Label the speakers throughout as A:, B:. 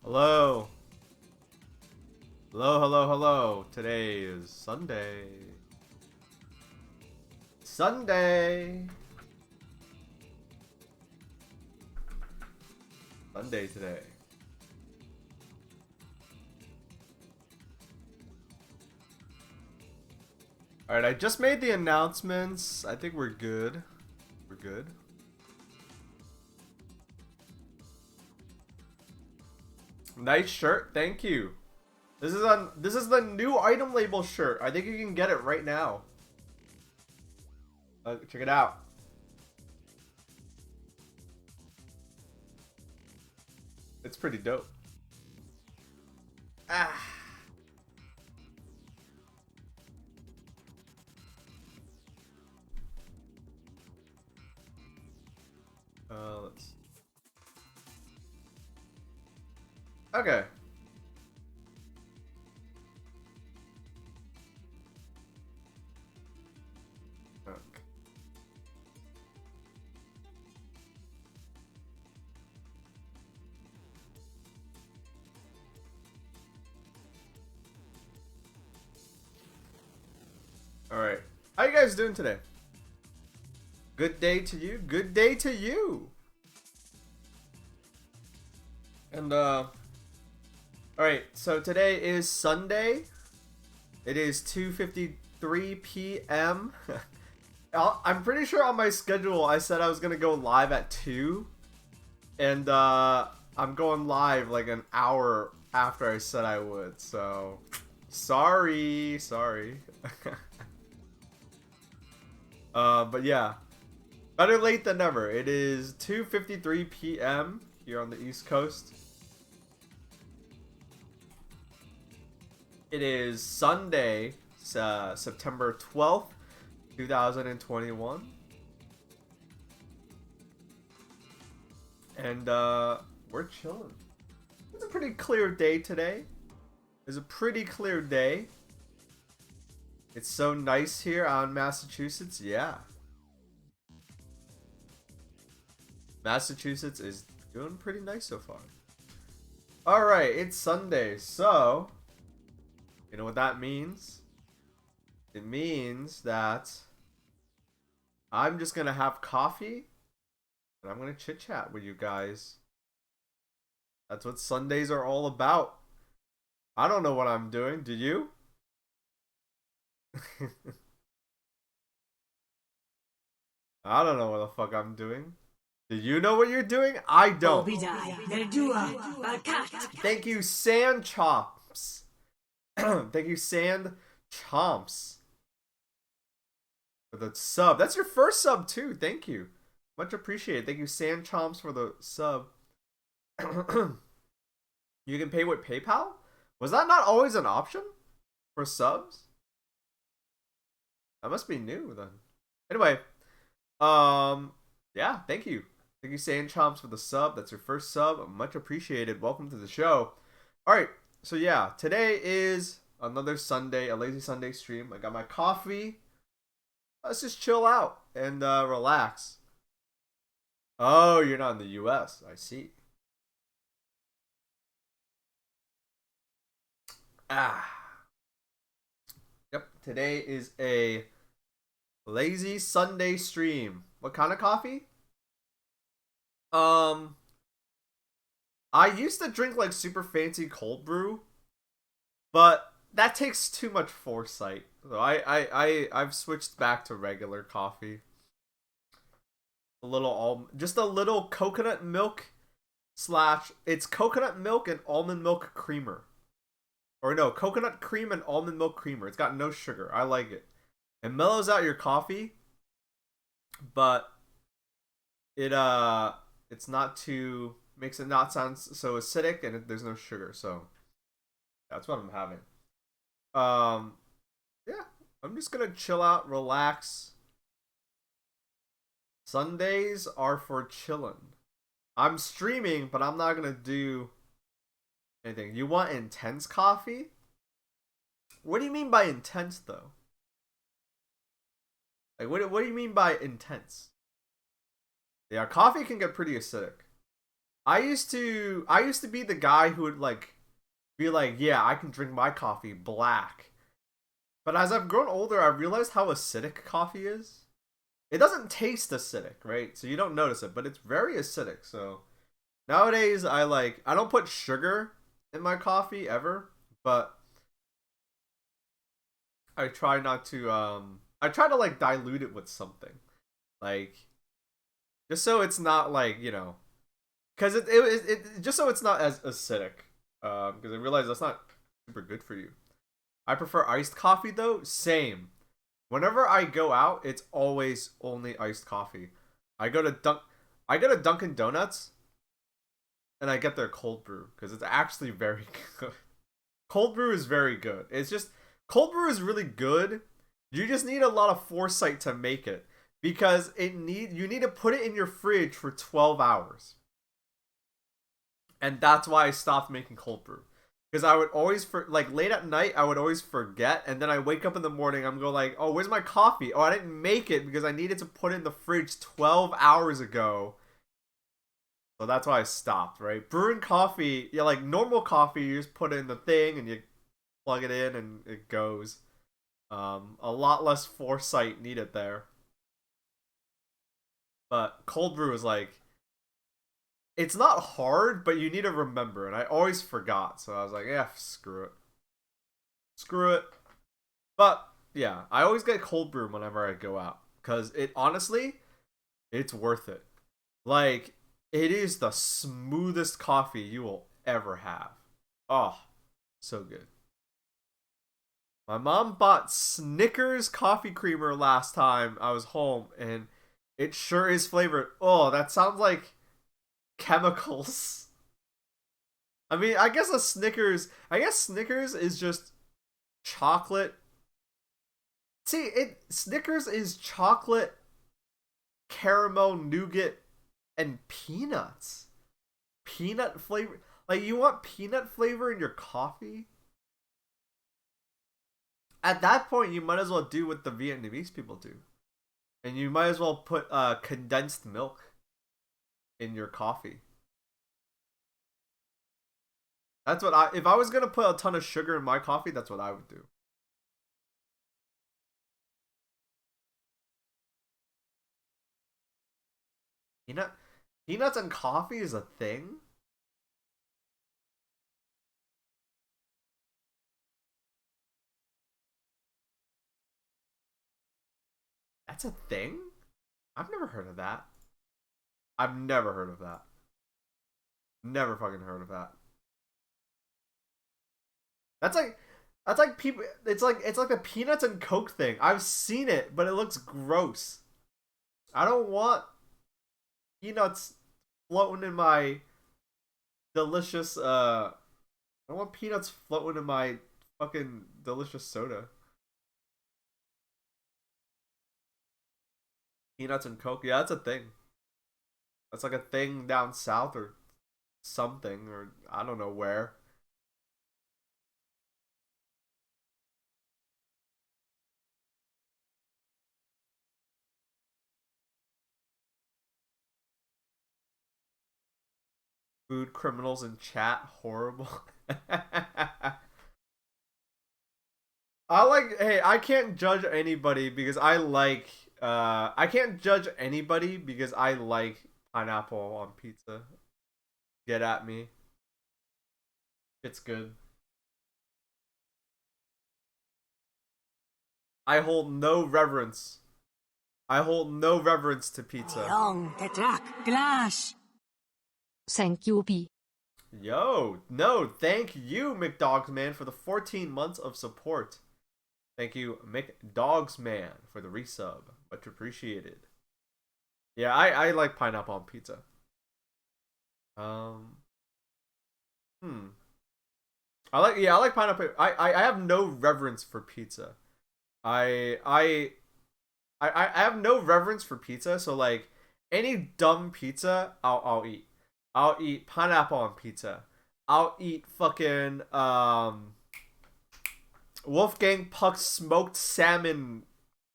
A: Hello. Hello, hello, hello. Today is Sunday. Sunday. Sunday today. Alright, I just made the announcements. I think we're good. We're good. Nice shirt, thank you. This is the new item label shirt. I think you can get it right now. Check it out. It's pretty dope. Ah. Let's. Okay. Okay. All right. How you guys doing today? Good day to you. Good day to you. And all right. So today is Sunday. It is 2:53 p.m. I'm pretty sure on my schedule I said I was gonna go live at 2, and I'm going live like an hour after I said I would. So sorry. But yeah, better late than never. It is 2:53 p.m. here on the East Coast. It is Sunday, September 12th, 2021. And we're chilling. It's a pretty clear day today. It's a pretty clear day. It's so nice here on Massachusetts. Yeah. Massachusetts is doing pretty nice so far. Alright, it's Sunday, so you know what that means? It means that I'm just gonna have coffee and I'm gonna chit chat with you guys. That's what Sundays are all about. I don't know what I'm doing. Do you? I don't know what the fuck I'm doing. Do you know what you're doing? I don't. Thank you, Sand Chomps. Thank you, Sand Chomps, for the sub. That's your first sub too. Thank you. Much appreciated. Thank you, Sand Chomps, for the sub. You can pay with PayPal? Was that not always an option for subs? That must be new then. Anyway, yeah, thank you. Thank you, Sand Chomps, for the sub. That's your first sub. Much appreciated. Welcome to the show. Alright, so yeah, today is another Sunday, a lazy Sunday stream. I got my coffee. Let's just chill out and relax. Oh, you're not in the US. I see. Ah. Yep, today is a lazy Sunday stream. What kind of coffee? Um, I used to drink like super fancy cold brew, but that takes too much foresight. So I've switched back to regular coffee. Just a little coconut milk slash it's coconut milk and almond milk creamer. Or no, coconut cream and almond milk creamer. It's got no sugar. I like it. It mellows out your coffee, but it's not too makes it not sound so acidic, and there's no sugar. So that's what I'm having. Yeah, I'm just gonna chill out, relax. Sundays are for chilling. I'm streaming, but I'm not gonna do anything. You want intense coffee? What do you mean by intense, though? Like, what do you mean by intense? Yeah, coffee can get pretty acidic. I used to be the guy who would like be like, yeah, I can drink my coffee black. But as I've grown older, I've realized how acidic coffee is. It doesn't taste acidic, right? So you don't notice it, but it's very acidic. So nowadays I don't put sugar in my coffee ever, but I try not to I try to like dilute it with something. Like just so it's not like, cuz it just so it's not as acidic. Because I realize that's not super good for you. I prefer iced coffee though. Same. Whenever I go out, it's always only iced coffee. I go to Dunkin' Donuts and I get their cold brew because it's actually very good. Cold brew is very good. It's just cold brew is really good. You just need a lot of foresight to make it because you need to put it in your fridge for 12 hours. And that's why I stopped making cold brew. Because I would always like late at night I would always forget, and then I wake up in the morning, I'm go like, oh, where's my coffee? Oh, I didn't make it because I needed to put it in the fridge 12 hours ago. So that's why I stopped, right? Brewing coffee, yeah, like normal coffee, you just put it in the thing and you plug it in and it goes. A lot less foresight needed there. But cold brew is like, it's not hard, but you need to remember, and I always forgot. So I was like, yeah, screw it. Screw it. But yeah, I always get cold brew whenever I go out because it honestly, it's worth it. Like it is the smoothest coffee you will ever have. Oh, so good. My mom bought Snickers coffee creamer last time I was home, and it sure is flavored. Oh, that sounds like chemicals. I mean, I guess Snickers is just chocolate. See, Snickers is chocolate, caramel, nougat, and peanuts. Peanut flavor. Like you want peanut flavor in your coffee? At that point, you might as well do what the Vietnamese people do. And you might as well put condensed milk in your coffee. That's what if I was gonna put a ton of sugar in my coffee, that's what I would do. Peanut peanuts and coffee is a thing? That's a thing? I've never heard of that. I've never heard of that. Never fucking heard of that. That's like people it's like the peanuts and coke thing. I've seen it, but it looks gross. I don't want peanuts floating in my delicious I don't want peanuts floating in my fucking delicious soda. Peanuts and coke. Yeah, that's a thing. That's like a thing down south or something, or I don't know where. Food criminals in chat, horrible. I can't judge anybody because I can't judge anybody because I like pineapple on pizza. Get at me. It's good. I hold no reverence. I hold no reverence to pizza.
B: Thank you, B.
A: Yo, no, thank you, McDogsman, for the 14 months of support. Thank you, McDogsman, for the resub. Much appreciated. Yeah, I like pineapple on pizza. Um, hmm. I like pineapple. I have no reverence for pizza. I I I have no reverence for pizza, so like any dumb pizza, I'll eat. I'll eat pineapple on pizza. I'll eat fucking Wolfgang Puck's smoked salmon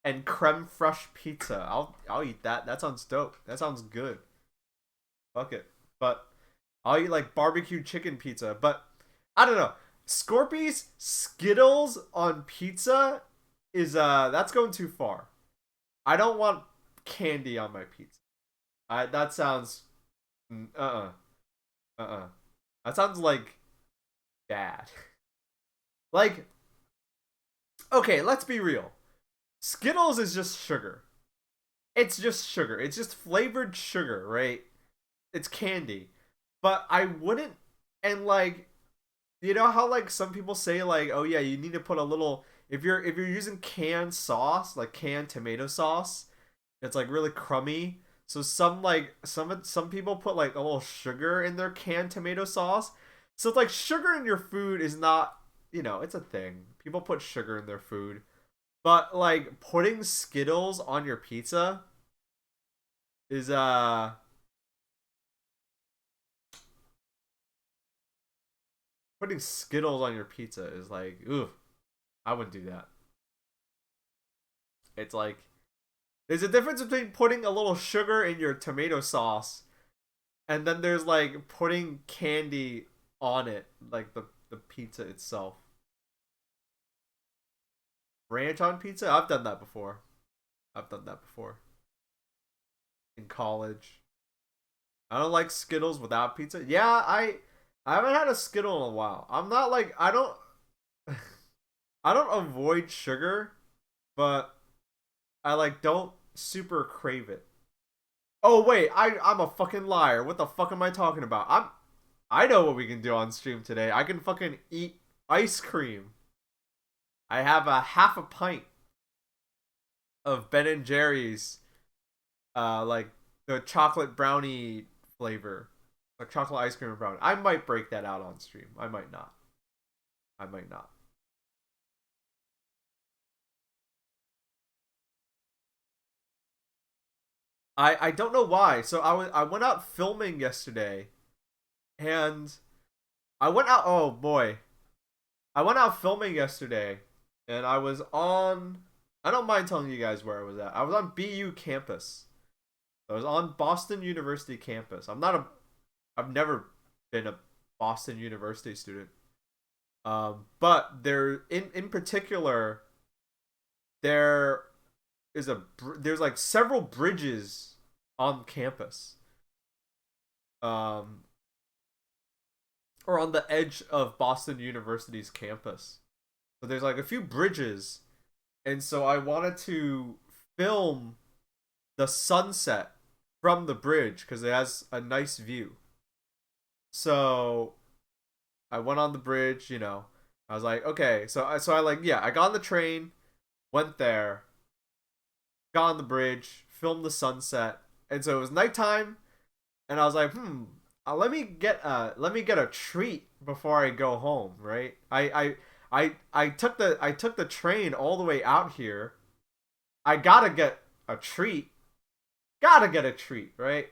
A: and creme fraiche pizza. I'll eat that. That sounds dope. That sounds good. Fuck it. But I'll eat like barbecue chicken pizza, but I don't know. Scorpies Skittles on pizza is that's going too far. I don't want candy on my pizza. I that sounds uh that sounds like bad. Like okay, let's be real. Skittles is just sugar. It's just sugar. It's just flavored sugar, right? It's candy. But I wouldn't and like you know how like some people say like oh yeah, you need to put a little if you're using canned sauce, like canned tomato sauce, it's like really crummy. So some like some people put like a little sugar in their canned tomato sauce. So it's like sugar in your food is not, you know, it's a thing. People put sugar in their food. But like putting Skittles on your pizza is putting Skittles on your pizza is like, ooh, I wouldn't do that. It's like there's a difference between putting a little sugar in your tomato sauce and then there's like putting candy on it, like the pizza itself. Ranch on pizza? I've done that before. I've done that before. In college. I don't like Skittles without pizza. Yeah, I haven't had a Skittle in a while. I'm not like I don't I don't avoid sugar, but I like don't super crave it. Oh wait, I'm a fucking liar. What the fuck am I talking about? I know what we can do on stream today. I can fucking eat ice cream. I have a half a pint of Ben and Jerry's like the chocolate brownie flavor. Like chocolate ice cream and brownie. I might break that out on stream. I might not. I might not. I don't know why. So I went out filming yesterday and I went out oh boy. I went out filming yesterday and I was on I don't mind telling you guys where I was at. I was on BU campus. I was on Boston University campus. I've never been a Boston University student. But there in particular there there's like several bridges on campus. Um or on the edge of Boston University's campus. So there's like a few bridges and so I wanted to film the sunset from the bridge because it has a nice view. So I went on the bridge, you know. I was like, okay, so I like yeah, I got on the train, went there, got on the bridge, filmed the sunset, and so it was nighttime, and I was like, let me get a treat before I go home, right? I took the train all the way out here. I gotta get a treat, gotta get a treat, right?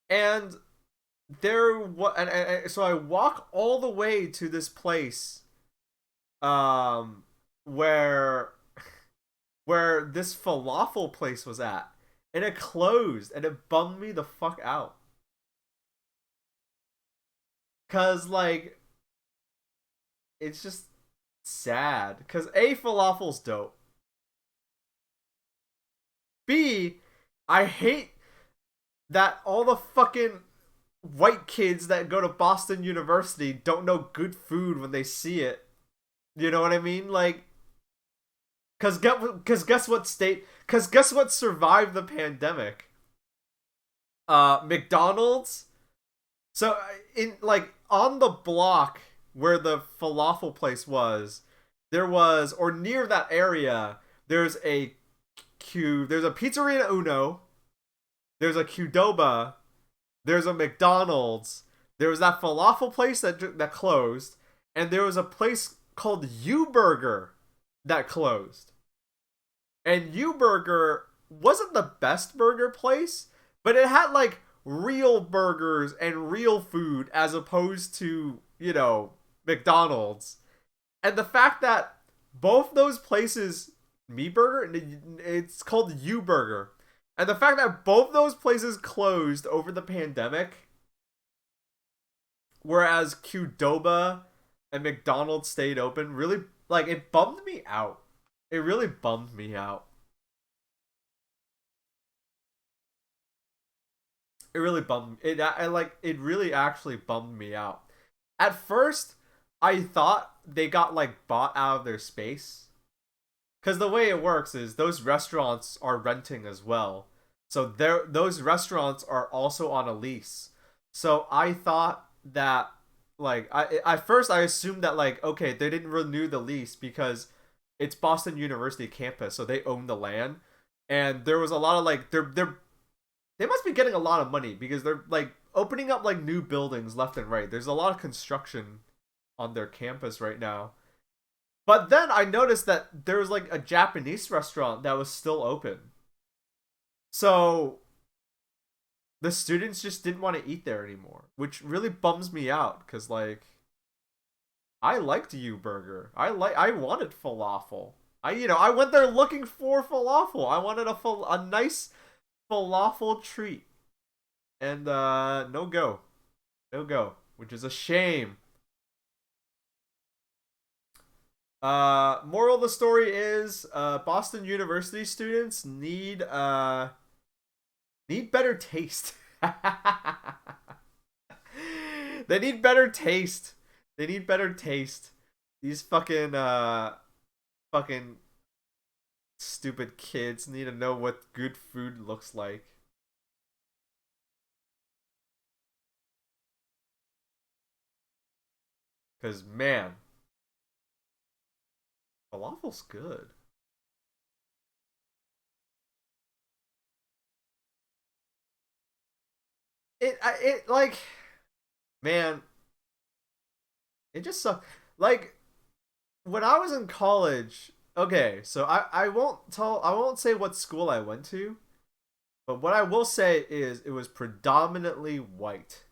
A: And so I walk all the way to this place um where this falafel place was at and it closed and it bummed me the fuck out cuz like it's just sad cuz A, falafel's dope. B, I hate that all the fucking white kids that go to Boston University don't know good food when they see it. You know what I mean? Like, guess what state? Cause guess what survived the pandemic? McDonald's. So in like on the block where the falafel place was, there was or near that area, there's a Pizzeria Uno, there's a Qdoba, there's a McDonald's, there was that falafel place that closed, and there was a place called U Burger that closed. And U Burger wasn't the best burger place, but it had like real burgers and real food as opposed to, you know, McDonald's. And the fact that both those places, Me Burger, it's called U Burger. And the fact that both those places closed over the pandemic, whereas Qdoba and McDonald's stayed open, really, like, it bummed me out. It really bummed me out. It really bummed it. It really actually bummed me out. At first, I thought they got like bought out of their space, because the way it works is those restaurants are renting as well. So those restaurants are also on a lease. So I thought that like I at first I assumed that like okay, they didn't renew the lease because it's Boston University campus, so they own the land. And there was a lot of like they must be getting a lot of money because they're like opening up like new buildings left and right. There's a lot of construction on their campus right now. But then I noticed that there was like a Japanese restaurant that was still open. So the students just didn't want to eat there anymore, which really bums me out because like I liked U Burger. I wanted falafel. I went there looking for falafel. I wanted a nice falafel treat. And no go. No go, which is a shame. Moral of the story is Boston University students need better taste. They need better taste. They need better taste. These fucking stupid kids need to know what good food looks like. Cause man, falafel's good. It like man, it just sucks. Like when I was in college, okay, so I won't say what school I went to, but what I will say is it was predominantly white.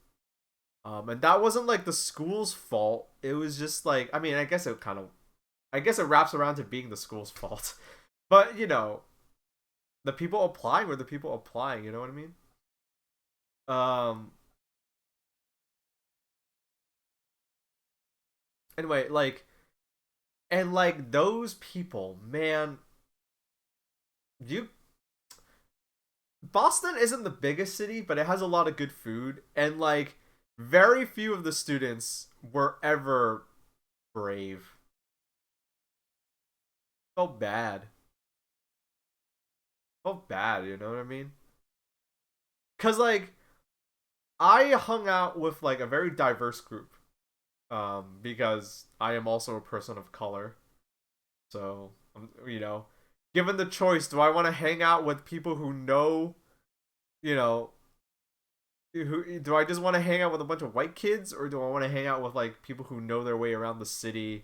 A: And that wasn't like the school's fault. It was just like I mean, I guess it wraps around to being the school's fault. But, the people applying were the people applying, you know what I mean? Um anyway, those people, man, you Boston isn't the biggest city, but it has a lot of good food, and like very few of the students were ever brave. Felt bad. Felt bad, you know what I mean? Cause like I hung out with like a very diverse group. Because I am also a person of color. So, given the choice, do I want to hang out with people who know, you know, who do I just want to hang out with a bunch of white kids, or do I want to hang out with like people who know their way around the city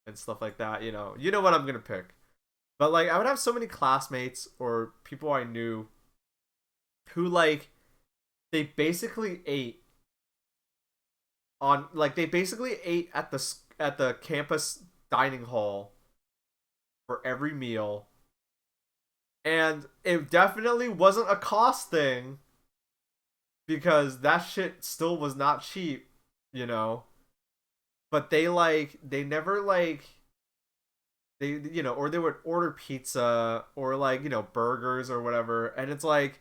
A: and stuff like that? You know what I'm gonna pick. But like, I would have so many classmates or people I knew who like they basically ate they basically ate at the campus dining hall for every meal, and it definitely wasn't a cost thing because that shit still was not cheap, you know. But they never or they would order pizza or burgers or whatever, and it's like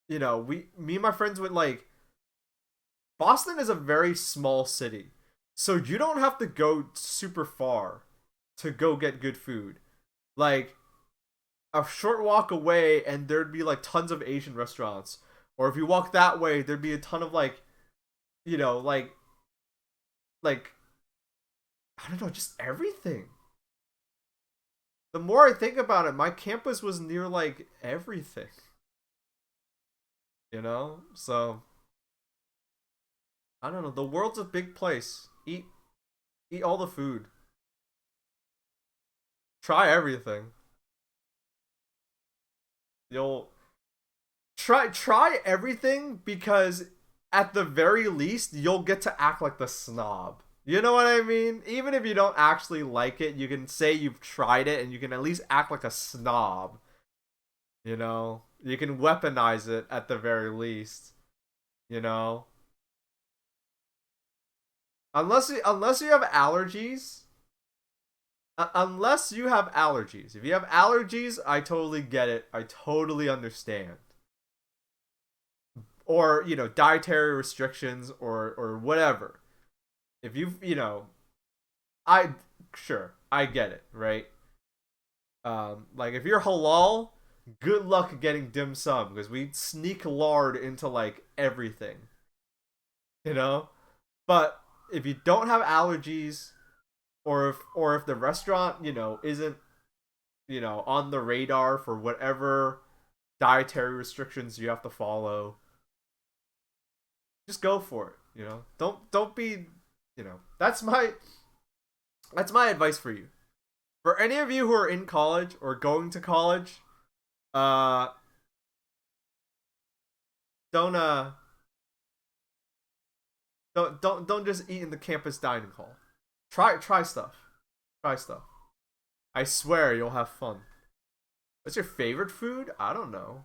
A: me and my friends would Boston is a very small city, so you don't have to go super far to go get good food. Like a short walk away, and there'd be like tons of Asian restaurants. Or if you walk that way, there'd be a ton of you know, like, like I don't know, just everything. The more I think about it, my campus was near like everything. So I don't know. The world's a big place. Eat all the food. Try everything. You'll try everything because at the very least you'll get to act like the snob. You know what I mean? Even if you don't actually like it, you can say you've tried it and you can at least act like a snob. You know, you can weaponize it at the very least. You know, unless you have allergies. Unless you have allergies. If you have allergies, I totally get it. I totally understand. Or dietary restrictions or whatever. If I sure I get it, right? Like if you're halal, good luck getting dim sum because we sneak lard into like everything, you know. But if you don't have allergies, or if the restaurant isn't on the radar for whatever dietary restrictions you have to follow, just go for it. Don't be, that's my advice for you. For any of you who are in college or going to college, uh, don't don't just eat in the campus dining hall. Try stuff. Try stuff. I swear you'll have fun. What's your favorite food? I don't know.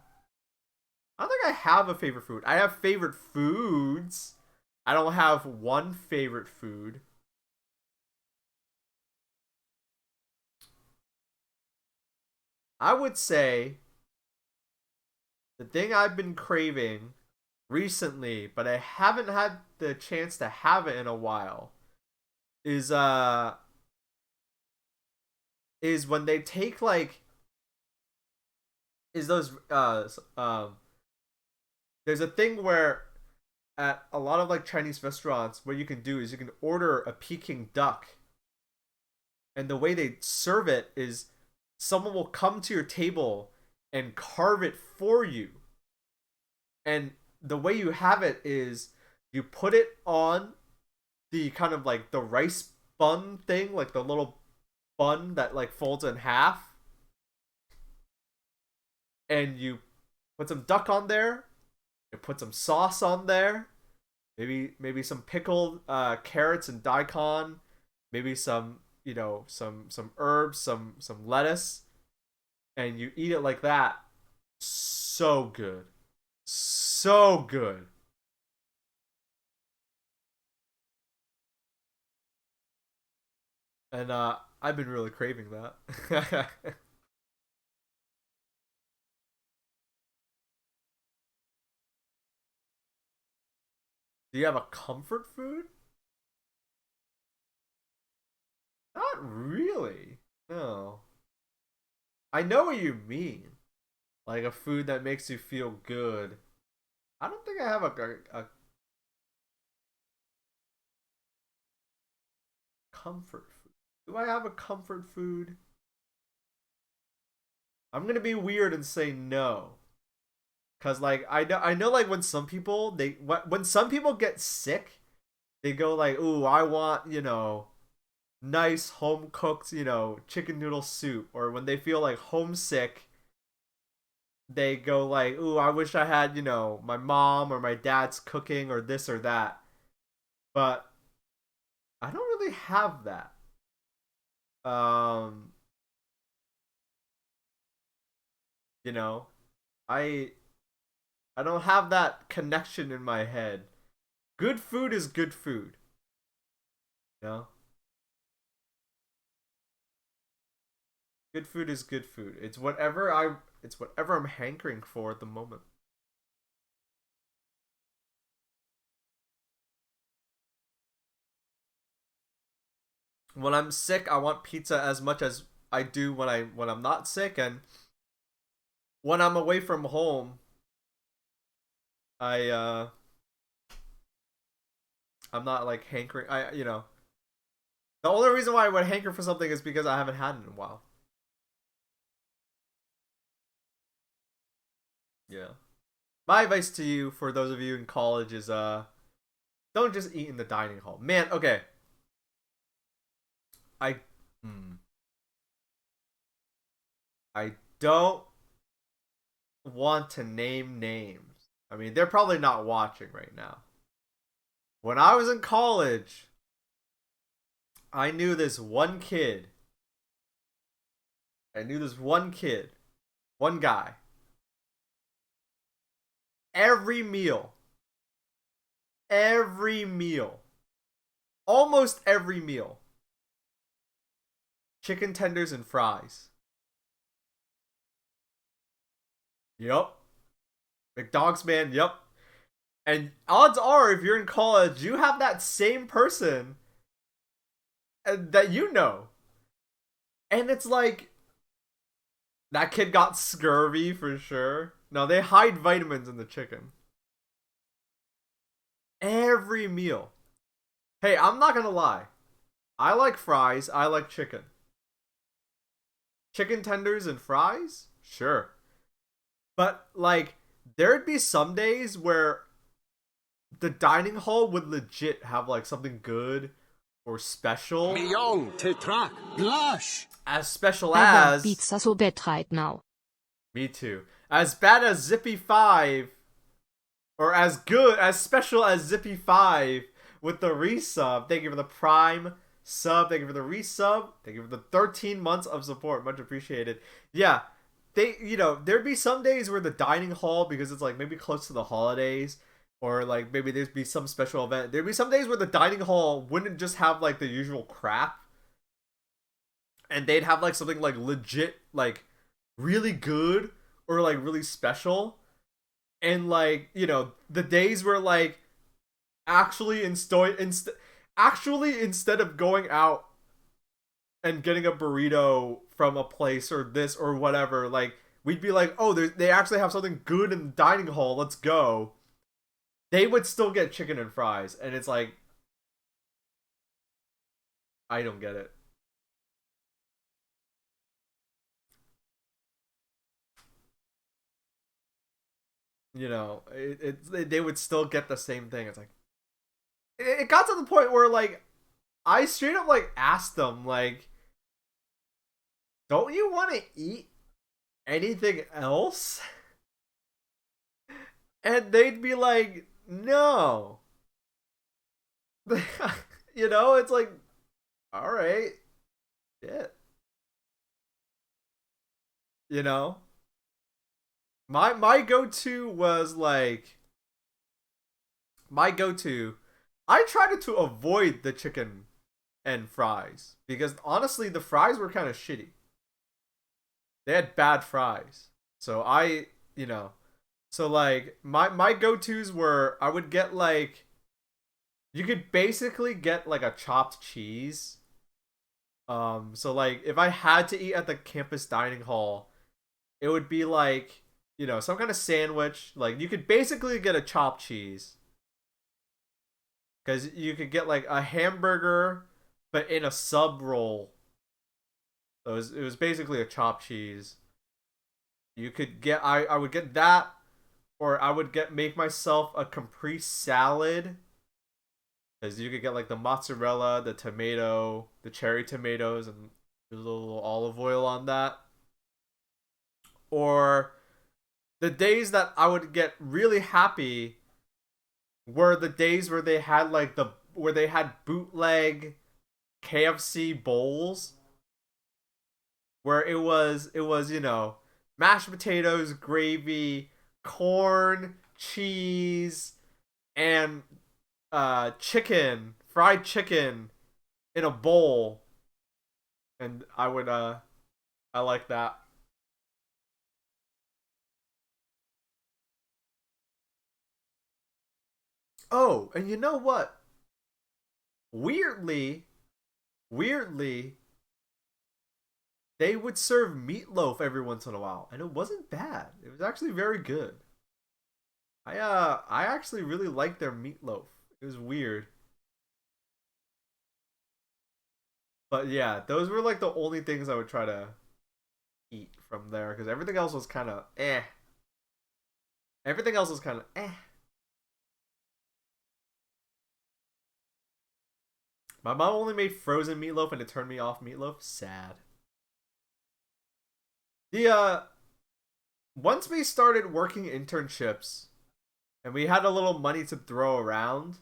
A: I don't think I have a favorite food. I have favorite foods. I don't have one favorite food. I would say the thing I've been craving recently, but I haven't had the chance to have it in a while, is when they take like is those there's a thing where at a lot of like Chinese restaurants what you can do is you can order a Peking duck, and the way they serve it is someone will come to your table and carve it for you. And the way you have it is you put it on the kind of like the rice bun thing, like the little bun that like folds in half, and you put some duck on there, you put some sauce on there, maybe some pickled carrots and daikon, maybe some some herbs, some lettuce, and you eat it like that. So good, so good. And I've been really craving that. Do you have a comfort food? Not really. No. I know what you mean. Like a food that makes you feel good. I don't think I have a comfort food. Do I have a comfort food? I'm gonna be weird and say no. Cause like I know like when some people when some people get sick, they go like, ooh, I want, nice home cooked, chicken noodle soup. Or when they feel like homesick, they go like, ooh, I wish I had, my mom or my dad's cooking or this or that. But I don't really have that. Um, you know, I I don't have that connection in my head. Good food is good food, you know? Good food is good food. It's whatever I'm hankering for at the moment. When I'm sick, I want pizza as much as I do when I'm not sick, and when I'm away from home, I I'm not like hankering. The only reason why I would hanker for something is because I haven't had it in a while. Yeah. My advice to you, for those of you in college, is don't just eat in the dining hall. Man, okay. I hmm, I don't want to name names. I mean, they're probably not watching right now. When I was in college, I knew this one kid. I knew this one kid, one guy. every meal, every meal, almost every meal, chicken tenders and fries. Yup. McDonald's man, yup. And odds are, if you're in college, you have that same person that you know. And it's like, that kid got scurvy for sure. No, they hide vitamins in the chicken. Every meal. Hey, I'm not gonna lie. I like fries, I like chicken. Chicken tenders and fries? Sure. But, like, there'd be some days where the dining hall would legit have, like, something good or special.
C: Millón, Tetrak, Blush.
A: As special
B: I want
A: as...
B: pizza so bad right now.
A: Me too. As bad as Zippy 5, or as good, as special as Zippy 5 with the resub. Thank you for the Prime sub. Thank you for the resub. Thank you for the 13 months of support. Much appreciated. Yeah, there'd be some days where the dining hall, because it's like maybe close to the holidays, or like maybe there'd be some special event. There'd be some days where the dining hall wouldn't just have like the usual crap, and they'd have like something like legit, like really good or like really special. And like, the days where like actually instead of going out and getting a burrito from a place or this or whatever, like we'd be like, oh, they actually have something good in the dining hall, let's go. They would still get chicken and fries, and it's like, I don't get it. They would still get the same thing. It's like, it got to the point where like I straight up like asked them, like, don't you want to eat anything else? And they'd be like, no. It's like, all right, shit. You know, my go-to was like, my go-to. I tried to avoid the chicken and fries because honestly, the fries were kind of shitty. They had bad fries, so so like my go-tos were, I would get like, you could basically get like a chopped cheese. So like if I had to eat at the campus dining hall, it would be like, some kind of sandwich. Like you could basically get a chopped cheese. Because you could get like a hamburger, but in a sub roll. So it was basically a chopped cheese. You could get, I would get that, or I would make myself a caprese salad. Because you could get like the mozzarella, the tomato, the cherry tomatoes, and a little olive oil on that. Or the days that I would get really happy were the days where they had like where they had bootleg KFC bowls, where it was mashed potatoes, gravy, corn, cheese, and chicken, fried chicken in a bowl. And I like that. Oh, and you know what? Weirdly, weirdly, they would serve meatloaf every once in a while, and it wasn't bad. It was actually very good. I actually really liked their meatloaf. It was weird. But yeah, those were like the only things I would try to eat from there, because everything else was kind of eh. Everything else was kind of eh. My mom only made frozen meatloaf and it turned me off meatloaf. Sad. The Once we started working internships and we had a little money to throw around,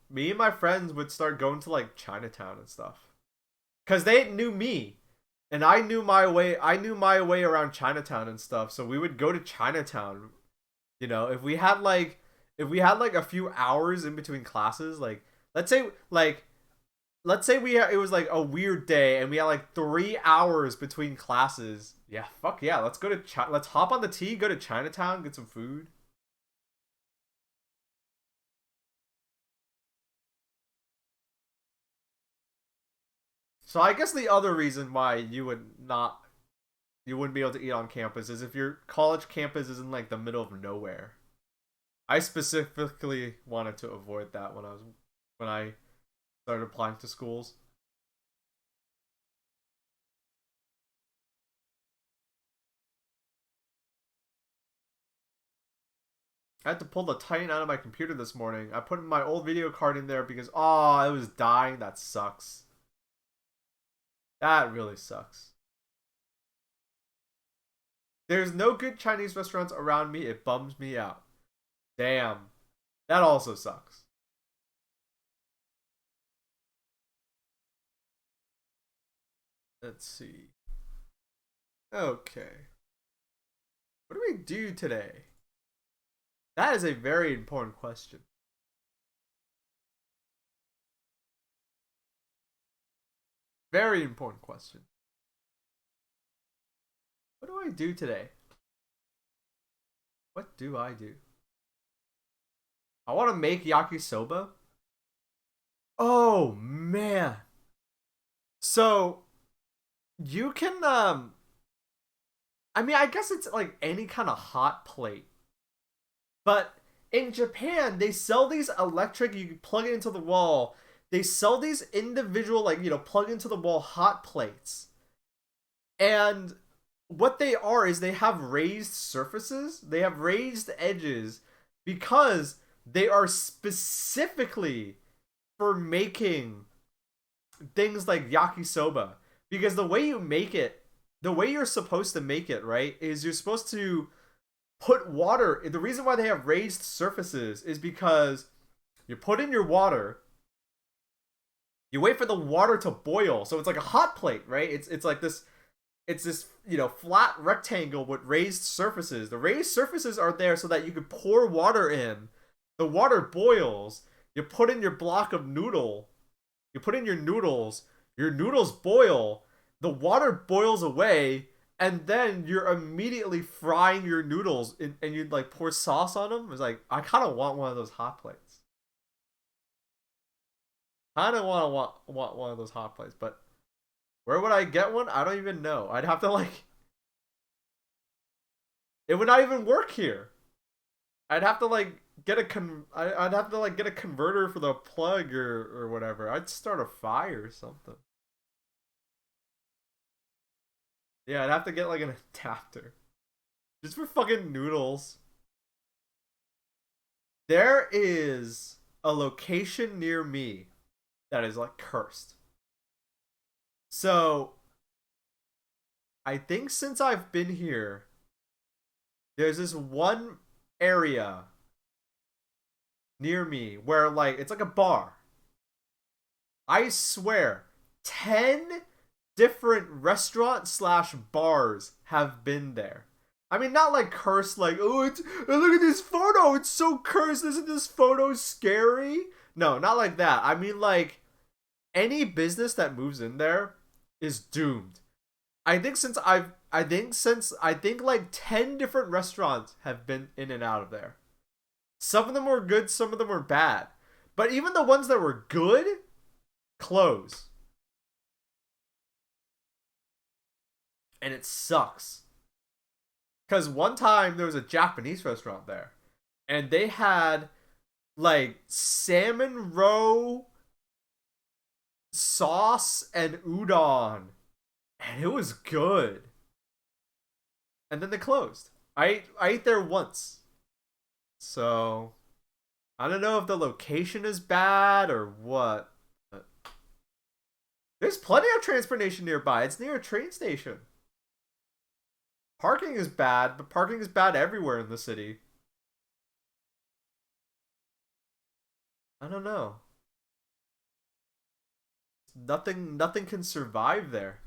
A: me and my friends would start going to like Chinatown and stuff. Cause they knew me. And I knew my way around Chinatown and stuff. So we would go to Chinatown. You know, if we had like a few hours in between classes, like let's say it was like a weird day and we had like 3 hours between classes. Yeah, fuck yeah, let's hop on the T, go to Chinatown, get some food. So I guess the other reason why you wouldn't be able to eat on campus is if your college campus is in like the middle of nowhere. I specifically wanted to avoid that when I started applying to schools. I had to pull the Titan out of my computer this morning. I put my old video card in there because it was dying. That sucks. That really sucks. There's no good Chinese restaurants around me. It bums me out. Damn. That also sucks. Let's see. Okay. What do we do today? That is a very important question. Very important question. What do I do today? What do I do? I want to make yakisoba. Oh man. So you can I mean, I guess it's like any kind of hot plate. But in Japan, they sell these electric, you can plug it into the wall. They sell these individual, like, plug into the wall hot plates. And what they are is they have raised surfaces, they have raised edges because they are specifically for making things like yakisoba. Because the way you make it, the way you're supposed to make it, right, is you're supposed to put water. The reason why they have raised surfaces is because you put in your water, you wait for the water to boil. So it's like a hot plate, right? It's like this it's this, flat rectangle with raised surfaces. The raised surfaces are there so that you could pour water in. The water boils. You put in your block of noodle. You put in your noodles. Your noodles boil. The water boils away, and then you're immediately frying your noodles, and you like pour sauce on them. It's like I kind of want one of those hot plates. Kind of want one of those hot plates, but where would I get one? I don't even know. I'd have to like. It would not even work here. I'd have to like I'd have to like get a converter for the plug or whatever. I'd start a fire or something. Yeah, I'd have to get like an adapter just for fucking noodles. There is a location near me that is like cursed. So I think since I've been here, there's this one area near me where like it's like a bar. I swear, 10 different restaurant slash bars have been there. I mean, not like cursed, like, look at this photo, it's so cursed, isn't this photo scary? No, not like that. I mean, like, any business that moves in there is doomed. I think like 10 different restaurants have been in and out of there. Some of them were good, some of them were bad. But even the ones that were good close. And it sucks. Because one time there was a Japanese restaurant there. And they had like salmon roe sauce and udon. And it was good. And then they closed. I ate there once. So I don't know if the location is bad or what. But there's plenty of transportation nearby. It's near a train station. Parking is bad, but parking is bad everywhere in the city. I don't know. Nothing can survive there.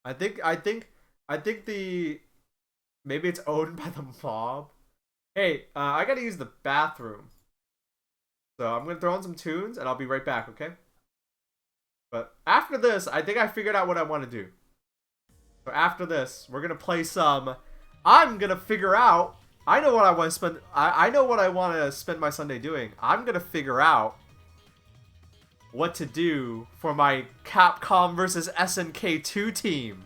A: I think the maybe it's owned by the mob. Hey, I gotta use the bathroom. So I'm gonna throw on some tunes and I'll be right back, okay? But after this, I think I figured out what I want to do. So after this, we're gonna play some. I'm gonna figure out. I know what I want to spend. I know what I want to spend my Sunday doing. I'm gonna figure out what to do for my Capcom versus SNK 2 team.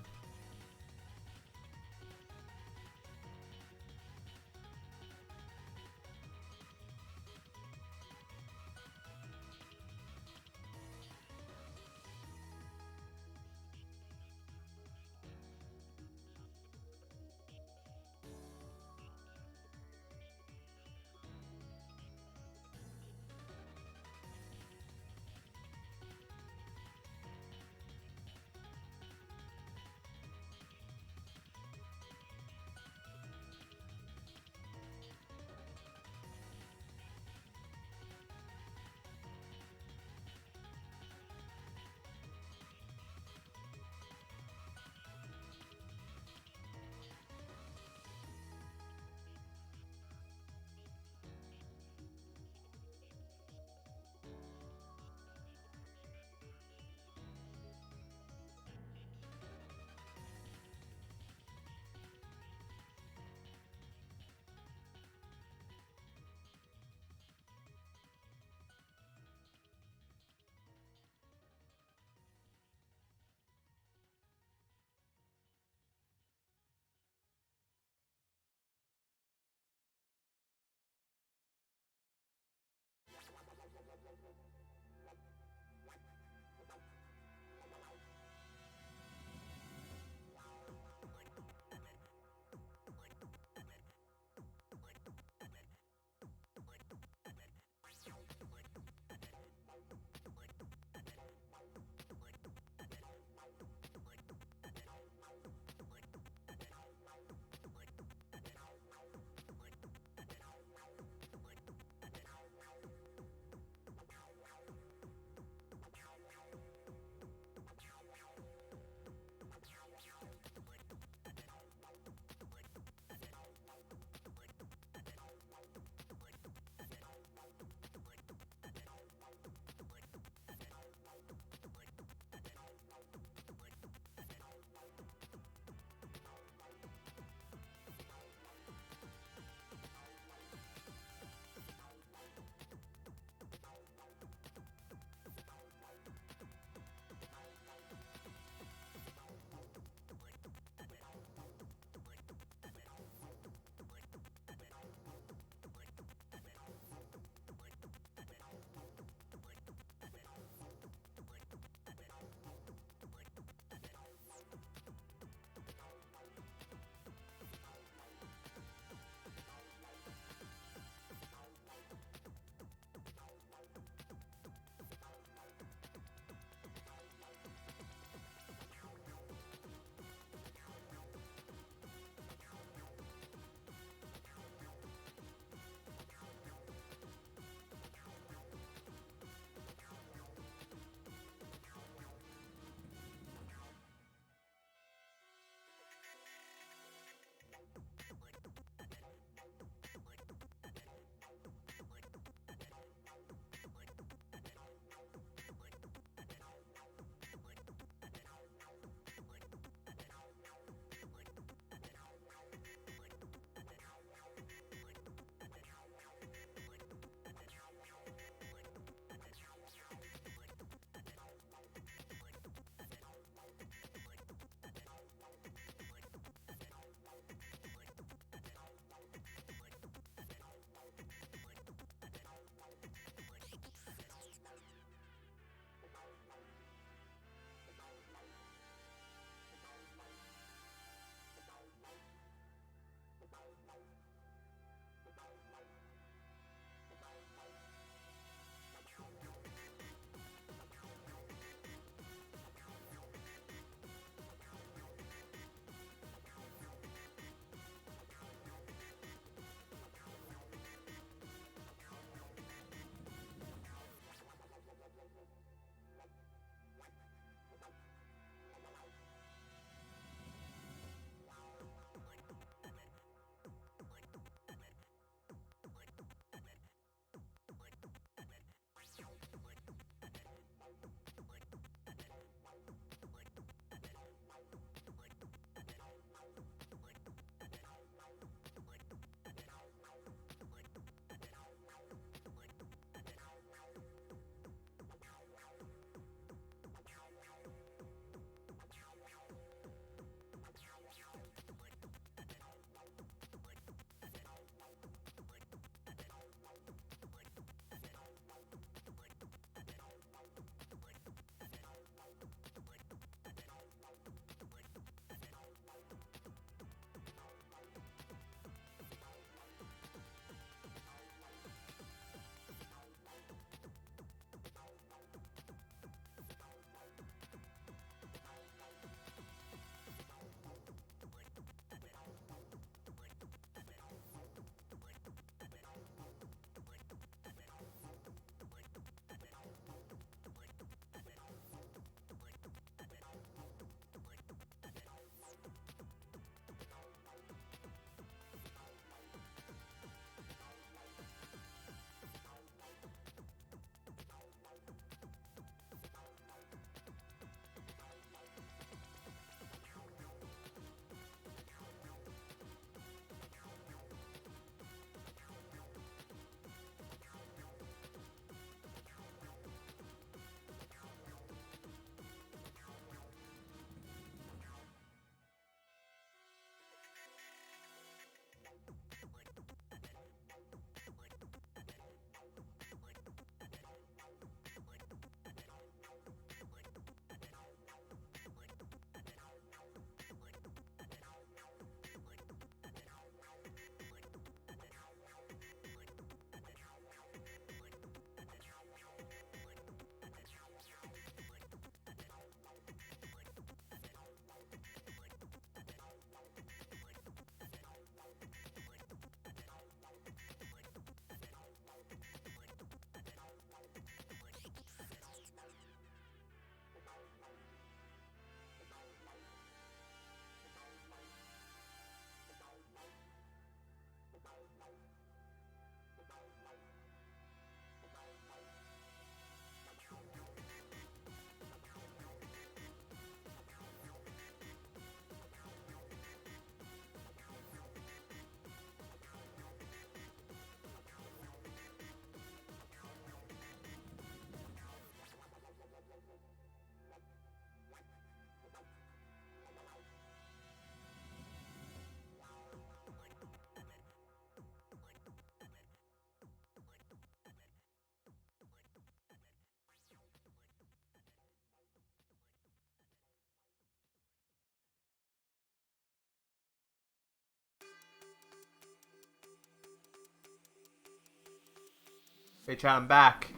A: Hey, chat, I'm back.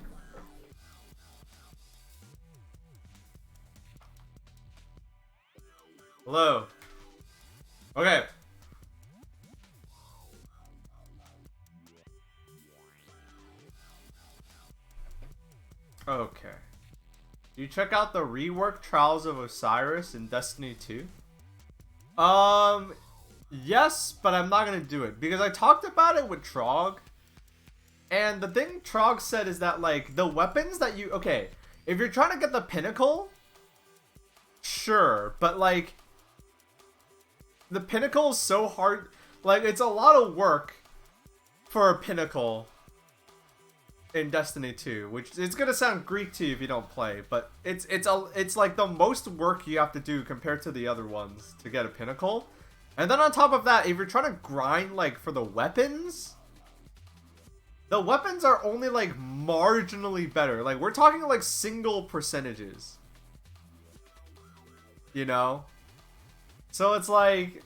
A: Hello. Okay. Okay. Do you check out the reworked Trials of Osiris in Destiny 2? Yes, but I'm not gonna do it because I talked about it with Trog. And the thing Trog said is that, like, the weapons that you... Okay, if you're trying to get the pinnacle, sure. But, like, the pinnacle is so hard. Like, it's a lot of work for a pinnacle in Destiny 2. Which, it's gonna sound Greek to you if you don't play. But it's like the most work you have to do compared to the other ones to get a pinnacle. And then on top of that, if you're trying to grind, like, for the weapons... The weapons are only, like, marginally better. Like, we're talking, like, single percentages. You know? So it's like...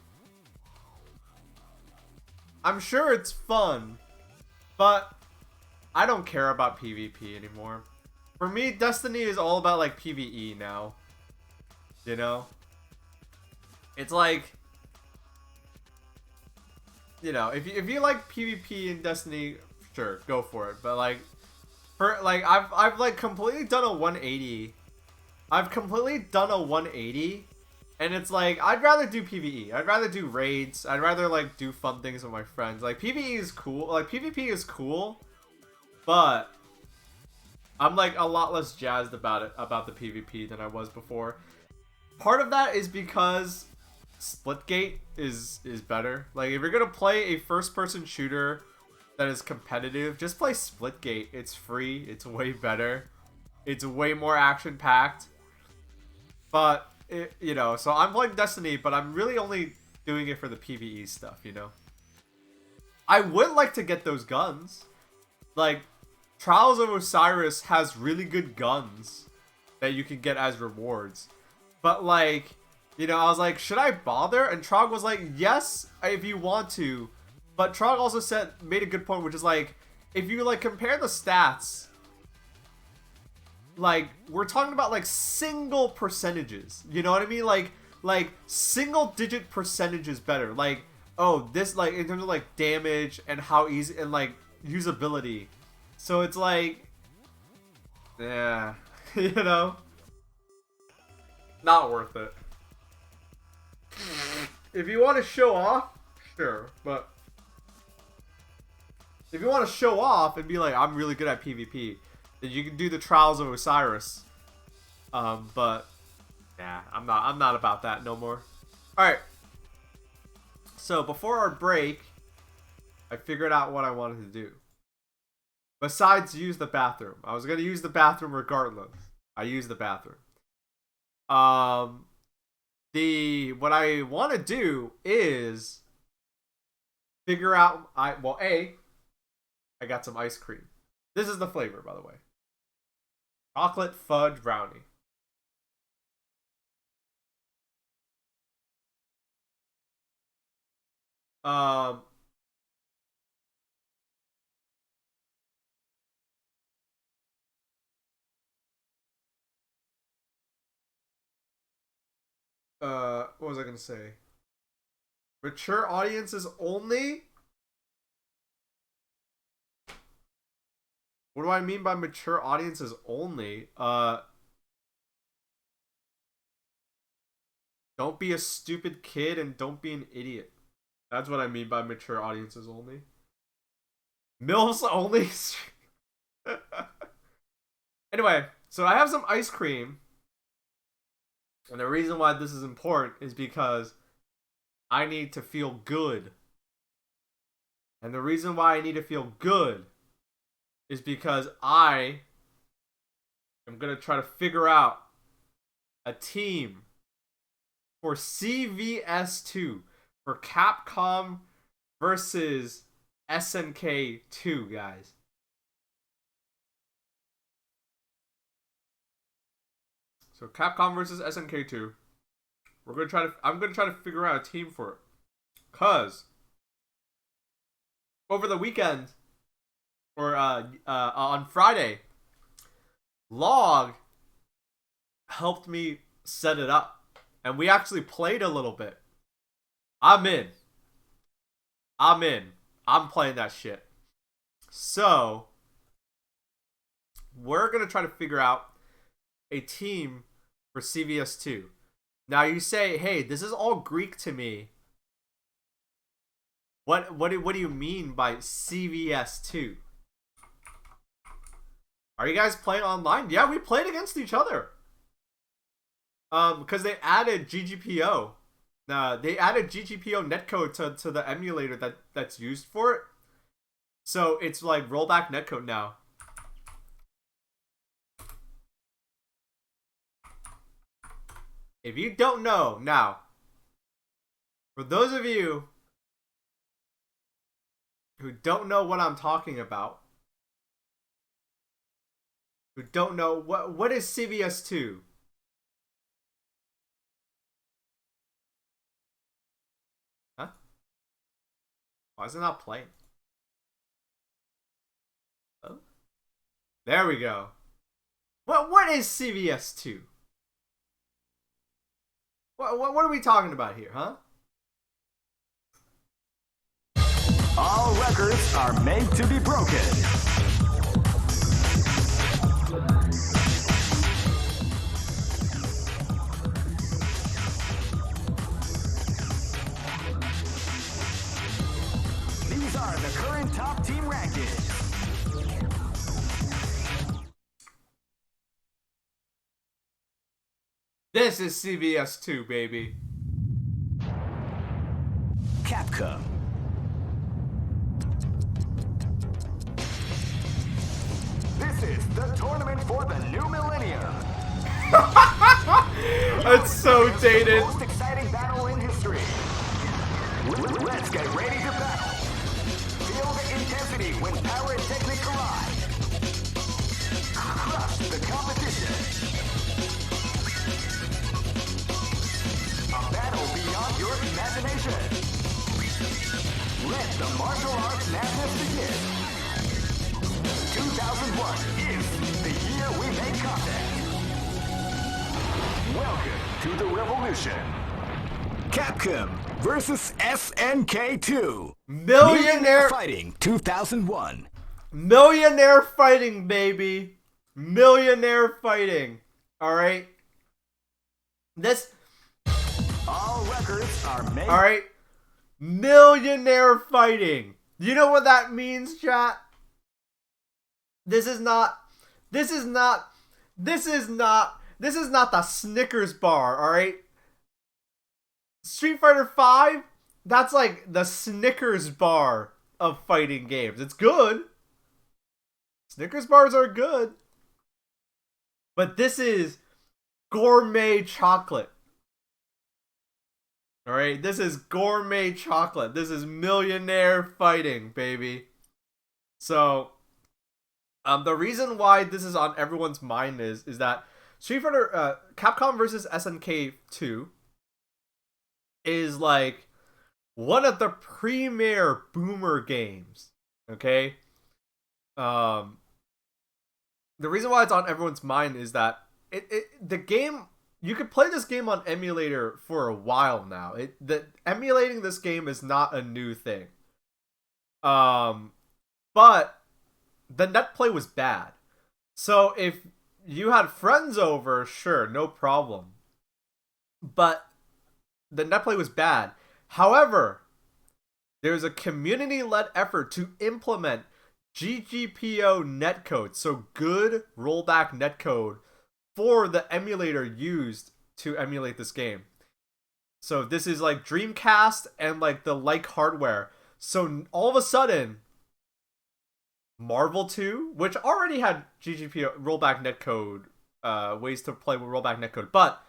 A: I'm sure it's fun. But I don't care about PvP anymore. For me, Destiny is all about, like, PvE now. You know? It's like... You know, if you like PvP in Destiny... Sure, go for it. But like, I've like completely done a 180. I've completely done a 180, and it's like I'd rather do PvE. I'd rather do raids. I'd rather like do fun things with my friends. Like PvE is cool. Like PvP is cool, but I'm like a lot less jazzed about the PvP than I was before. Part of that is because Splitgate is better. Like if you're gonna play a first-person shooter that is competitive, just play Splitgate. It's free. It's way better. It's way more action-packed. But, you know, so I'm playing Destiny, but I'm really only doing it for the PvE stuff, you know? I would like to get those guns. Like, Trials of Osiris has really good guns that you can get as rewards. But, like, you know, I was like, should I bother? And Trog was like, yes, if you want to. But Trog also made a good point, which is like, if you like compare the stats, like we're talking about like single percentages. You know what I mean? Like single digit percentages better. Like, oh, this like in terms of like damage and how easy and like usability. So it's like, yeah, you know, not worth it. If you want to show off, sure, but. If you want to show off and be like, I'm really good at PvP, then you can do the Trials of Osiris. But yeah, I'm not about that no more. All right. So before our break, I figured out what I wanted to do. Besides use the bathroom, I was gonna use the bathroom regardless. I used the bathroom. What I want to do is figure out. I got some ice cream. This is the flavor, by the way. Chocolate fudge brownie. What was I gonna say? Mature audiences only? What do I mean by mature audiences only? Don't be a stupid kid and don't be an idiot. That's what I mean by mature audiences only. MILFs only? Anyway, so I have some ice cream. And the reason why this is important is because I need to feel good. And the reason why I need to feel good is because I am going to try to figure out a team for CVS2, for Capcom versus SNK 2, guys. So Capcom versus SNK 2. I'm gonna try to figure out a team for it. Cause over the weekend, or on Friday, Log helped me set it up, and we actually played a little bit. I'm in. I'm playing that shit. So we're gonna try to figure out a team for CVS2. Now you say, hey, this is all Greek to me. What do you mean by CVS2? Are you guys playing online? Yeah, we played against each other. Because they added GGPO. They added GGPO netcode to the emulator that's used for it. So it's like rollback netcode now. If you don't know, now, for those of you who don't know what I'm talking about, who don't know what is CVS2? Huh? Why is it not playing? Oh, there we go. What is CVS2? What are we talking about here, huh?
C: All records are made to be broken. These are the current top team rankings.
A: This is CVS2, baby.
C: Capcom. This is the tournament for the new millennium.
A: That's so dated.
C: The most exciting battle in history. Let's get ready to battle. Feel the intensity when power and technique collide. Crush the competition. A battle beyond your imagination. Let the martial arts madness begin. 2001 is the year we make contact. Welcome to the revolution. Capcom versus SNK 2.
A: Millionaire
C: Fighting 2001.
A: Millionaire fighting, baby. Millionaire fighting. All right.
C: All records are made.
A: All right. Millionaire fighting. You know what that means, chat? This is not the Snickers bar, all right? Street Fighter 5, that's like the Snickers bar of fighting games. It's good. Snickers bars are good. But this is gourmet chocolate. All right, this is gourmet chocolate. This is millionaire fighting, baby. So, the reason why this is on everyone's mind is that Street Fighter, Capcom versus SNK 2 is like one of the premier boomer games. Okay, the reason why it's on everyone's mind is that the game, you could play this game on emulator for a while now. Emulating this game is not a new thing. But the net play was bad. So if you had friends over, sure, no problem. But the net play was bad. However, there's a community-led effort to implement GGPO netcode, so good rollback netcode, for the emulator used to emulate this game. So this is like Dreamcast and like the like hardware. So all of a sudden, Marvel 2, which already had GGPO rollback netcode, ways to play with rollback netcode, but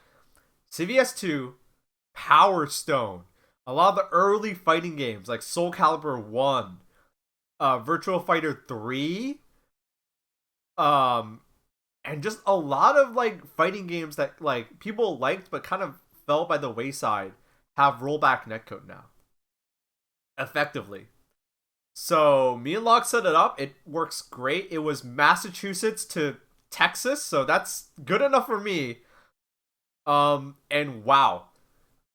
A: CVS 2, Power Stone, a lot of the early fighting games like Soul Calibur 1, Virtual Fighter 3, and just a lot of like fighting games that like people liked but kind of fell by the wayside have rollback netcode now. Effectively. So me and Locke set it up. It works great. It was Massachusetts to Texas, so that's good enough for me. And wow,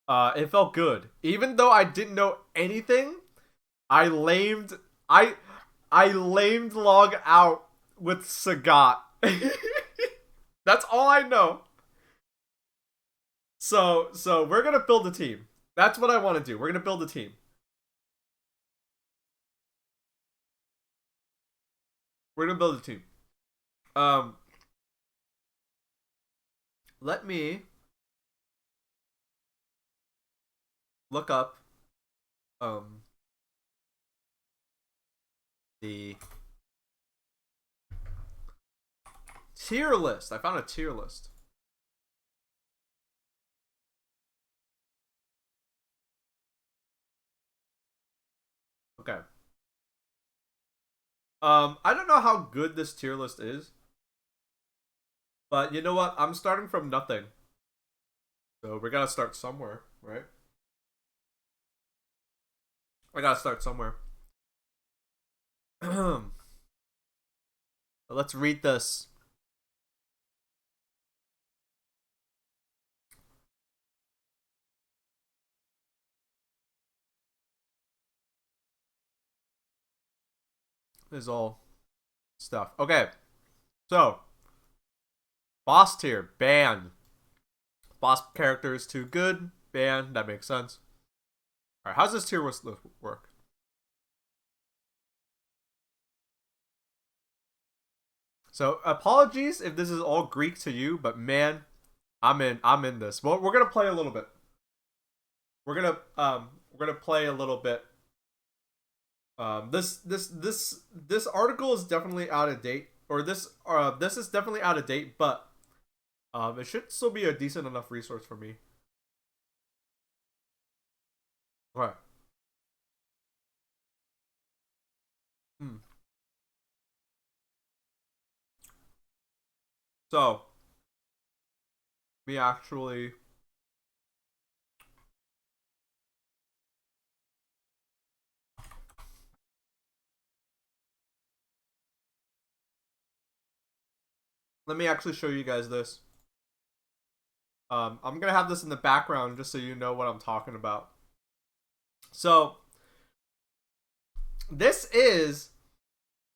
A: it felt good. Even though I didn't know anything, I lamed I I lamed Log out with Sagat. That's all I know. So we're gonna build a team. That's what I want to do. We're gonna build a team. We're gonna build a team. Um, let me look up um the tier list. I found a tier list. Okay. I don't know how good this tier list is, but you know what? I'm starting from nothing, so we gotta start somewhere, right? I gotta start somewhere. Let's read this. This is all stuff. Okay, so boss tier banned. Boss character is too good. Banned. That makes sense. All right, how's this tier list work? So apologies if this is all Greek to you, but man, I'm in this. Well, we're gonna play a little bit. We're gonna play a little bit. This article is definitely out of date, or this is definitely out of date, but it should still be a decent enough resource for me. Okay. Hmm. So we actually let me actually show you guys this. I'm gonna have this in the background just so you know what I'm talking about. So this is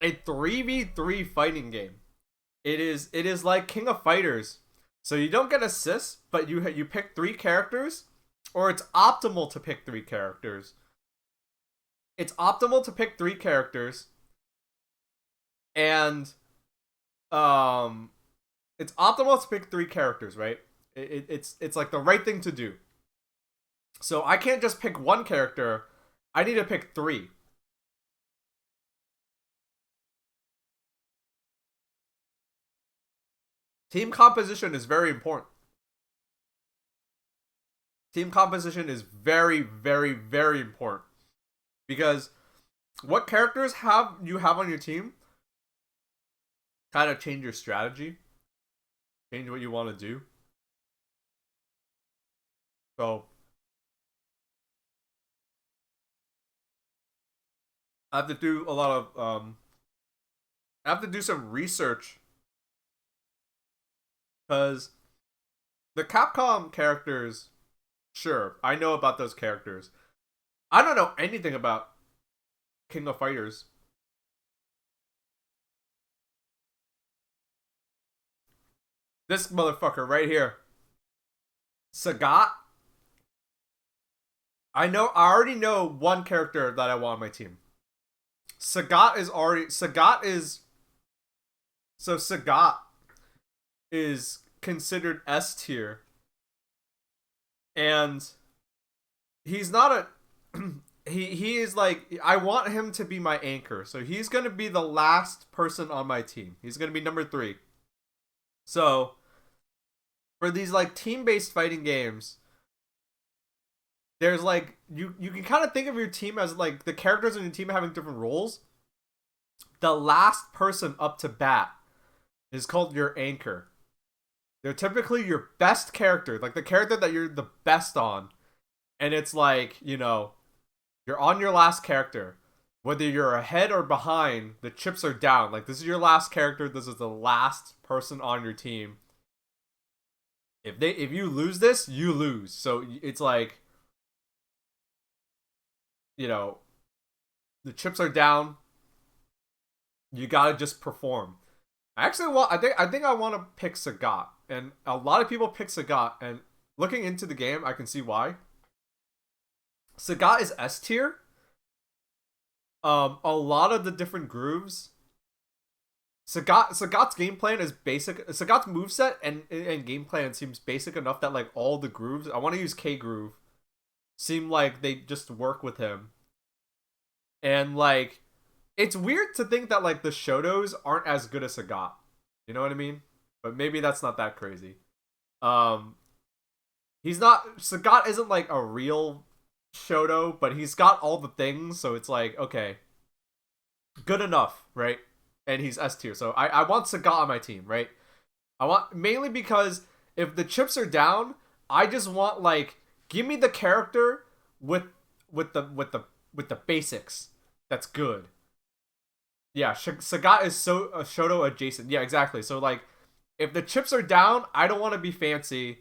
A: a 3v3 fighting game. It is like King of Fighters. So you don't get assists, but you pick 3 characters, or it's optimal to pick 3 characters. It's optimal to pick 3 characters, and it's optimal to pick 3 characters, right? It's like the right thing to do. So I can't just pick 1 character. I need to pick 3. Team composition is very important. Team composition is very, very, very important. Because what characters you have on your team kind of change your strategy. Change what you want to do. So I have to do a lot of I have to do some research, because the Capcom characters, sure, I know about those characters. I don't know anything about King of Fighters. This motherfucker right here, Sagat. I already know 1 character that I want on my team. Sagat is considered S tier, and he's not a he is like, I want him to be my anchor. So he's going to be the last person on my team. He's going to be number 3. So for these like team-based fighting games, there's like you can kind of think of your team as like the characters in your team having different roles. The last person up to bat is called your anchor. They're typically your best character, like the character that you're the best on. And it's like, you're on your last character. Whether you're ahead or behind, the chips are down. Like, this is your last character. This is the last person on your team. If you lose this, you lose. So it's like, you know, the chips are down. You gotta just perform. I think I want to pick Sagat, and a lot of people pick Sagat. And looking into the game, I can see why. Sagat is S tier. A lot of the different grooves. Sagat's game plan is basic. Sagat's moveset and game plan seems basic enough that like all the grooves, I want to use K groove, seem like they just work with him. And like, it's weird to think that like the Shotos aren't as good as Sagat. You know what I mean? But maybe that's not that crazy. Um, he's not Sagat isn't like a real Shoto, but he's got all the things, so it's like, okay, good enough, right? And he's S tier, so I want Sagat on my team, right? I want mainly because if the chips are down, I just want like, give me the character with the basics that's good. Yeah, Sagat is so Shoto adjacent. Yeah, exactly. So like, if the chips are down, I don't want to be fancy.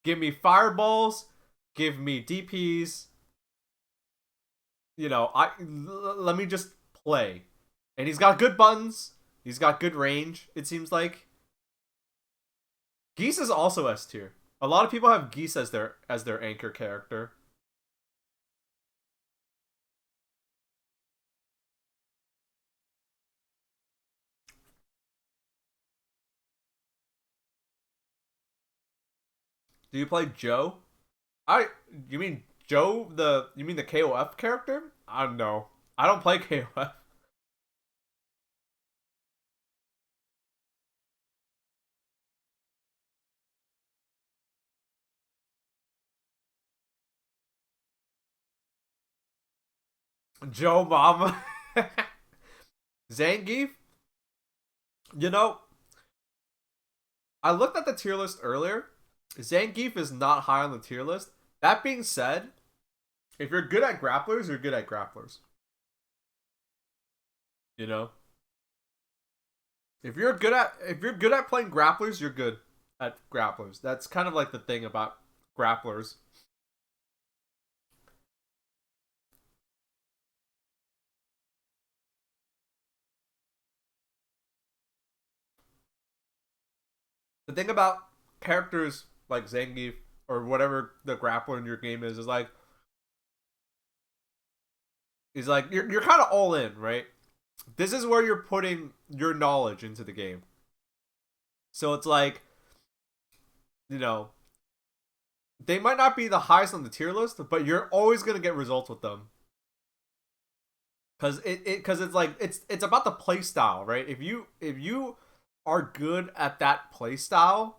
A: Give me fireballs, give me DPs. You know, let me just play. And he's got good buttons. He's got good range, it seems like. Geese is also S tier. A lot of people have Geese as their anchor character. Do you play Joe? You mean Joe you mean the KOF character? I don't know. I don't play KOF. Joe Mama. Zangief? You know, I looked at the tier list earlier. Zangief is not high on the tier list. That being said, if you're good at grapplers, you're good at grapplers. You know? If you're good at playing grapplers, you're good at grapplers. That's kind of like the thing about grapplers. The thing about characters like Zangief or whatever the grappler in your game is like, you're kind of all in, right? This is where you're putting your knowledge into the game. So it's like, you know, they might not be the highest on the tier list, but you're always gonna get results with them. Cause it's like it's about the play style, right? If you are good at that play style,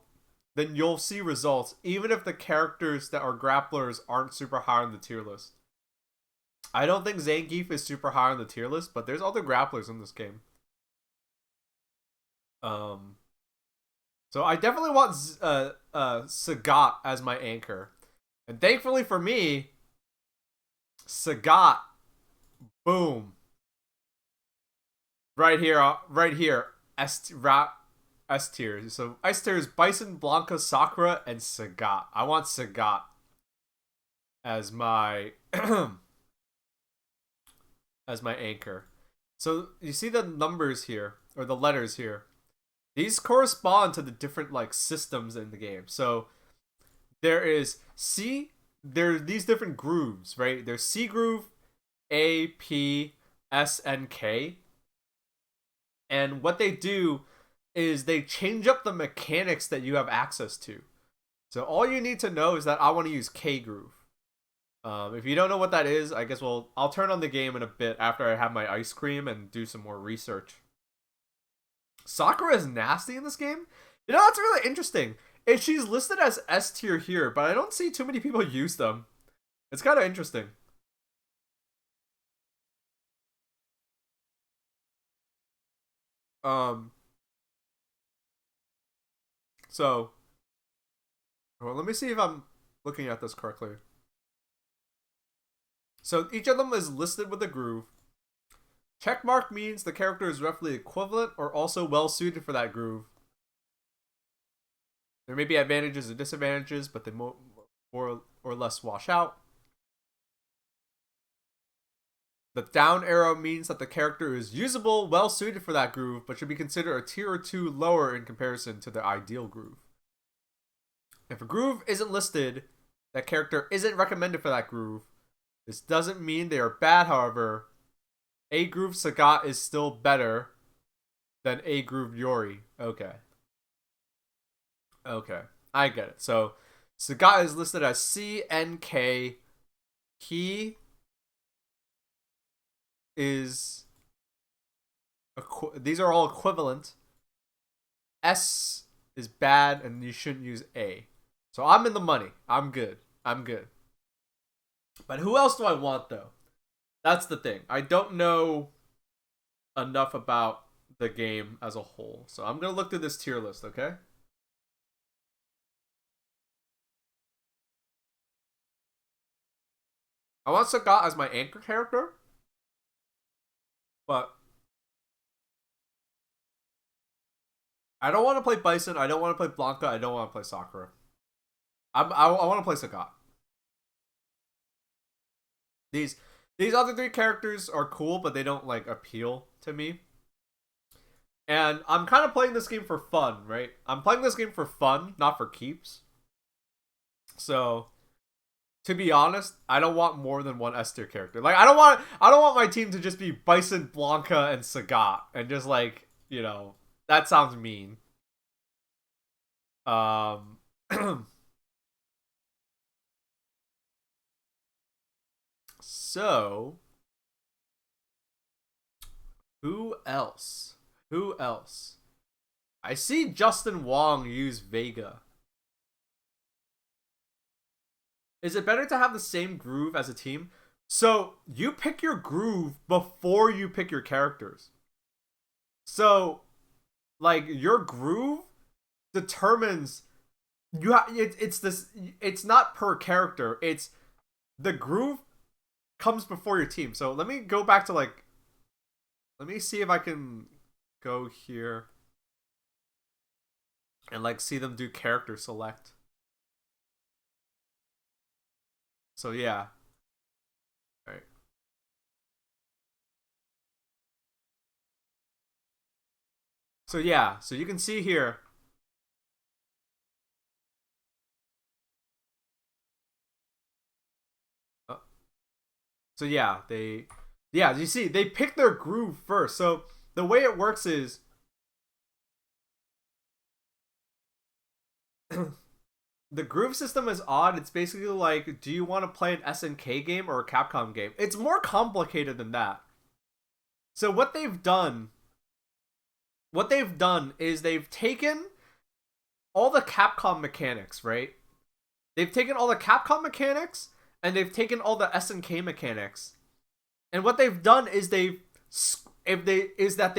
A: then you'll see results, even if the characters that are grapplers aren't super high on the tier list. I don't think Zangief is super high on the tier list, but there's other grapplers in this game. Um, so I definitely want Sagat as my anchor, and thankfully for me, Sagat, boom, right here, S tier. So S tier is Bison, Blanca, Sakura, and Sagat. I want Sagat as my as my anchor. So you see the numbers here, or the letters here. These correspond to the different like systems in the game. So there is C. There are these different grooves, right? There's C groove, A, P, S, and K. And what they do is they change up the mechanics that you have access to. So all you need to know is that I want to use K groove. If you don't know what that is, I guess I'll turn on the game in a bit after I have my ice cream and do some more research. Sakura is nasty in this game. You know, that's really interesting. And she's listed as S tier here, but I don't see too many people use them. It's kind of interesting. Um, so, well, let me see if I'm looking at this correctly. So each of them is listed with a groove. Checkmark means the character is roughly equivalent or also well suited for that groove. There may be advantages and disadvantages, but they more or less wash out. The down arrow means that the character is usable, well suited for that groove, but should be considered a tier or two lower in comparison to the ideal groove. If a groove isn't listed, that character isn't recommended for that groove. This doesn't mean they are bad, however. A groove Sagat is still better than A groove Yori. Okay. Okay. I get it. So, Sagat is listed as SNK. He is... These are all equivalent. S is bad, and you shouldn't use A. So I'm in the money. I'm good. But who else do I want, though? That's the thing. I don't know enough about the game as a whole. So I'm going to look through this tier list, okay? I want Sagat as my anchor character. But I don't want to play Bison. I don't want to play Blanca. I don't want to play Sakura. I want to play Sagat. These other three characters are cool, but they don't like appeal to me. And I'm kind of playing this game for fun, right? I'm playing this game for fun, not for keeps. So, to be honest, I don't want more than one S tier character. Like I don't want my team to just be Bison, Blanca, and Sagat, and just like, you know, that sounds mean. So, who else? I see Justin Wong use Vega. Is it better to have the same groove as a team? So, you pick your groove before you pick your characters. So, like, your groove determines it's not per character. It's the groove comes before your team. So let me go back to like, let me see if I can go here and like see them do character select. So yeah. All right. So yeah, so you can see here. So yeah, you see, they pick their groove first. So the way it works is the groove system is odd. It's basically like, do you want to play an SNK game or a Capcom game? It's more complicated than that. So what they've done is they've taken all the Capcom mechanics, right? They've taken all the Capcom mechanics and they've taken all the SNK mechanics. And what they've done is they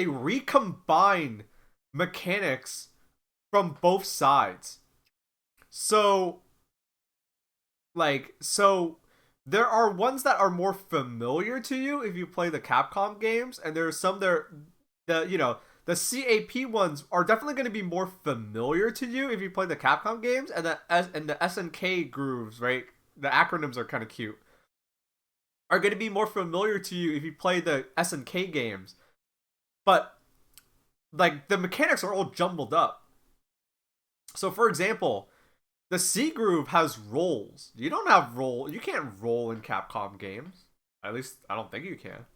A: recombine mechanics from both sides. So there are ones that are more familiar to you if you play the Capcom games, and there are some the CAP ones are definitely going to be more familiar to you if you play the Capcom games, and the SNK grooves, right? The acronyms are kind of cute. Are going to be more familiar to you if you play the SNK games. But like the mechanics are all jumbled up. So for example, the C groove has rolls. You can't roll in Capcom games. At least I don't think you can.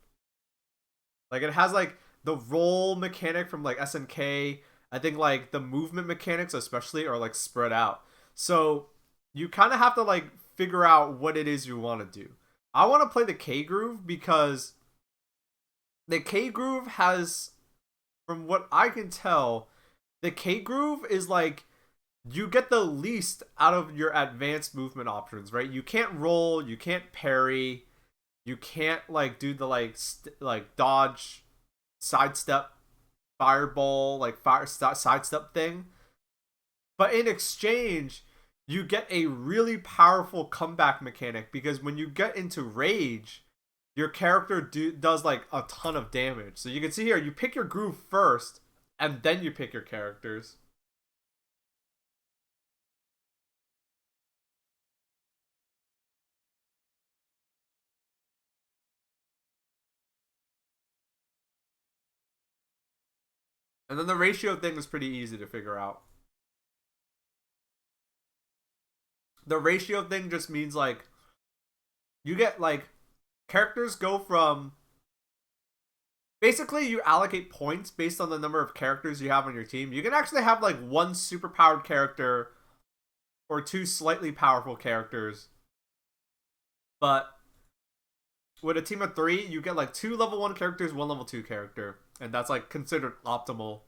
A: Like it has like the roll mechanic from like SNK. I think like the movement mechanics especially are like spread out. So you kind of have to like figure out what it is you want to do. I want to play the K groove because the K groove has, from what I can tell, the K groove is like you get the least out of your advanced movement options, right? You can't roll, you can't parry, you can't like do the like dodge, sidestep, fireball, like sidestep thing. But in exchange, you get a really powerful comeback mechanic because when you get into rage, your character does like a ton of damage. So you can see here, you pick your groove first, and then you pick your characters. And then the ratio thing is pretty easy to figure out. The ratio thing just means like you get like characters go from basically you allocate points based on the number of characters you have on your team. You can actually have like one superpowered character or two slightly powerful characters. But with a team of 3, you get like 2 level 1 characters, 1 level 2 character. And that's like considered optimal.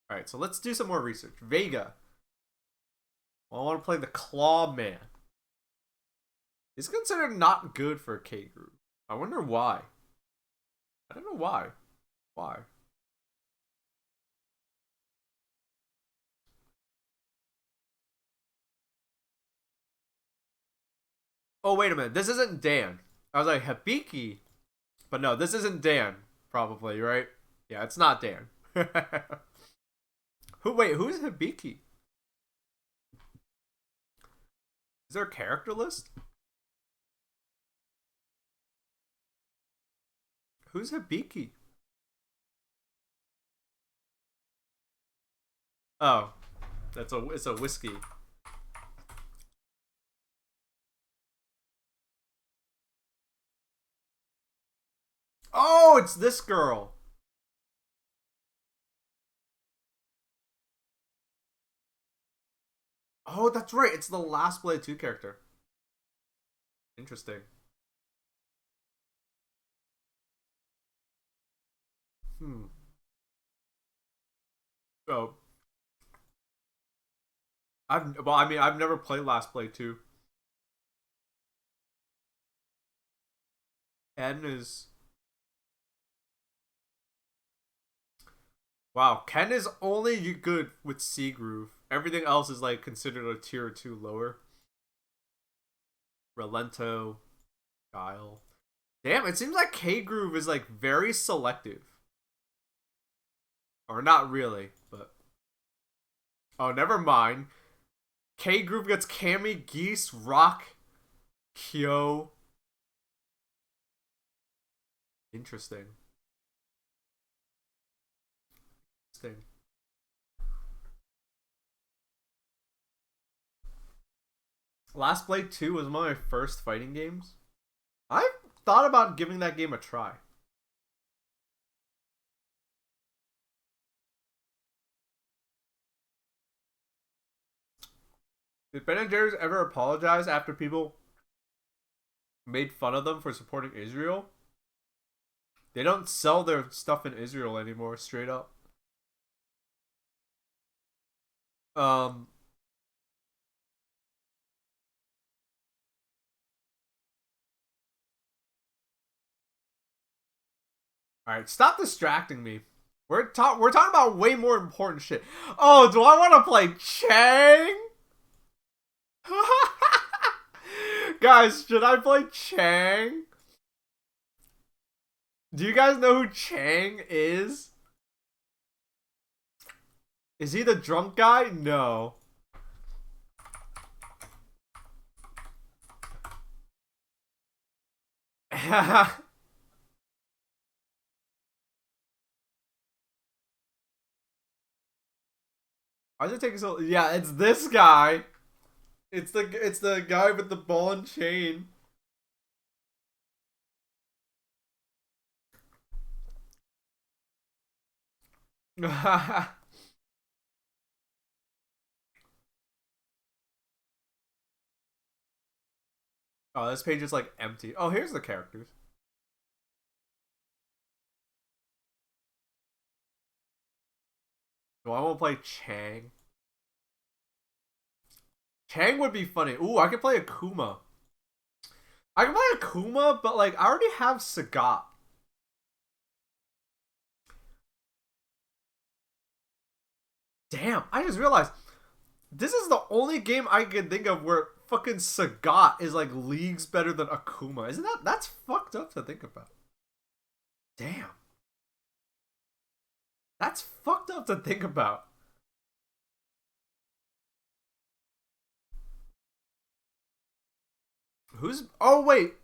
A: Alright, so let's do some more research. Vega. Well, I want to play the Claw Man. He's considered not good for a K group. I wonder why. I don't know why. Why? Oh, wait a minute. This isn't Dan. I was like, Hibiki. But no, this isn't Dan. Probably, right? Yeah, it's not Dan. Who's Hibiki? Is there a character list? Who's Hibiki? Oh, it's a whiskey. Oh, it's this girl. Oh, that's right. It's the Last Blade 2 character. Interesting. Oh. I've never played Last Blade 2. Ken is... Wow, Ken is only good with C Groove. Everything else is like considered a tier or 2 lower. Relento, Guile. Damn, it seems like K Groove is like very selective. Or not really, but... Oh, never mind. K Groove gets Cammy, Geese, Rock, Kyo. Interesting. Last Blade 2 was one of my first fighting games. I thought about giving that game a try. Did Ben and Jerry's ever apologize after people made fun of them for supporting Israel? They don't sell their stuff in Israel anymore, straight up. Alright, stop distracting me. We're talking about way more important shit. Oh, do I want to play Chang? Guys, should I play Chang? Do you guys know who Chang is? Is he the drunk guy? No. Why is it taking so? Yeah, it's this guy. It's the guy with the ball and chain. Oh, this page is like empty. Oh, here's the characters. Do I want to play Chang? Chang would be funny. Ooh, I could play Akuma. I can play Akuma, but like I already have Sagat. Damn, I just realized this is the only game I can think of where fucking Sagat is like leagues better than Akuma. Isn't that's fucked up to think about. Damn. That's fucked up to think about. Who's oh wait.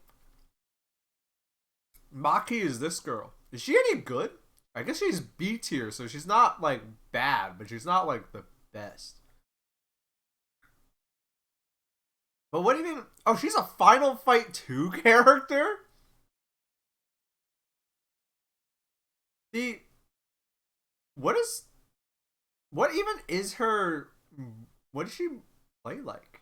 A: Maki is this girl. Is she any good? I guess she's B tier, so she's not like bad, but she's not like the best. But what do you mean? Oh, she's a Final Fight 2 character? The what is what even is her what does she play like?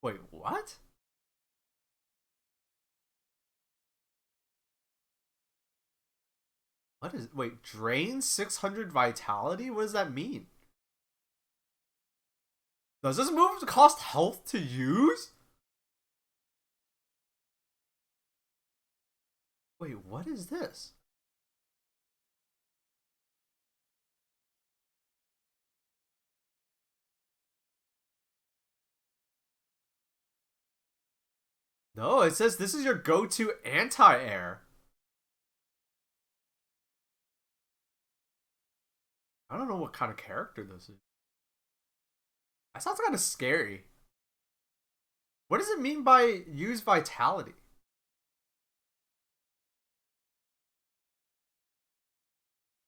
A: Wait, what? What is wait, drain 600 vitality? What does that mean? Does this move cost health to use? Wait, what is this? No, it says this is your go-to anti-air. I don't know what kind of character this is. That sounds kind of scary. What does it mean by use vitality?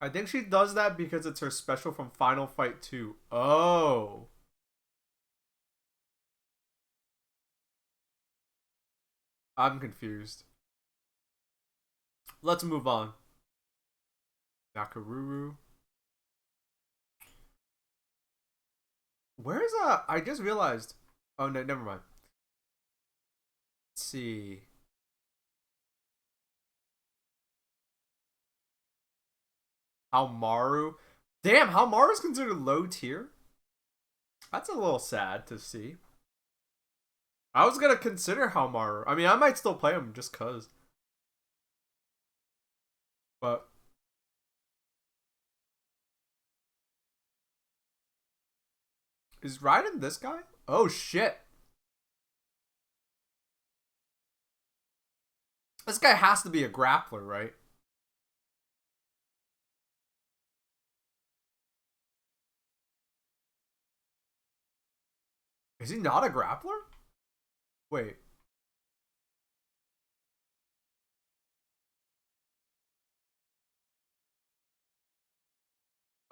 A: I think she does that because it's her special from Final Fight 2. Oh. I'm confused. Let's move on. Nakaruru. Where's I just realized. Oh no, never mind. Let's see. Haomaru. Damn, Haomaru's considered low tier? That's a little sad to see. I was gonna consider Haomaru. I mean, I might still play him just cause. But is Raiden this guy? Oh shit. This guy has to be a grappler, right? Is he not a grappler? Wait.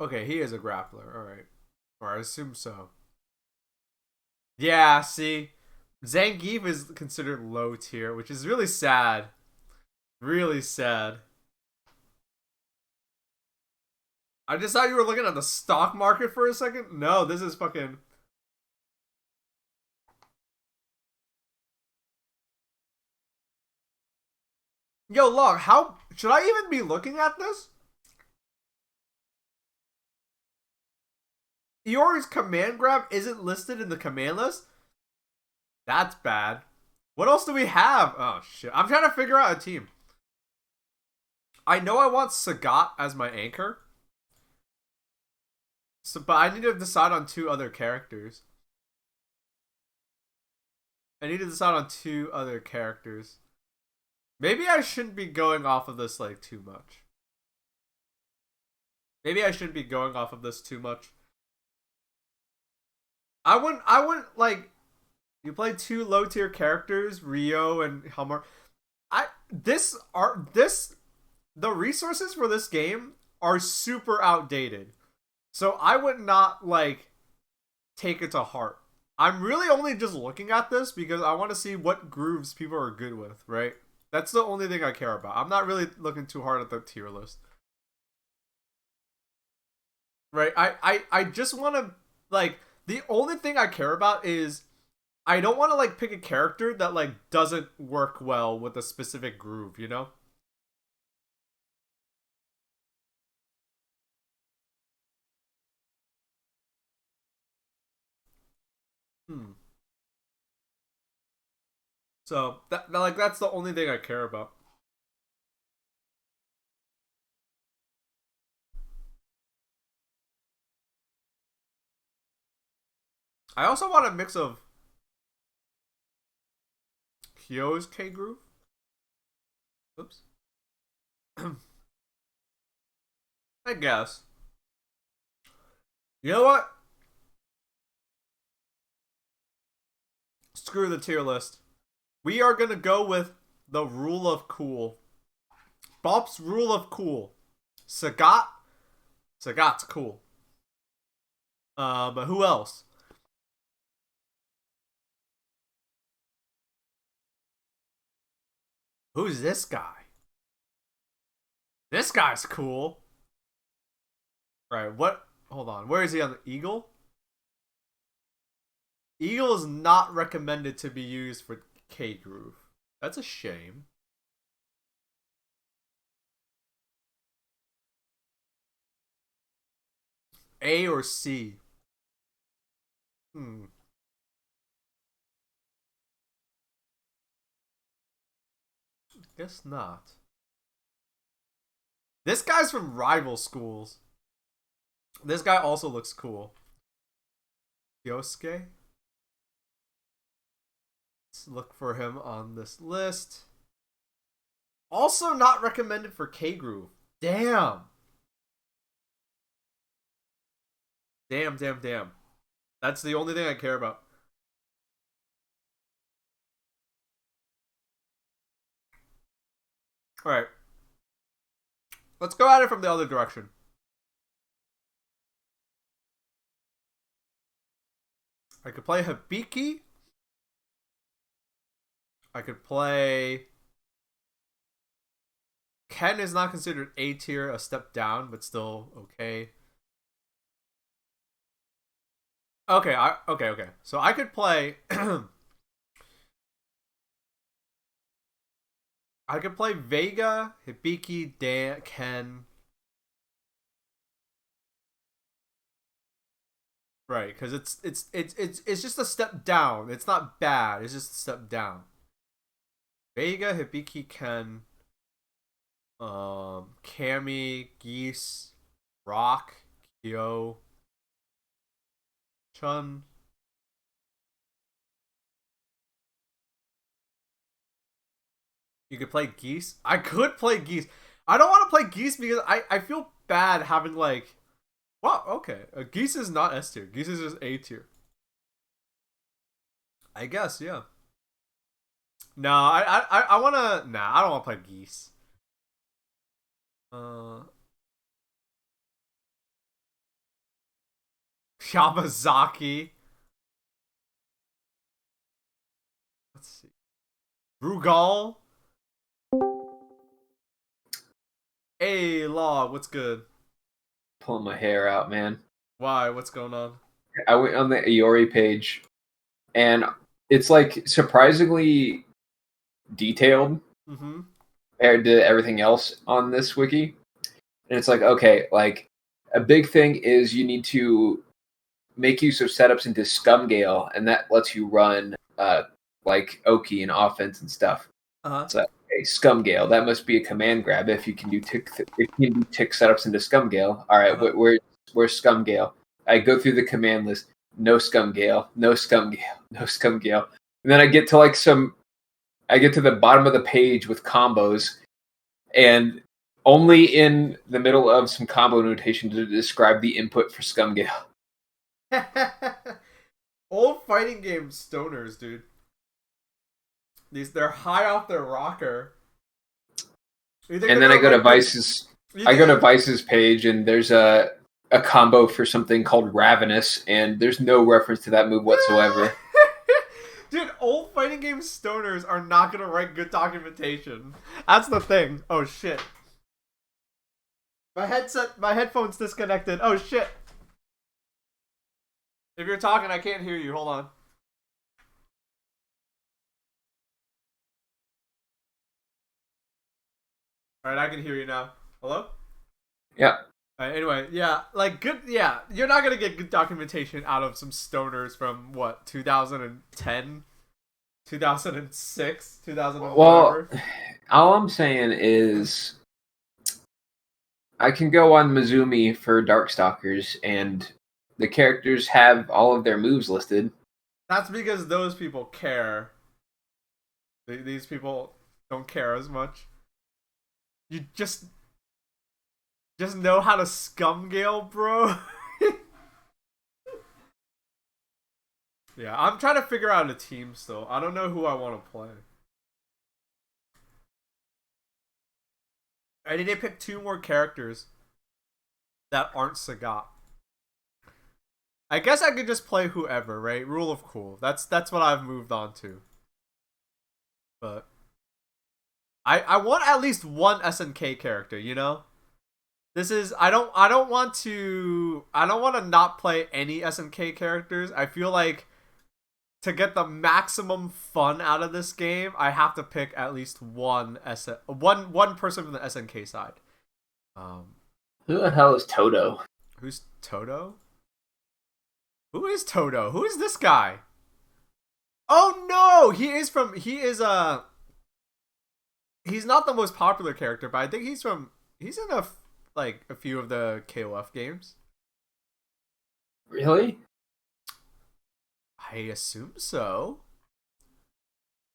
A: Okay, he is a grappler. Alright. Or I assume so. Yeah, see? Zangief is considered low tier, which is really sad. Really sad. I just thought you were looking at the stock market for a second. No, this is fucking... Yo, Log, how... Should I even be looking at this? Iori's command grab isn't listed in the command list? That's bad. What else do we have? Oh, shit. I'm trying to figure out a team. I know I want Sagat as my anchor. So, but I need to decide on two other characters. Maybe I shouldn't be going off of this, like, too much. I wouldn't, like... You play two low tier characters, Rio and Helmer. The resources for this game are super outdated. So I would not like take it to heart. I'm really only just looking at this because I want to see what grooves people are good with, right? That's the only thing I care about. I'm not really looking too hard at the tier list. Right? I just want to like the only thing I care about is I don't want to like pick a character that like doesn't work well with a specific groove, you know? Hmm. So like that's the only thing I care about. I also want a mix of Kyo's K groove. Oops. I guess. You know what? Screw the tier list. We are gonna go with the rule of cool. Baaulp's rule of cool. Sagat. Sagat's cool. But who else? Who's this guy? This guy's cool. Right, what? Hold on. Where is he on the Eagle? Eagle is not recommended to be used for K groove. That's a shame. A or C? Guess not. This guy's from rival schools. This guy also looks cool. Yosuke. Let's look for him on this list. Also not recommended for K groove. Damn. Damn. That's the only thing I care about. Alright. Let's go at it from the other direction. I could play Hibiki. I could play... Ken is not considered A tier, a step down, but still okay. Okay. So I could play... I could play Vega, Hibiki, Dan, Ken. Right, because it's just a step down. It's not bad. It's just a step down. Vega, Hibiki, Ken, Cammy, Geese, Rock, Kyo, Chun. You could play Geese. I could play Geese. I don't want to play Geese because I feel bad having like... Wow, okay. Geese is not S tier. Geese is just A tier. I guess, yeah. No, I want to... Nah, I don't want to play Geese. Yamazaki. Let's see. Rugal. Hey, Log, what's good?
D: Pulling my hair out, man.
A: Why? What's going on?
D: I went on the Iori page, and it's like surprisingly detailed compared to everything else on this wiki. And it's like, okay, like a big thing is you need to make use of setups into Scumgale, and that lets you run like Oki and offense and stuff. So okay, Scumgale, that must be a command grab if you can do tick setups into Scumgale. All right, where's Scumgale? I go through the command list. No Scumgale, no Scumgale, no Scumgale. And then I get to the bottom of the page with combos, and only in the middle of some combo notation to describe the input for Scumgale.
A: Old fighting game stoners, dude. They're high off their rocker.
D: And then I go to Vice's. I go to Vice's page, and there's a combo for something called Ravenous, and there's no reference to that move whatsoever.
A: Dude, old fighting game stoners are not gonna write good documentation. That's the thing. Oh shit. My headphone's disconnected. Oh shit. If you're talking, I can't hear you. Hold on. Alright, I can hear you now. Hello?
D: Yeah.
A: Anyway, yeah, like good, yeah. You're not gonna get good documentation out of some stoners from what 2010, 2006, 2000.
D: Well, all I'm saying is, I can go on Mizumi for Darkstalkers, and the characters have all of their moves listed.
A: That's because those people care. These people don't care as much. You just know how to scum gale, bro. Yeah, I'm trying to figure out a team still. I don't know who I want to play. I need to pick 2 more characters that aren't Sagat. I guess I could just play whoever, right? Rule of cool. That's what I've moved on to. But I want at least one SNK character, you know? This is I don't want to not play any SNK characters. I feel like to get the maximum fun out of this game, I have to pick at least one person from the SNK side.
D: Who the hell is Toto?
A: Who's Toto? Who is Toto? Who is this guy? Oh no, he's not the most popular character, but I think he's in a few of the KOF games.
D: Really?
A: I assume so.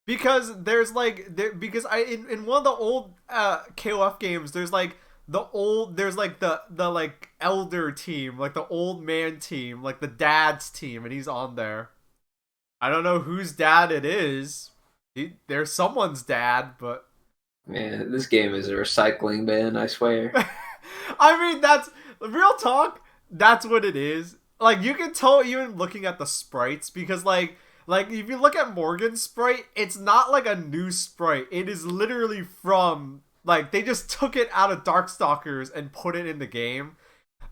A: Because there's because in one of the old KOF games, there's like the elder team, like the old man team, like the dad's team, and he's on there. I don't know whose dad it is. There's someone's dad, but
D: man, this game is a recycling bin, I swear.
A: I mean, that's real talk. That's what it is. Like, you can tell even looking at the sprites, because like if you look at Morgan's sprite, it's not like a new sprite. It is literally from like they just took it out of Darkstalkers and put it in the game.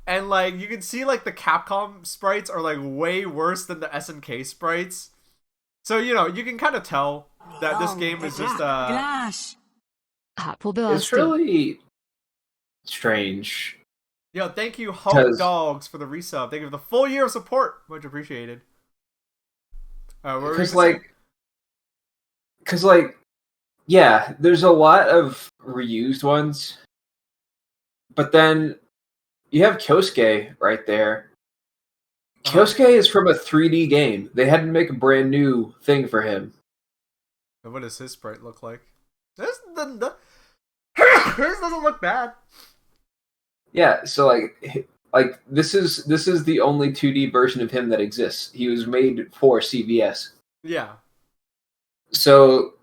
A: And like you can see like the Capcom sprites are like way worse than the SNK sprites. So, you know, you can kind of tell that this game is just
D: It's really strange.
A: Yo, thank you, Hope Dogs, for the resub. Thank you for the full year of support. Much appreciated.
D: Because yeah, there's a lot of reused ones, but then you have Kyosuke right there. Kyosuke is from a 3D game. They had to make a brand new thing for him.
A: And what does his sprite look like? This doesn't look bad.
D: Yeah, so like this is the only 2D version of him that exists. He was made for CBS.
A: Yeah.
D: So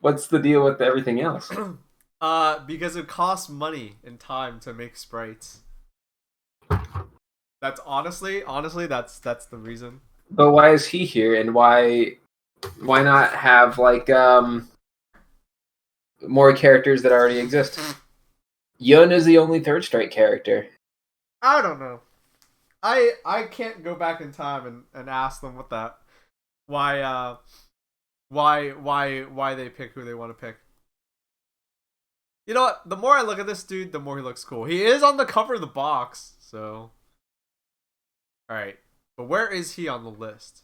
D: what's the deal with everything else?
A: Because it costs money and time to make sprites. That's honestly that's the reason.
D: But why is he here, and why not have like more characters that already exist? Yun is the only Third Strike character.
A: I don't know. I can't go back in time and ask them why they pick who they want to pick. You know what? The more I look at this dude, the more he looks cool. He is on the cover of the box, so alright. But where is he on the list?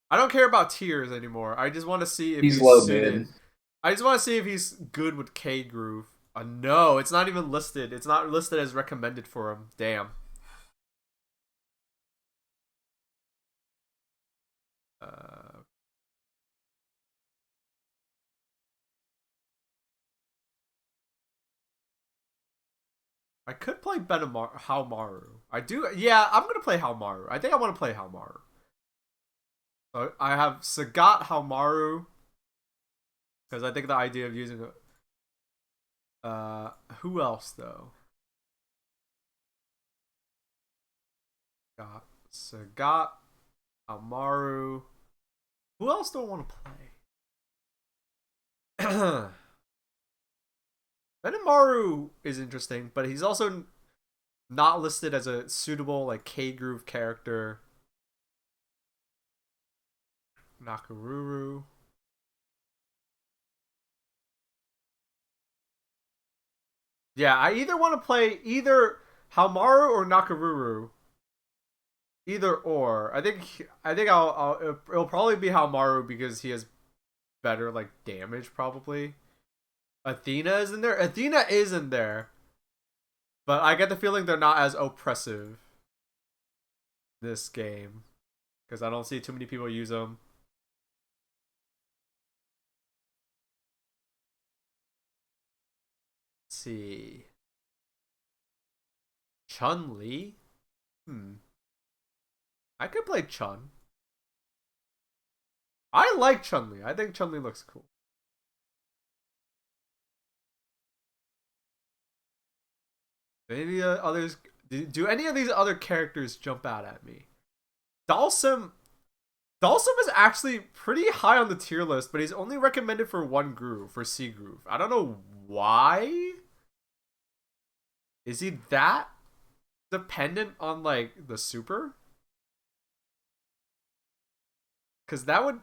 A: I don't care about tiers anymore. I just want to see if he's
D: low
A: suited.
D: mid.
A: I just want to see if he's good with K Groove. No, it's not even listed. It's not listed as recommended for him. Damn. I could play Haomaru. I do. Yeah, I'm gonna play Haomaru. I think I want to play Haomaru. So I have Sagat Haomaru because I think the idea of using it. Who else though? Got Sagat, Haomaru. Who else do I want to play? Benimaru is interesting, but he's also not listed as a suitable like K Groove character. Nakaruru. Yeah, I either want to play either Haomaru or Nakaruru. Either or. I think it'll probably be Haomaru because he has better like damage probably. Athena is in there. Athena is in there. But I get the feeling they're not as oppressive. this game because I don't see too many people use them. Let's see. Chun-Li? I could play Chun. I like Chun-Li. I think Chun-Li looks cool. Maybe others... Do any of these other characters jump out at me? Dalsum is actually pretty high on the tier list, but he's only recommended for one groove, for C groove. I don't know why. Is he that dependent on, like, the super? Because that would...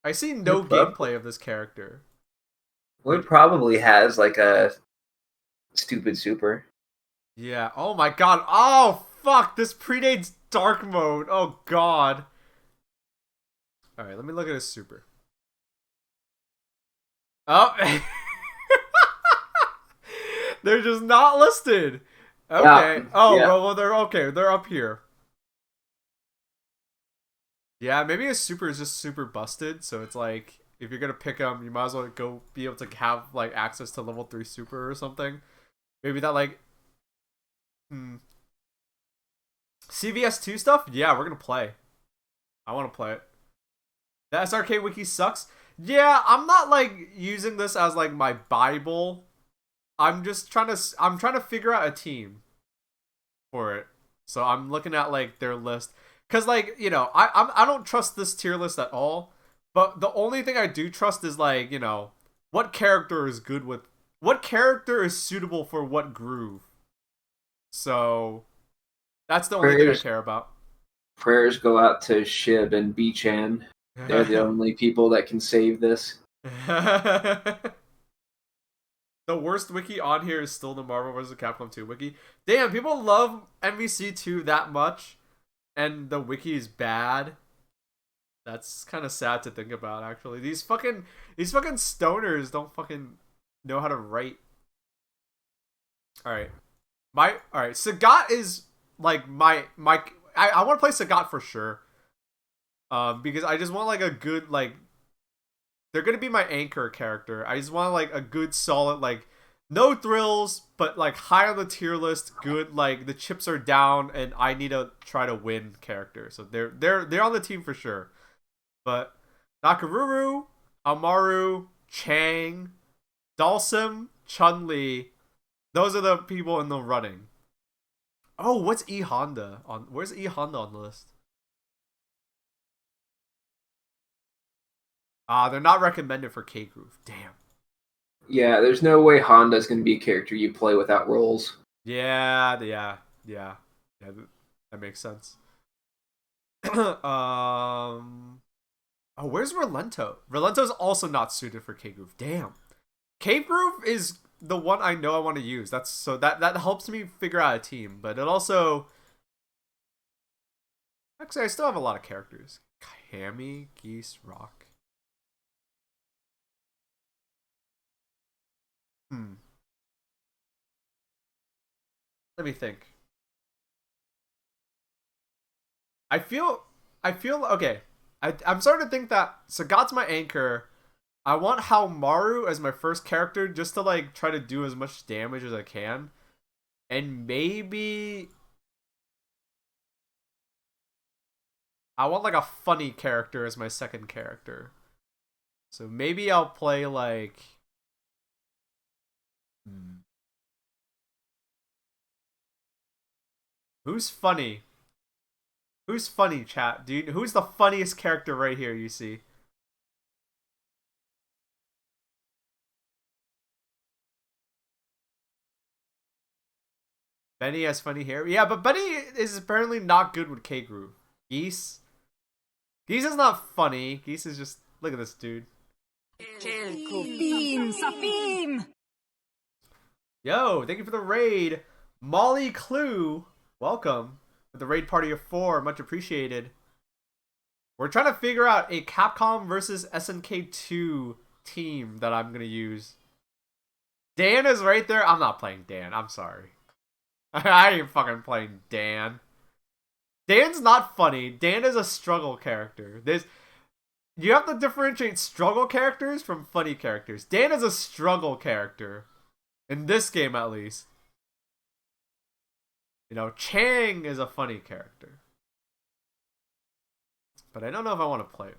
A: I see no gameplay of this character.
D: Well, he probably has, like, a stupid super.
A: Yeah. Oh my god. Oh, fuck. This predates dark mode. Oh, god. Alright, let me look at his super. Oh. They're just not listed. Okay.
D: Yeah.
A: Oh,
D: Yeah.
A: well, they're okay. They're up here. Yeah, maybe his super is just super busted. So it's like, if you're going to pick him, you might as well go be able to have, like, access to level 3 super or something. Maybe that, like... CVS2 stuff? Yeah, we're going to play. I want to play it. The SRK wiki sucks. Yeah, I'm not, like, using this as, like, my Bible. I'm just trying to figure out a team for it. So I'm looking at, like, their list. Because, like, you know, I don't trust this tier list at all. But the only thing I do trust is, like, you know, what character is good with... What character is suitable for what groove? So, that's the only thing I care about.
D: Prayers go out to Shib and B-chan. They're the only people that can save this.
A: The worst wiki on here is still the Marvel vs. Capcom 2 wiki. Damn, people love MVC 2 that much, and the wiki is bad. That's kind of sad to think about, actually. These fucking stoners don't fucking know how to write. Alright. Alright, Sagat is, like, I want to play Sagat for sure. Because I just want, like, a good, like... They're gonna be my anchor character. I just want, like, a good, solid, like, no thrills, but, like, high on the tier list, good, like, the chips are down, and I need to try to win character. So they're on the team for sure. But Nakaruru, Amaru, Chang, Dalsum, Chun-Li, those are the people in the running. Oh, what's E Honda on? Where's E Honda on the list? They're not recommended for K Groove. Damn.
D: Yeah, there's no way Honda's going to be a character you play without rolls.
A: Yeah. That makes sense. Oh, where's Relento? Relento's also not suited for K Groove. Damn. K Groove is the one I know I want to use. That helps me figure out a team, but it also... Actually, I still have a lot of characters. Kami, Geese, Rock. Let me think. I feel okay. I'm starting to think that Sagat's my anchor. I want Haomaru as my first character just to, like, try to do as much damage as I can. And maybe I want, like, a funny character as my second character. So maybe I'll play, like... Who's funny? Who's funny, chat? Dude, who's the funniest character right here you see? Benny has funny hair. Yeah, but Benny is apparently not good with K Groove. Geese is not funny. Geese is just... Look at this dude. Yo, thank you for the raid. Molly Clue, welcome. With the raid party of 4, much appreciated. We're trying to figure out a Capcom versus SNK 2 team that I'm going to use. Dan is right there. I'm not playing Dan. I'm sorry. I ain't fucking playing Dan. Dan's not funny. Dan is a struggle character. You have to differentiate struggle characters from funny characters. Dan is a struggle character. In this game, at least. You know, Chang is a funny character. But I don't know if I want to play him.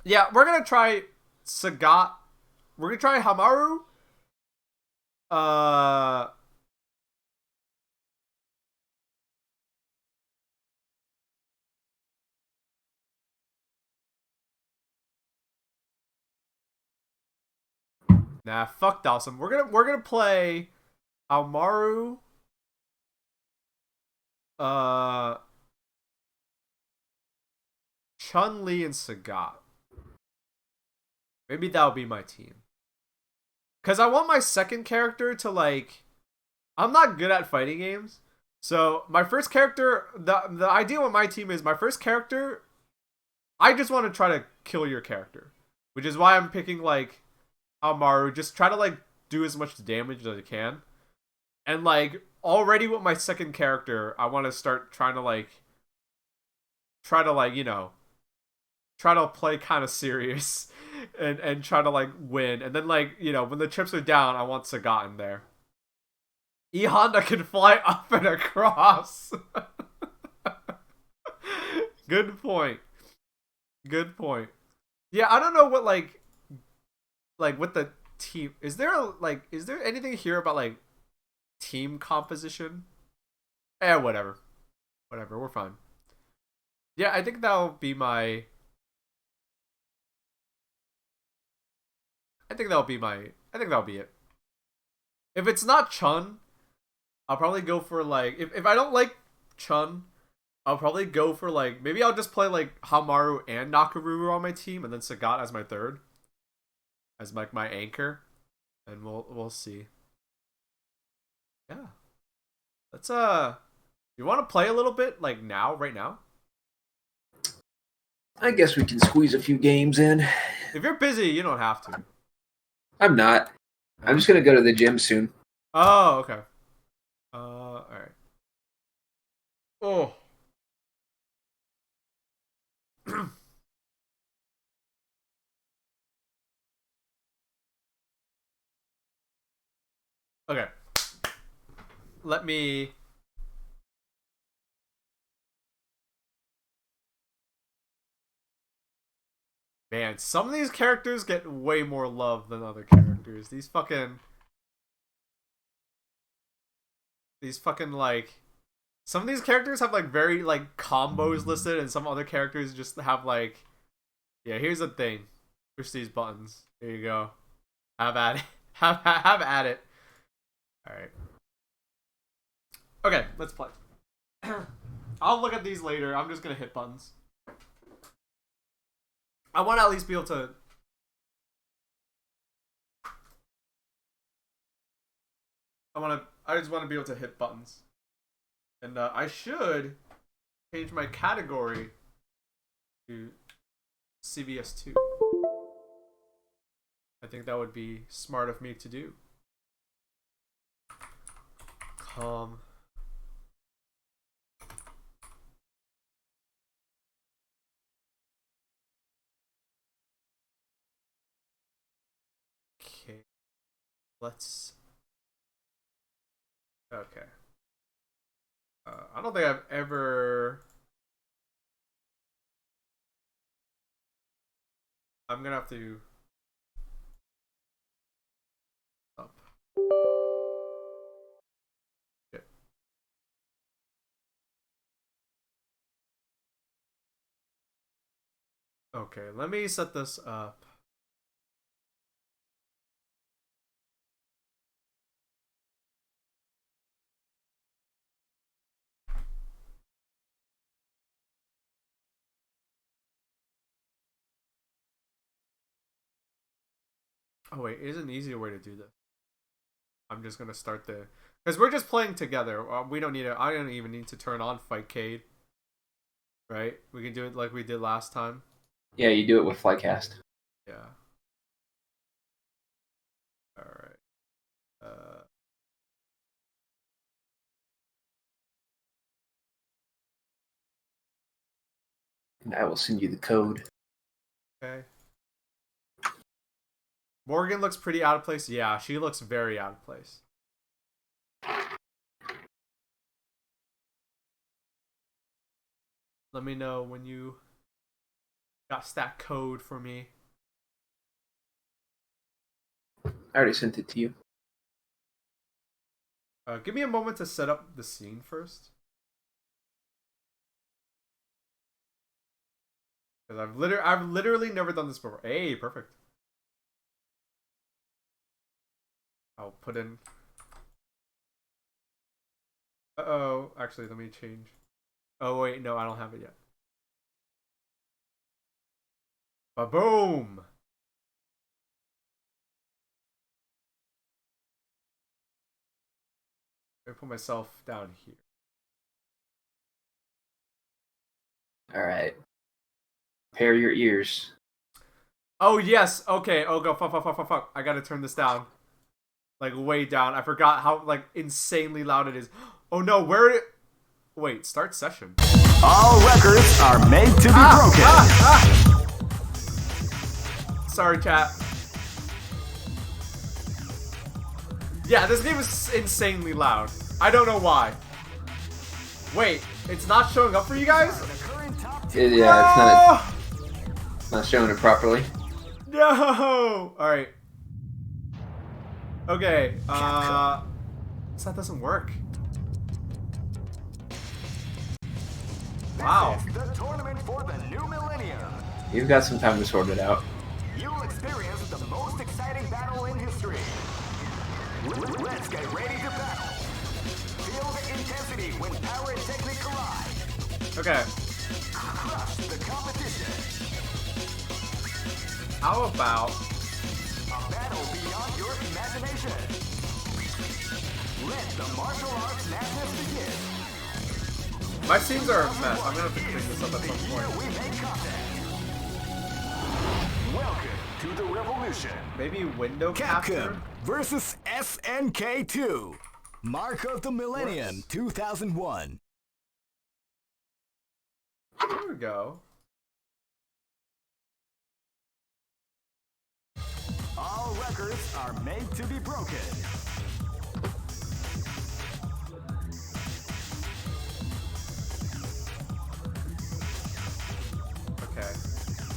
A: Yeah, we're going to try Sagat. We're going to try Hamaru. Nah, fuck Dawson. We're gonna play Hamaru. Chun-Li and Sagat. Maybe that'll be my team. Cause I want my second character to like. I'm not good at fighting games, so my first character. The idea with my team is my first character. I just want to try to kill your character, which is why I'm picking like Hamaru. Just try to like do as much damage as I can, and like already with my second character, I want to start trying to like. You know. Try to play kind of serious and try to like win, and then like, you know, when the chips are down, I want Sagat in there. E Honda can fly up and across. Good point. Yeah, I don't know what like with the team, is there anything here about like team composition? Whatever, we're fine. Yeah, I think that'll be my I think that'll be it. If it's not Chun, I'll probably go for like, if I don't like Chun, I'll probably go for like, maybe I'll just play like Hamaru and Nakaruru on my team, and then Sagat as my third, as like my anchor, and we'll see. Yeah, let's you want to play a little bit like right now?
D: I guess we can squeeze a few games in.
A: If you're busy, you don't have to.
D: I'm not. I'm just gonna go to the gym soon.
A: Oh, okay. All right. Oh. Okay. Let me. Man, some of these characters get way more love than other characters. These fucking like, some of these characters have like very like combos listed, and some other characters just have like, yeah, here's the thing. Push these buttons. There you go. Have at it. Have at it. All right. Okay, let's play. I'll look at these later. I'm just gonna hit buttons. I want to at least be able to. I just want to be able to hit buttons, and I should change my category to CVS2. I think that would be smart of me to do. Calm. Okay. Let's. Okay. I don't think I've ever. I'm gonna have to. Up. Shit. Okay, let me set this up. Oh wait, is an easier way to do this. I'm just gonna start the, because we're just playing together. We don't need to. I don't even need to turn on Fightcade. Right? We can do it like we did last time.
D: Yeah, you do it with Flycast.
A: Yeah. All right.
D: And I will send you the code.
A: Okay. Morgan looks pretty out of place. Yeah, she looks very out of place. Let me know when you got that code for me.
D: I already sent it to you.
A: Give me a moment to set up the scene first. Because I've literally never done this before. Hey, perfect. I'll put in. Uh-oh. Actually, let me change. Oh, wait. No, I don't have it yet. Ba-boom! I put myself down here.
D: All right. Prepare your ears.
A: Oh, yes. Okay. Oh, go. Fuck. I gotta turn this down. Like, way down. I forgot how, like, insanely loud it is. Oh, no. Wait. Start session.
C: All records are made to be broken.
A: Sorry, chat. Yeah, this game is insanely loud. I don't know why. Wait, it's not showing up for you guys?
D: Yeah, it's not showing it properly.
A: No! Alright. Okay, so that doesn't work. Wow.
C: This is the tournament for the new millennium.
D: You've got some time to sort it out.
C: You'll experience the most exciting battle in history. Let's get ready to battle. Feel the intensity when power and technique collide.
A: Okay.
C: Crush the competition.
A: How about...
C: A battle beyond your imagination. Let the martial arts madness begin.
A: My scenes are a mess. I'm gonna have to clean this up at some
C: Here
A: point.
C: we make contact. Welcome to the revolution.
A: Maybe window capture?
E: Capcom versus SNK 2. Mark of the Millennium 2001.
A: There we go.
E: All records are made to be broken.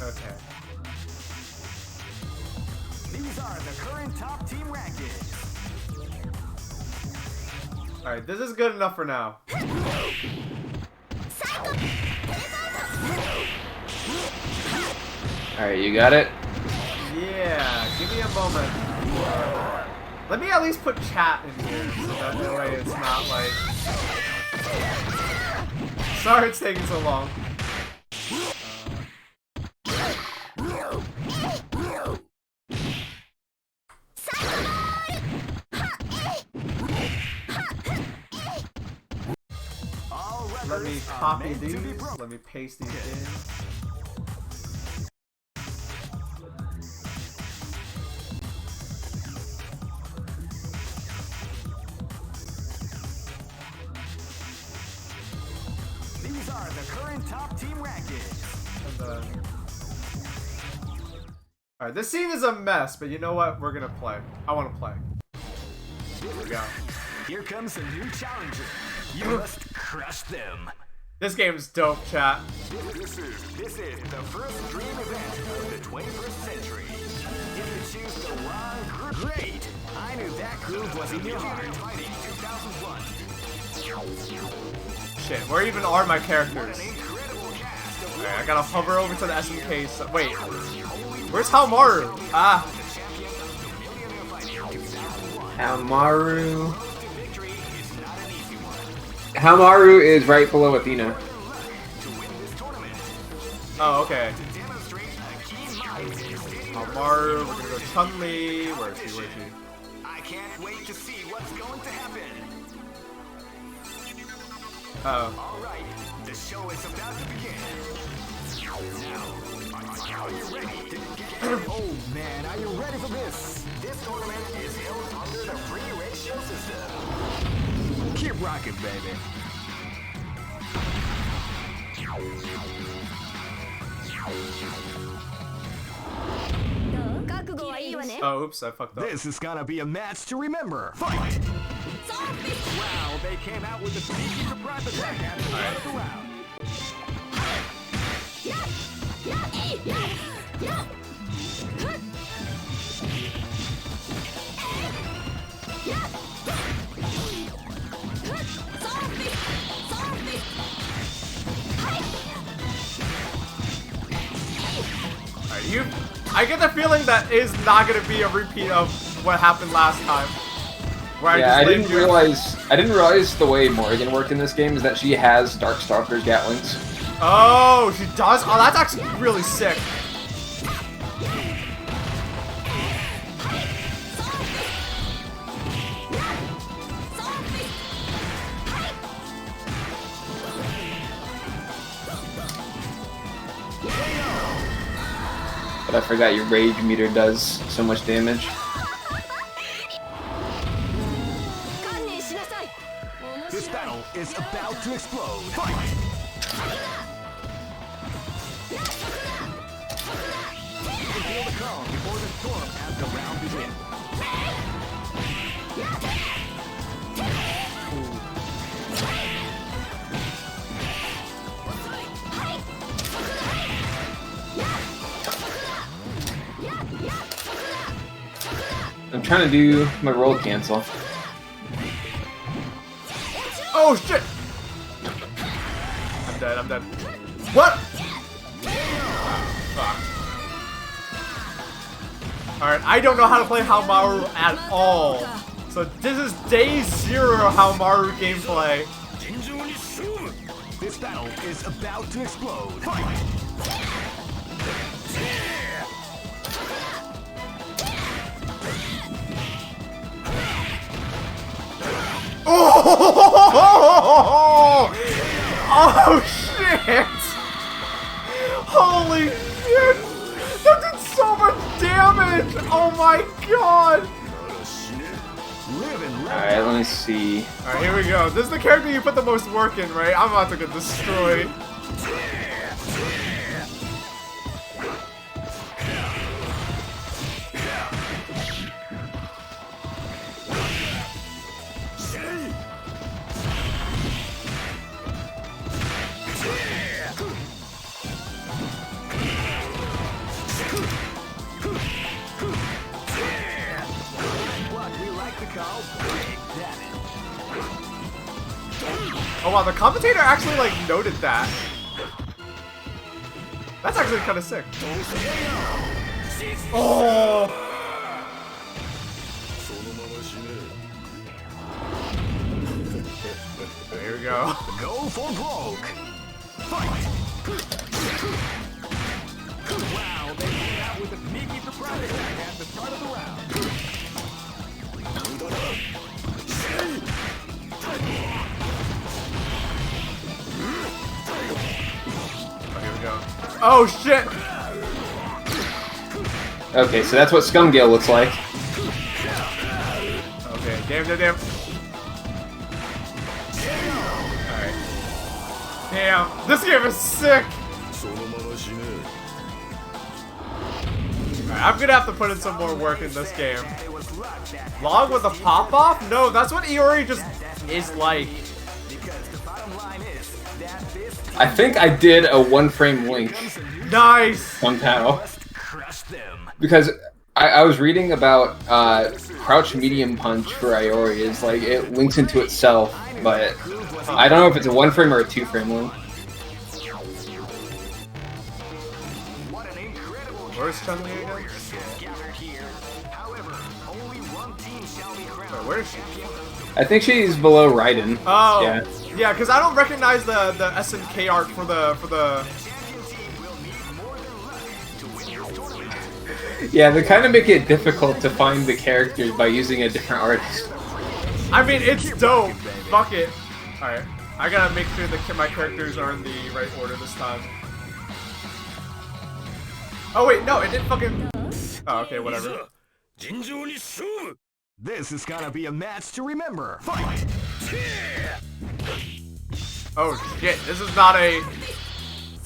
A: Okay.
E: These are the current top team rankings.
A: Alright, this is good enough for now.
D: Alright, you got it?
A: Yeah, give me a moment. Let me at least put chat in here, so that way it's not like... Sorry it's taking so long. Let me copy these, let me paste these in.
E: These are the current top team rankings.
A: And then... Alright, this scene is a mess, but you know what? We're gonna play. I wanna play. Here we go.
E: Here comes a new challenger. You must crush them.
A: This game's dope, chat.
C: This is the first dream event of the 21st century. If you choose the wrong group,
E: Great! I knew that groove was in your heart.
C: Fighting 2001.
A: Shit, where even are my
C: What
A: characters?
C: an incredible cast of
A: Alright, I gotta hover over to the SNK. Wait, where's Hamaru? Ah,
C: champions of the Millionaire Fighting 2001.
D: Hamaru.
C: The victory is not an easy one.
D: Hamaru is right below Athena.
C: To win this tournament,
A: oh, okay.
C: to demonstrate a keen mind in stadium.
A: Hamaru, we're gonna go Chun-Li. Where is she?
C: I can't wait to see what's going to happen.
A: Oh.
C: All right, the show is about to begin. Now, are you ready?
E: Oh man, are you ready for this?
C: This tournament is held under the free ratio system.
E: Keep rocking, baby.
A: Oh, oops, I fucked up.
E: This is gonna be a match to remember. Fight! Wow, they came out with a sneaky surprise attack at the start of the round.
A: Alright, I get the feeling that is not gonna be a repeat of what happened last time. Where
D: Yeah, I didn't
A: you-
D: realize the way Morrigan worked in this game is that she has Darkstalker's Gatlings.
A: Oh, she does? Oh, that's actually really sick.
D: But I forgot your rage meter does so much damage.
E: This battle is about to explode. Fight! Feel the calm before the storm as the round begins.
D: I'm trying to do my roll cancel.
A: Oh shit! I'm dead. What? Fuck. Alright, I don't know how to play Haomaru at all. So this is day 0 Haomaru gameplay.
E: This battle is about to explode. Fight!
A: Oh shit! Holy shit! That did so much damage! Oh my god!
D: Alright, let me see.
A: Alright, here we go. This is the character you put the most work in, right? I'm about to get destroyed. Oh wow, the commentator actually like noted that. That's actually kind of sick. Oh! Here we go.
E: Go for broke. Fight! Wow, they came out with a sneaky surprise attack at the start of the round.
A: Here we go. Oh shit!
D: Okay, so that's what Scumgale looks like.
A: Okay, damn. Alright. Damn, this game is sick! Alright, I'm gonna have to put in some more work in this game. Log with a pop-off? No, that's what Iori just is like.
D: I think I did a one-frame link
A: Nice!
D: somehow. Because I was reading about crouch medium punch for Iori is like it links into itself, but I don't know if it's a one-frame or a two-frame link.
A: Where's Chun-Li again? Wait, where is she?
D: I think she's below Raiden.
A: Oh,
D: Yeah.
A: yeah, because I don't recognize the SNK art for the
D: Yeah, they kind of make it difficult to find the characters by using a different artist.
A: I mean, it's dope. Fuck it. Alright. I gotta make sure that my characters are in the right order this time. Oh, wait, no, it didn't fucking... Oh, okay, whatever.
E: This is gonna be a match to remember. Fight!
A: Oh, shit, this is not a...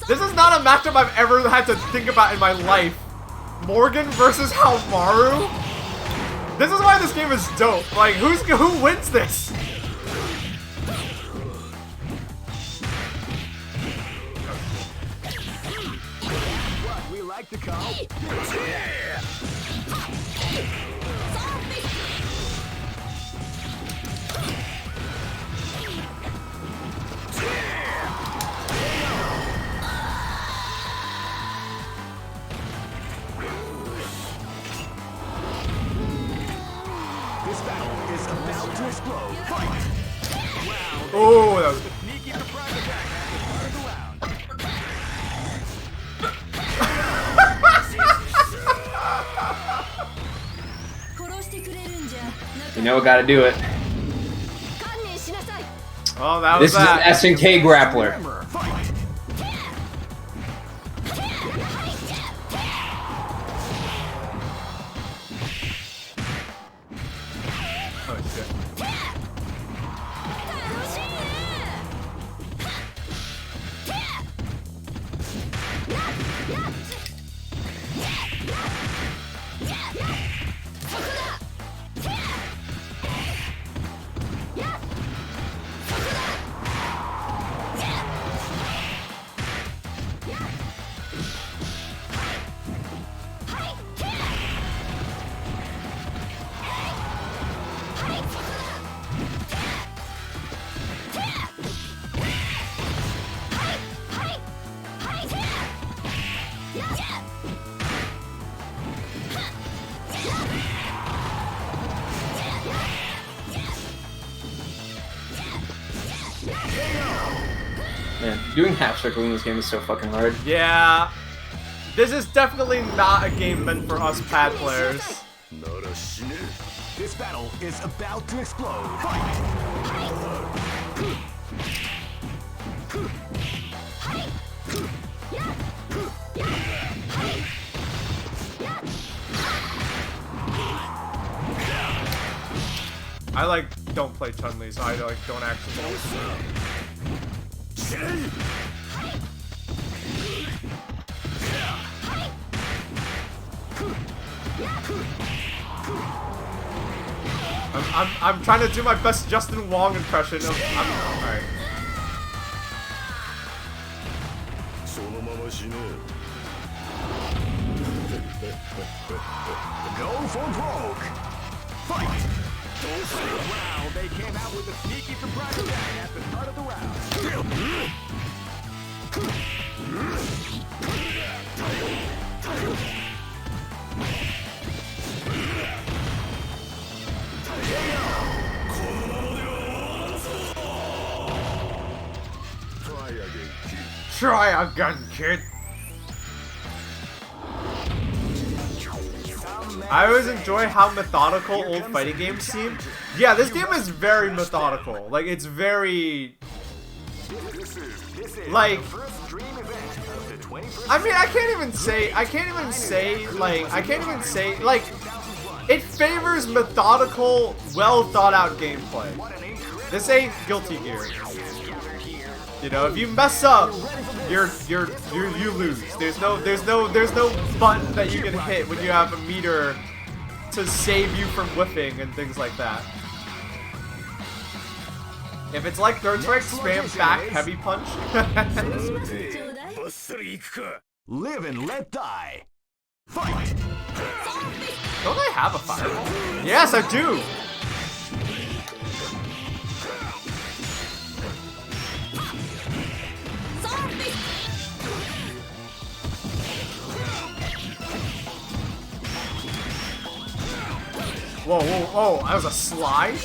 A: This is not a matchup I've ever had to think about in my life. Morgan versus Halmaru? This is why this game is dope. Like, who wins this?
E: What we like to call this battle is about to explode. Fight! Wow,
A: Oh, that was
E: sneaky surprise attack at the start of the round.
D: You know, gotta do it.
A: Oh, that was
D: This is an SNK grappler.
E: Remember, fight!
A: Oh, shit.
D: Man, doing half circle in this game is so fucking hard.
A: Yeah. This is definitely not a game meant for us pad players.
E: This battle is about to explode. Fight!
A: I like don't play Chun-Li, so I like don't actually know. I'm trying to do my best Justin Wong impression of. Alright.
E: Go for broke! Fight! Wow, they came out with a sneaky surprise attack at the start of the round.
A: Try again, kid. I always enjoy how methodical old fighting games seem. Yeah, this game is very methodical. Like, it's very... Like... I mean, I can't even say, like, it favors methodical, well thought out gameplay. This ain't Guilty Gear. You know, if you mess up, you lose. There's no button that you can hit when you have a meter to save you from whiffing and things like that. If it's like Third Strike, spam back heavy punch.
E: Live and let die. Fight!
A: Don't I have a fireball? Yes, I do. Whoa, whoa, oh, that was a slide?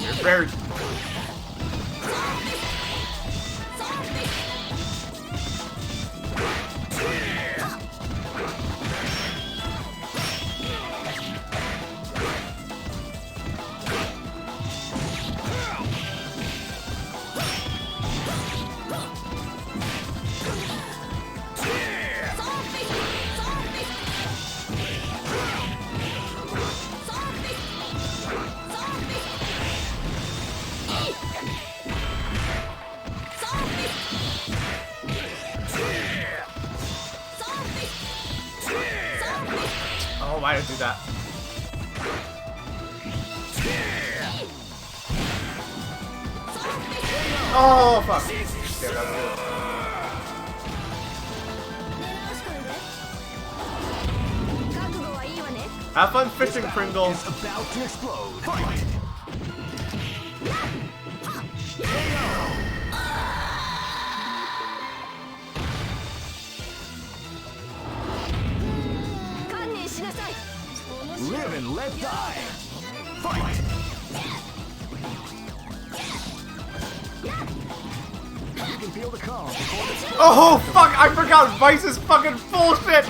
A: You're very... Oh, why did I do that? Oh, fuck. Damn, that was good. Have fun fishing, Pringle.
E: Is about to explode. Fight! Live and let die. Fight! You can feel the calm.
A: Oh, fuck! I forgot Vice is fucking bullshit!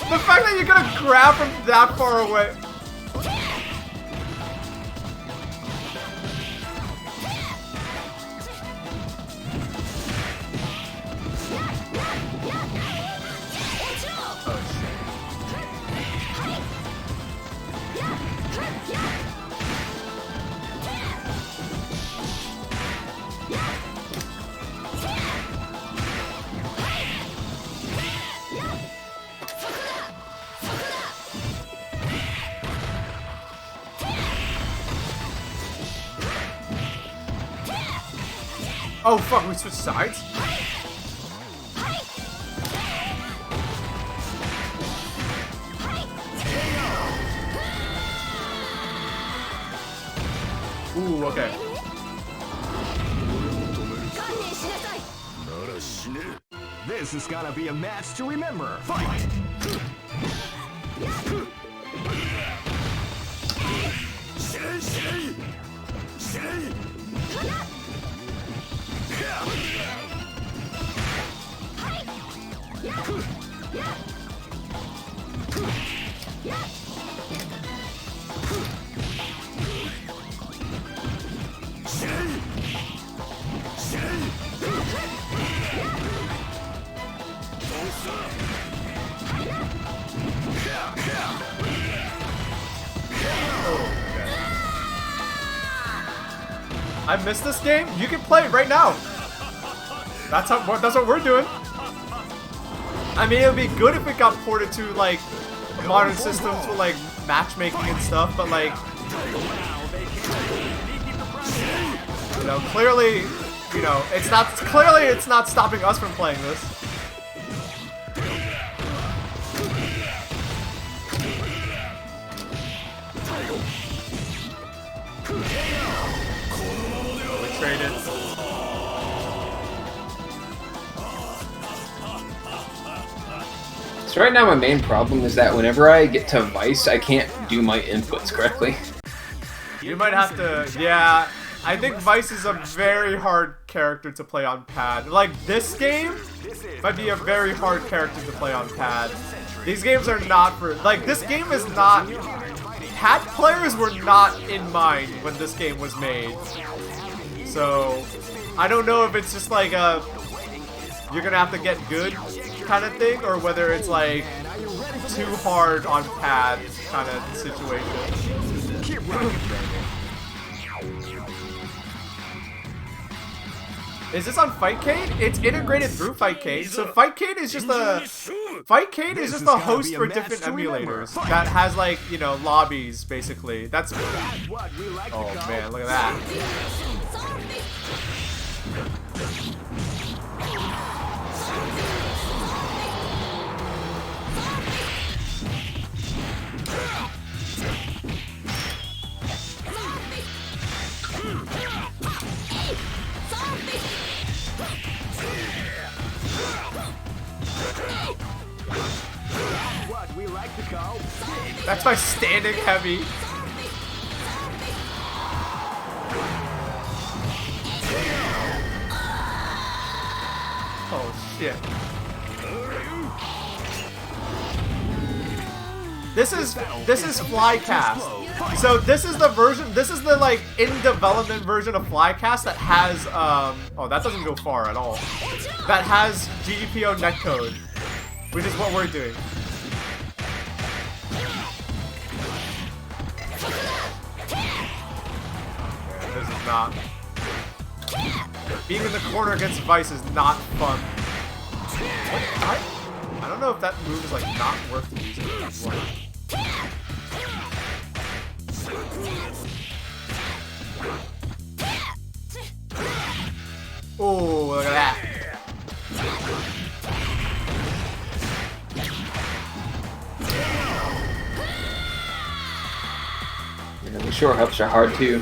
A: The fact that you're gonna grab from that far away. Oh fuck, we switched sides? Ooh, okay.
E: This is gonna be a match to remember. Fight!
A: I missed this game? You can play it right now. That's what we're doing. I mean, it would be good if it got ported to like modern systems with like matchmaking and stuff, but like, you know, clearly, you know, it's not stopping us from playing this. We traded.
D: So right now my main problem is that whenever I get to Vice, I can't do my inputs correctly.
A: You might have to, yeah. I think Vice is a very hard character to play on pad. Like, this game might be a very hard character to play on pad. These games are not for, like, this game is not, pad players were not in mind when this game was made. So, I don't know if it's just like a, you're gonna have to get good kind of thing, or whether it's like too hard on pad kind of situation.
E: Keep rocking,
A: Is this on Fightcade? It's integrated through Fightcade. So Fightcade is just a host for different emulators that has like, you know, lobbies basically. That's oh man, look at that.
E: what we like to call
A: That's my standing heavy. Oh shit. This is Flycast. So this is the version, this is the like in development version of Flycast that has oh, that doesn't go far at all. That has GGPO netcode, which is what we're doing. Yeah, this is not. Being in the corner against Vice is not fun. I don't know if that move is like not worth using. Oh, look at that.
D: You know, the short hops are hard too.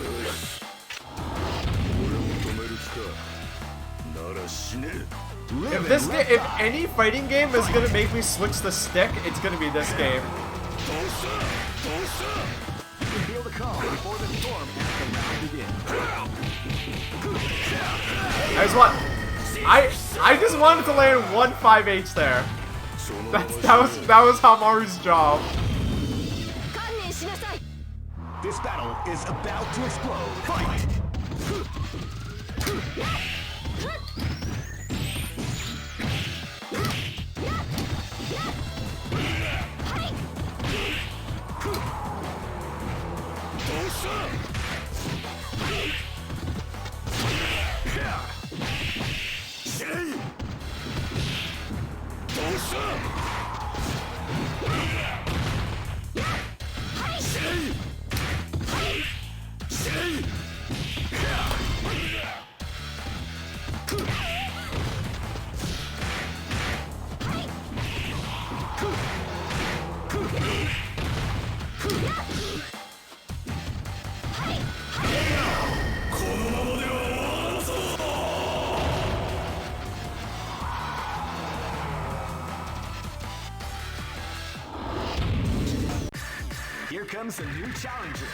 A: If any fighting game is gonna make me switch the stick, it's gonna be this game.
E: Feel the calm before the storm as the round begins.
A: I just wanted to land 1 5H there. That was Hamaru's job.
E: This battle is about to explode. Fight! Here comes a new challenger.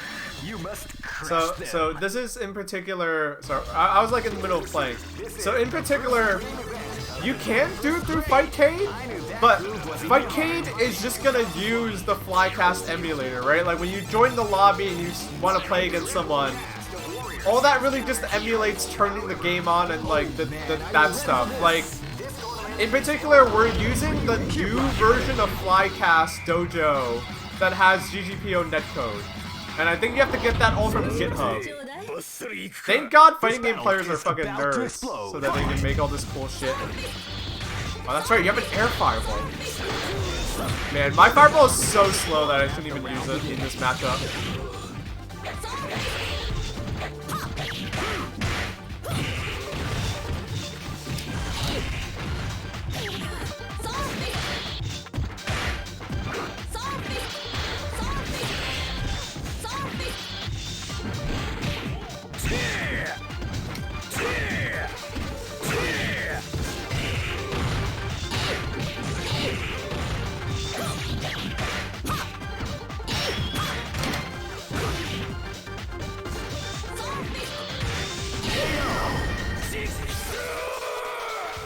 E: You must crush them.
A: So this is in particular. So I was like in the middle of playing. So in particular, you can do it through Fightcade, but Fightcade is just gonna use the Flycast emulator, right? Like when you join the lobby and you want to play against someone, all that really just emulates turning the game on and like that stuff. Like in particular, we're using the new version of Flycast Dojo that has GGPO netcode. And I think you have to get that all from GitHub. Thank God fighting game players are fucking nerds, so that they can make all this cool shit. Oh, that's right, you have an air fireball. Man, my fireball is so slow that I shouldn't even use it in this matchup.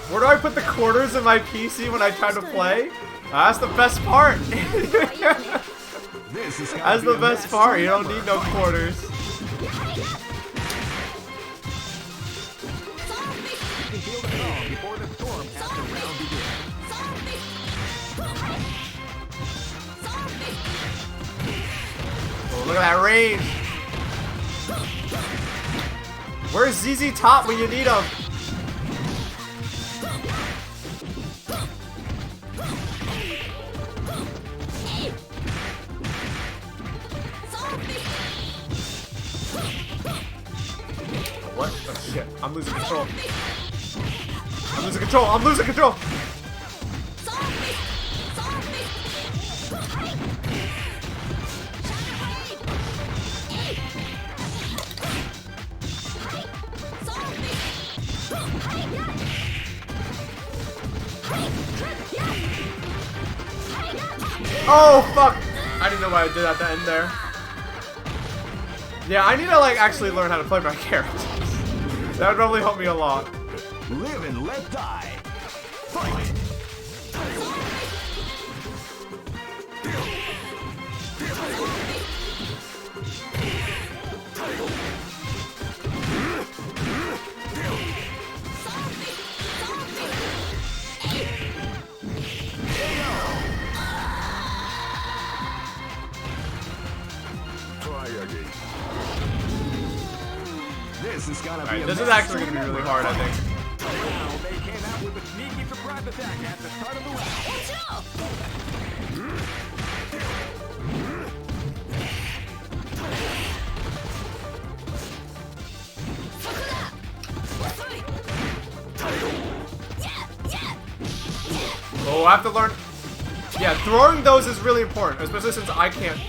A: Where do I put the quarters in my PC when I try to play? That's the best part. That's the best part. You don't need no quarters. Oh, look at that range. Where's ZZ Top when you need him? What? Oh shit, I'm losing control. I'm losing control, I'm losing control! Oh fuck! I didn't know what I did at the end there. Yeah, I need to like actually learn how to play my characters. That would probably help me a lot.
E: Live and let die. Fight!
C: This is gonna
A: Alright,
C: be
A: this is actually gonna be really hard, I think.
E: Now they came came out with a sneaky surprise attack at the start of the round.
A: Oh, I have to learn. Yeah, throwing those is really important, especially since I can't.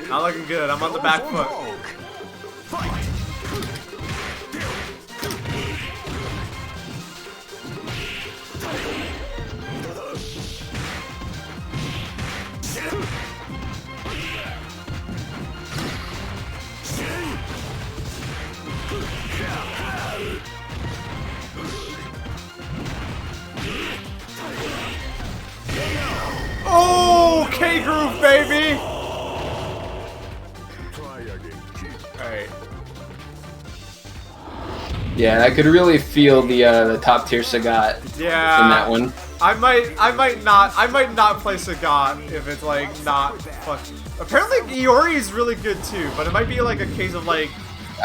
A: Not looking good. I'm on the back foot. Oh, K-Groove, baby! Alright.
D: Yeah, I could really feel the top tier Sagat
A: Yeah.
D: in that one.
A: I might not play Sagat if it's like not fuck. Apparently Iori is really good too, but it might be like a case of like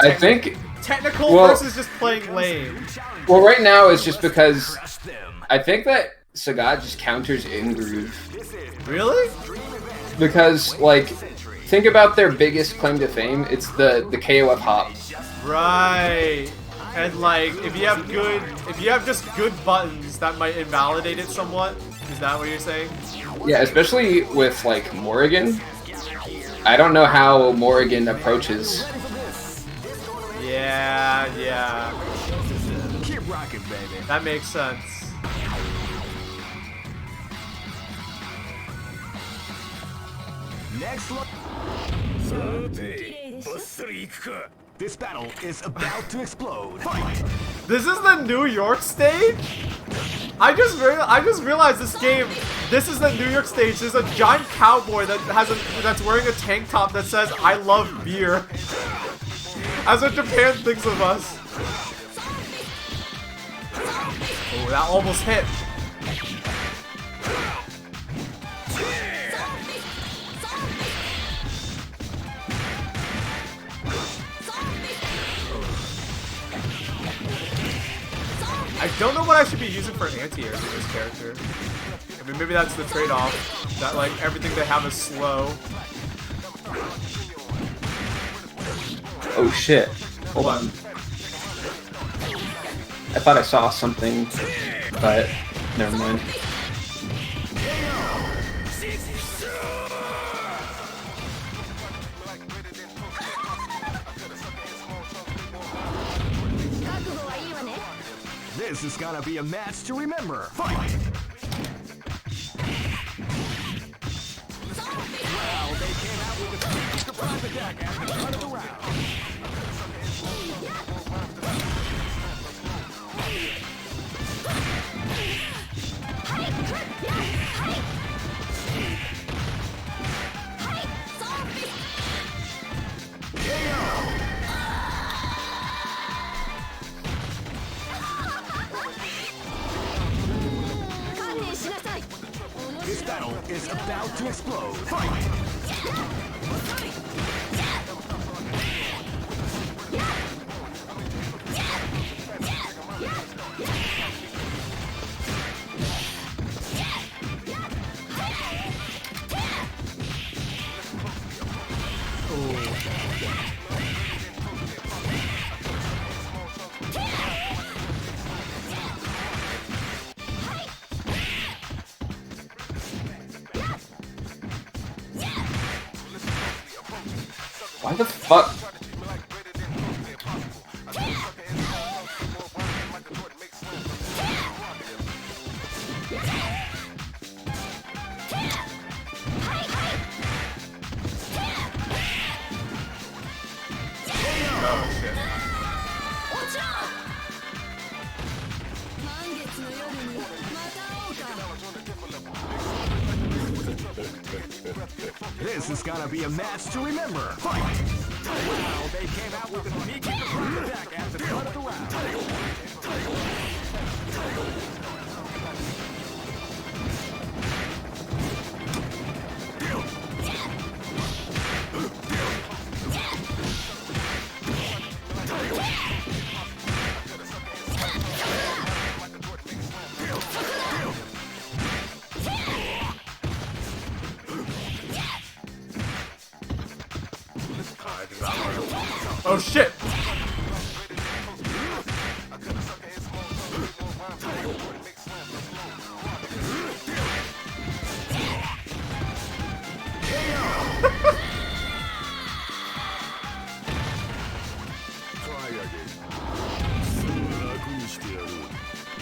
D: I think
A: technical
D: well-
A: versus just playing lame.
D: well right now it's just because I think that Sagat just counters in groove.
A: Really?
D: Because like think about their biggest claim to fame, it's the KOF hop.
A: Right. And like if you have just good buttons, that might invalidate it somewhat. Is that what you're saying?
D: Yeah, especially with like Morrigan. I don't know how Morrigan approaches.
A: Yeah.
E: Keep rocking, baby.
A: That makes sense.
E: Next look. This battle is about to explode. Fight!
A: This is the New York stage? I just realized this game. This is the New York stage. There's a giant cowboy that's wearing a tank top that says "I love beer." That's what Japan thinks of us. Oh, that almost hit. I don't know what I should be using for anti-air for this character. I mean, maybe that's the trade-off. That, like, everything they have is slow.
D: Oh shit. Hold on. I thought I saw something, but never mind.
E: This is gonna be a match to remember. Fight! Well, they came out with a sneaky surprise attack at the start of the round. This battle is about to explode. Fight!
D: Why the fuck?
E: This is gonna be a match to remember. Fight! Wow, they came out with a sneaky surprise attack at the start of the round.
A: Oh shit!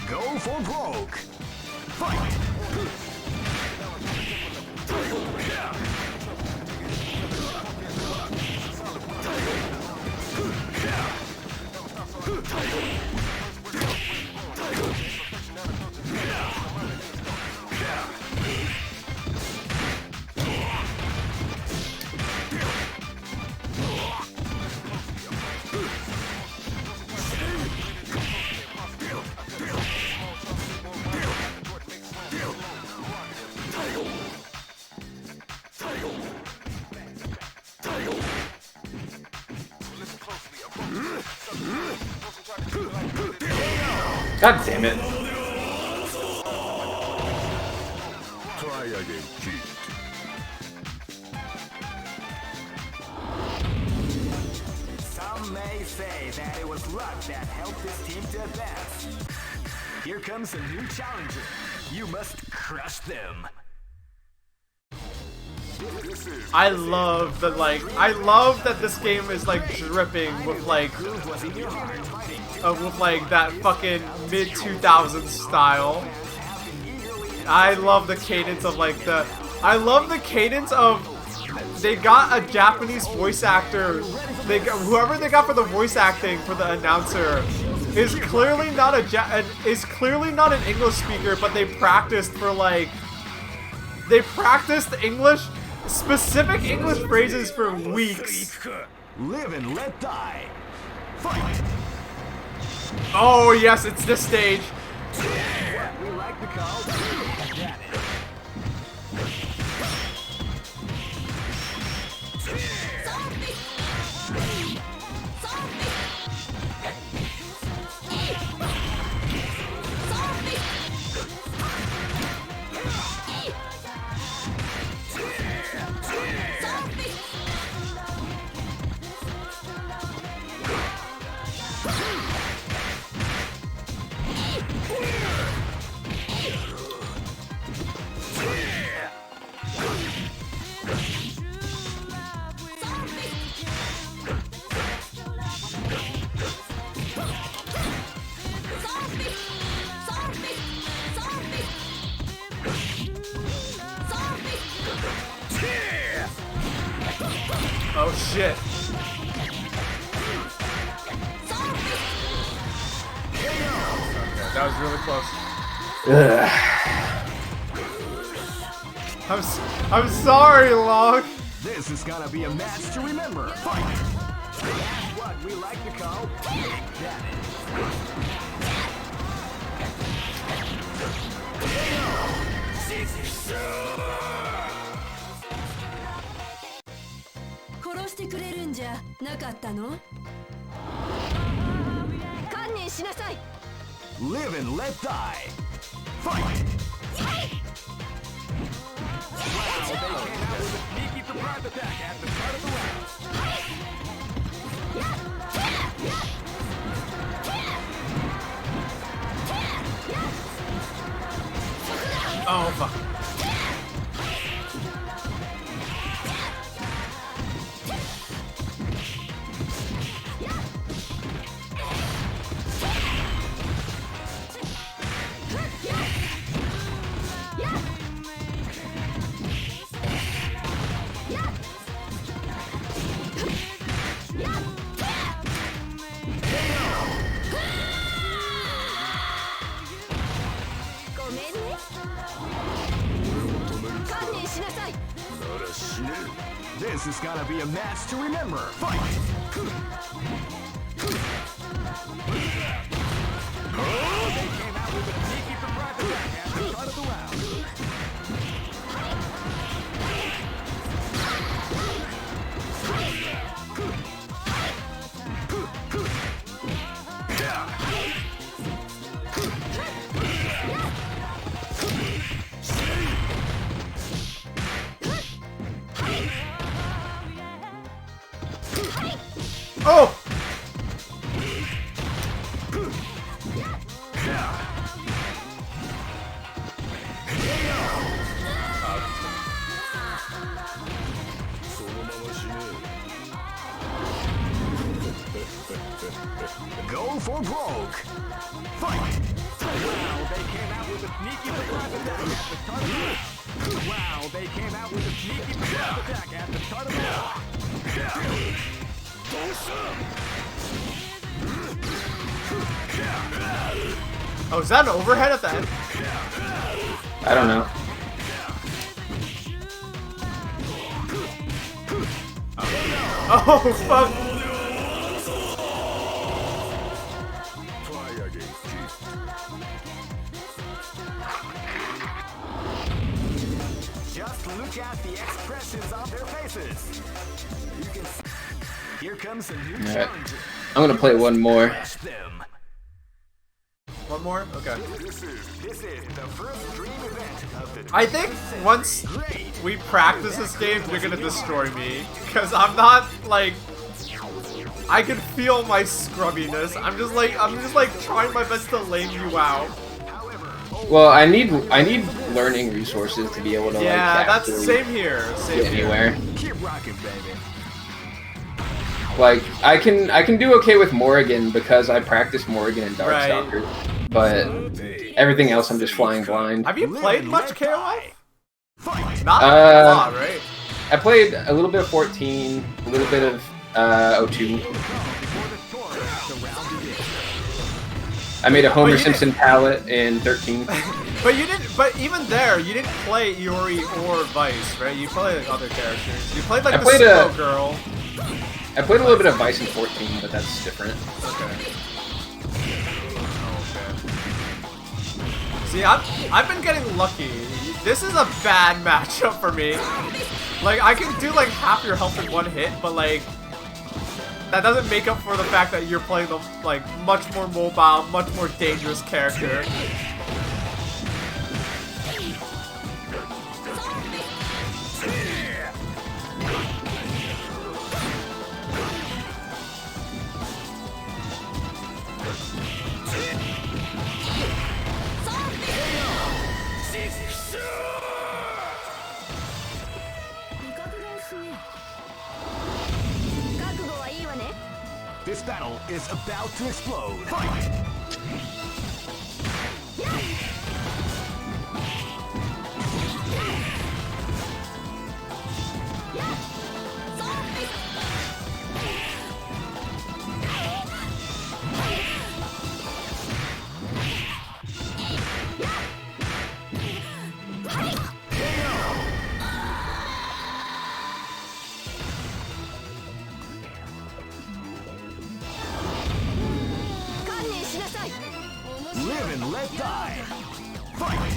E: Go for broke. Fight!
D: God damn it.
E: Try again, Chief. Some may say that it was luck that helped this team to advance. Here comes a new challenger. You must crush them.
A: I love that this game is like dripping with like that fucking mid 2000s style. I love the cadence of they got a Japanese voice actor. Whoever they got for the voice acting for the announcer is clearly not an English speaker, but they practiced specific English phrases for weeks.
E: Live and let die. Fight!
A: Oh yes, it's this stage.
E: We like the call.
A: Oh shit. Okay, that was really close. I'm sorry, Long.
E: This is gonna be a match to remember. Fight! That's what we like to call that Live and let die. Fight! Wow, they came out with a sneaky surprise attack at the start of the round.
A: Oh fuck.
E: is gonna be a match to remember. Fight! Oh, they came out with a sneaky surprise attack at the start of the round.
A: Oh!
E: Go for broke. Fight! Wow, they came out with a sneaky surprise attack at the start of the round. Wow, they came out with a sneaky surprise attack at the start of the round.
A: Oh, is that an overhead at the end?
D: I don't know.
A: Oh, fuck!
E: Just look at the expressions on their faces. You can see. Here comes a new
D: Alright.
E: challenger.
D: I'm gonna play one more.
E: Crush them.
A: One more? Okay.
E: This is the first dream event of the
A: I think
E: 21st century.
A: once
E: Great.
A: we practice this game, you're gonna destroy me. Because I'm not, like... I can feel my scrubbiness. I'm just like trying my best to lame you out.
D: Well, I need learning resources to be able to
A: Yeah,
D: like
A: that's
D: actually
A: same here.
D: get
A: Same here.
D: anywhere.
E: Keep rocking, baby.
D: Like I can do okay with Morrigan because I practice Morrigan and Darkstalker, but everything else I'm just flying blind.
A: Have you played much KOF?
E: Fight.
A: Not a lot, right?
D: I played a little bit of 14, a little bit of 02. I made a Homer Simpson palette in 13.
A: But you didn't. But even there, you didn't play Iori or Vice, right? You played like other characters. You played like
D: I
A: the
D: played
A: Sumo
D: a-
A: girl.
D: I played a little bit of Vice in 14, but that's different.
A: Okay. See, I've been getting lucky. This is a bad matchup for me. Like, I can do like half your health in one hit, but like that doesn't make up for the fact that you're playing the like much more mobile, much more dangerous character.
E: This battle is about to explode. Fight! Live and let die. Fight!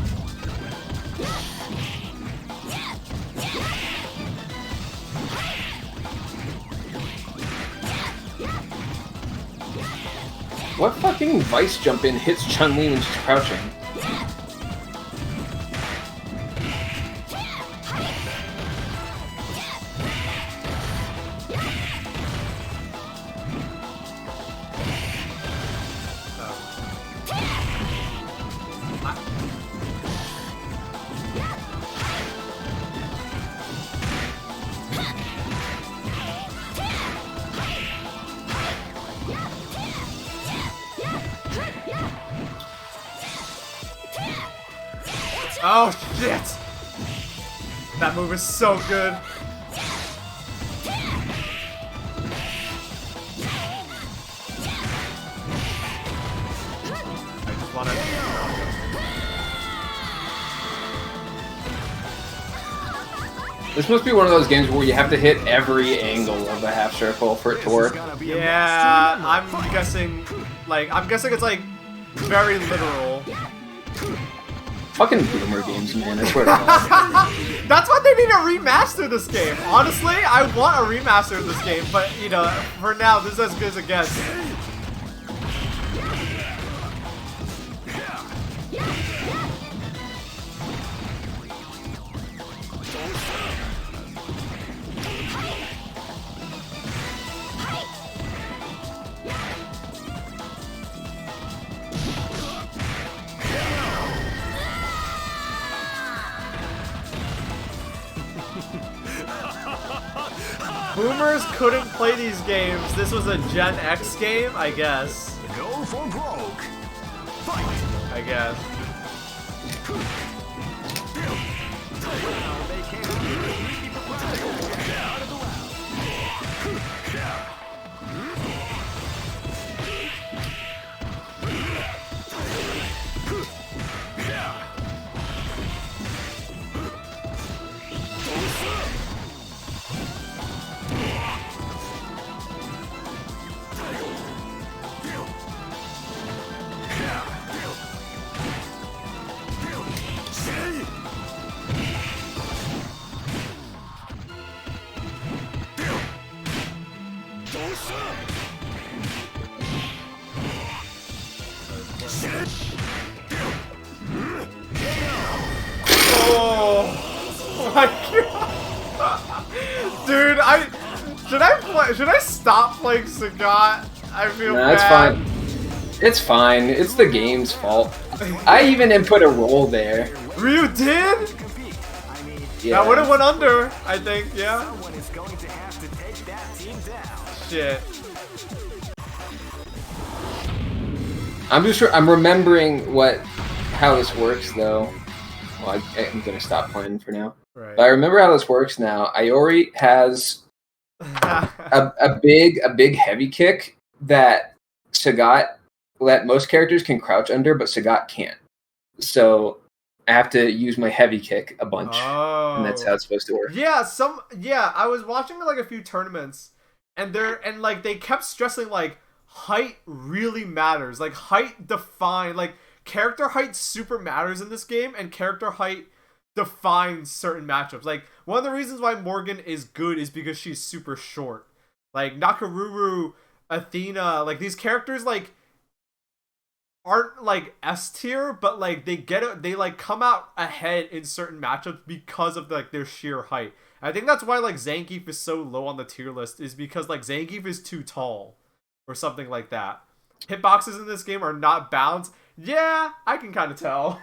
D: What fucking Vice jump in hits Chun-Li when she's crouching?
A: Oh shit! That move is so good. I just wanna.
D: This must be one of those games where you have to hit every angle of a half circle for it to work.
A: Yeah, I'm guessing it's like very literal.
D: Fucking boomer games, man. I swear to God.
A: That's why they need to remaster this game. Honestly, I want a remaster of this game, but you know, for now, this is as good as it gets. Boomers couldn't play these games. This was a Gen X game, I guess.
C: Go for broke. Fight.
A: I guess. Oh my god, dude! Should I stop playing Sagat? I feel bad.
D: That's fine. It's fine. It's the game's fault. I even input a roll there.
A: Ryu did?
D: Yeah.
A: That would have went under, I think. Yeah.
C: Someone is going to have to take that team down.
A: Shit.
D: I'm remembering how this works though. Well, I'm gonna stop playing for now.
A: Right.
D: But I remember how this works now. Iori has a big heavy kick that most characters can crouch under, but Sagat can't. So I have to use my heavy kick a bunch, and that's how it's supposed to work.
A: Yeah, I was watching like a few tournaments, and they kept stressing like height really matters. Like height character height super matters in this game, and character height defines certain matchups. Like one of the reasons why Morgan is good is because she's super short. Like Nakaruru, Athena, like these characters like aren't like S tier, but like they like come out ahead in certain matchups because of like their sheer height. I think that's why like Zangief is so low on the tier list, is because like Zangief is too tall or something like that. Hitboxes in this game are not balanced. Yeah, I can kind of tell.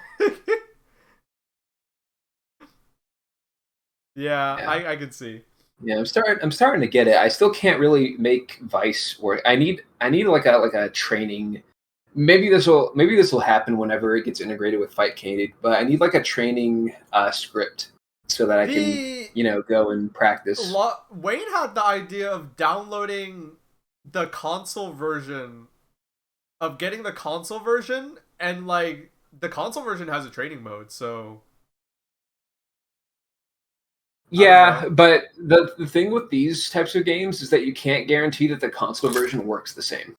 A: yeah, I can see.
D: Yeah, I'm starting to get it. I still can't really make Vice work. I need like a training. Maybe this will happen whenever it gets integrated with Fightcade, but I need like a training script so that I can go and practice.
A: Wayne had the idea of downloading the console version, of getting the console version, and like the console version has a training mode, so
D: yeah, but the thing with these types of games is that you can't guarantee that the console version works the same.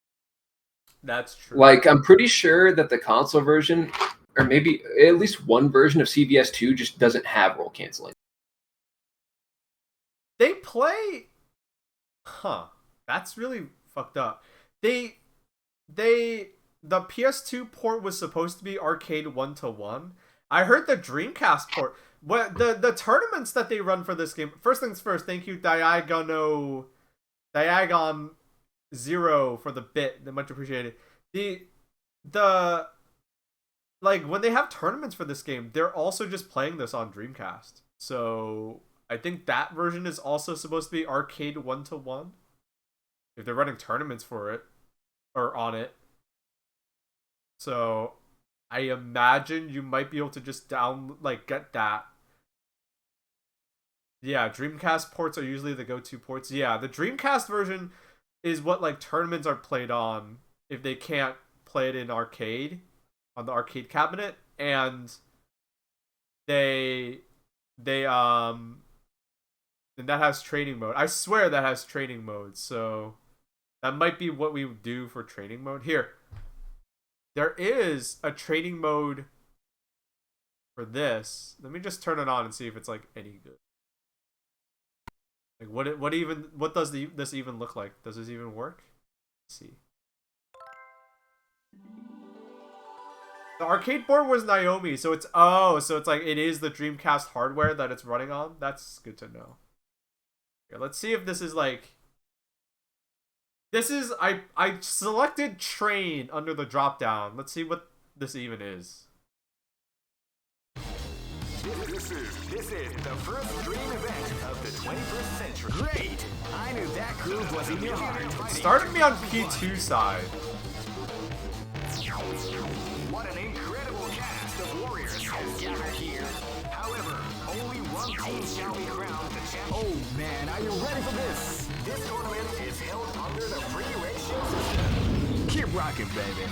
A: That's true.
D: Like, I'm pretty sure that the console version, or maybe at least one version of CVS2 just doesn't have roll canceling.
A: They play... Huh. That's really fucked up. The PS2 port was supposed to be arcade 1-to-1. I heard the Dreamcast port... The tournaments that they run for this game... First things first, thank you Diagon Zero for the bit. They're much appreciated. The like when they have tournaments for this game, they're also just playing this on Dreamcast. So I think that version is also supposed to be arcade 1-to-1. If they're running tournaments for it or on it. So I imagine you might be able to just get that. Yeah, Dreamcast ports are usually the go-to ports. Yeah, the Dreamcast version is what like tournaments are played on if they can't play it in arcade, on the arcade cabinet, and they And that has training mode. I swear that has training mode, so that might be what we would do for training mode. Here. There is a training mode for this. Let me just turn it on and see if it's like any good. Like what does this even look like? Does this even work? Let's see. The arcade board was Naomi, so it's like it is the Dreamcast hardware that it's running on. That's good to know. Here, let's see if this is like. This is I selected train under the drop down. Let's see what this even is.
C: This is the first dream event of the 21st century.
E: Great! I knew that groove was in your heart.
A: Started me on P2 side.
C: What an incredible cast of warriors has gathered here. However, only one team shall be crowned the champion.
E: Oh man, are you ready for this?
C: This tournament is held under the free ratio system.
E: Keep rocking, baby.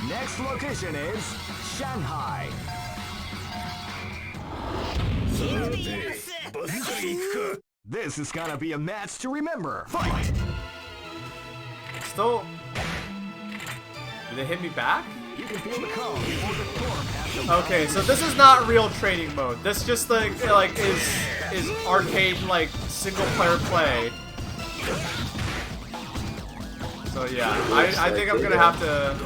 E: Next location is Shanghai. This is gonna be a match to remember. Fight!
A: Still. Did they hit me back?
E: You can feel the calm before the storm has to
A: Okay, so this is not real training mode. This just like is arcade like single player play. So yeah, I think I'm gonna have to.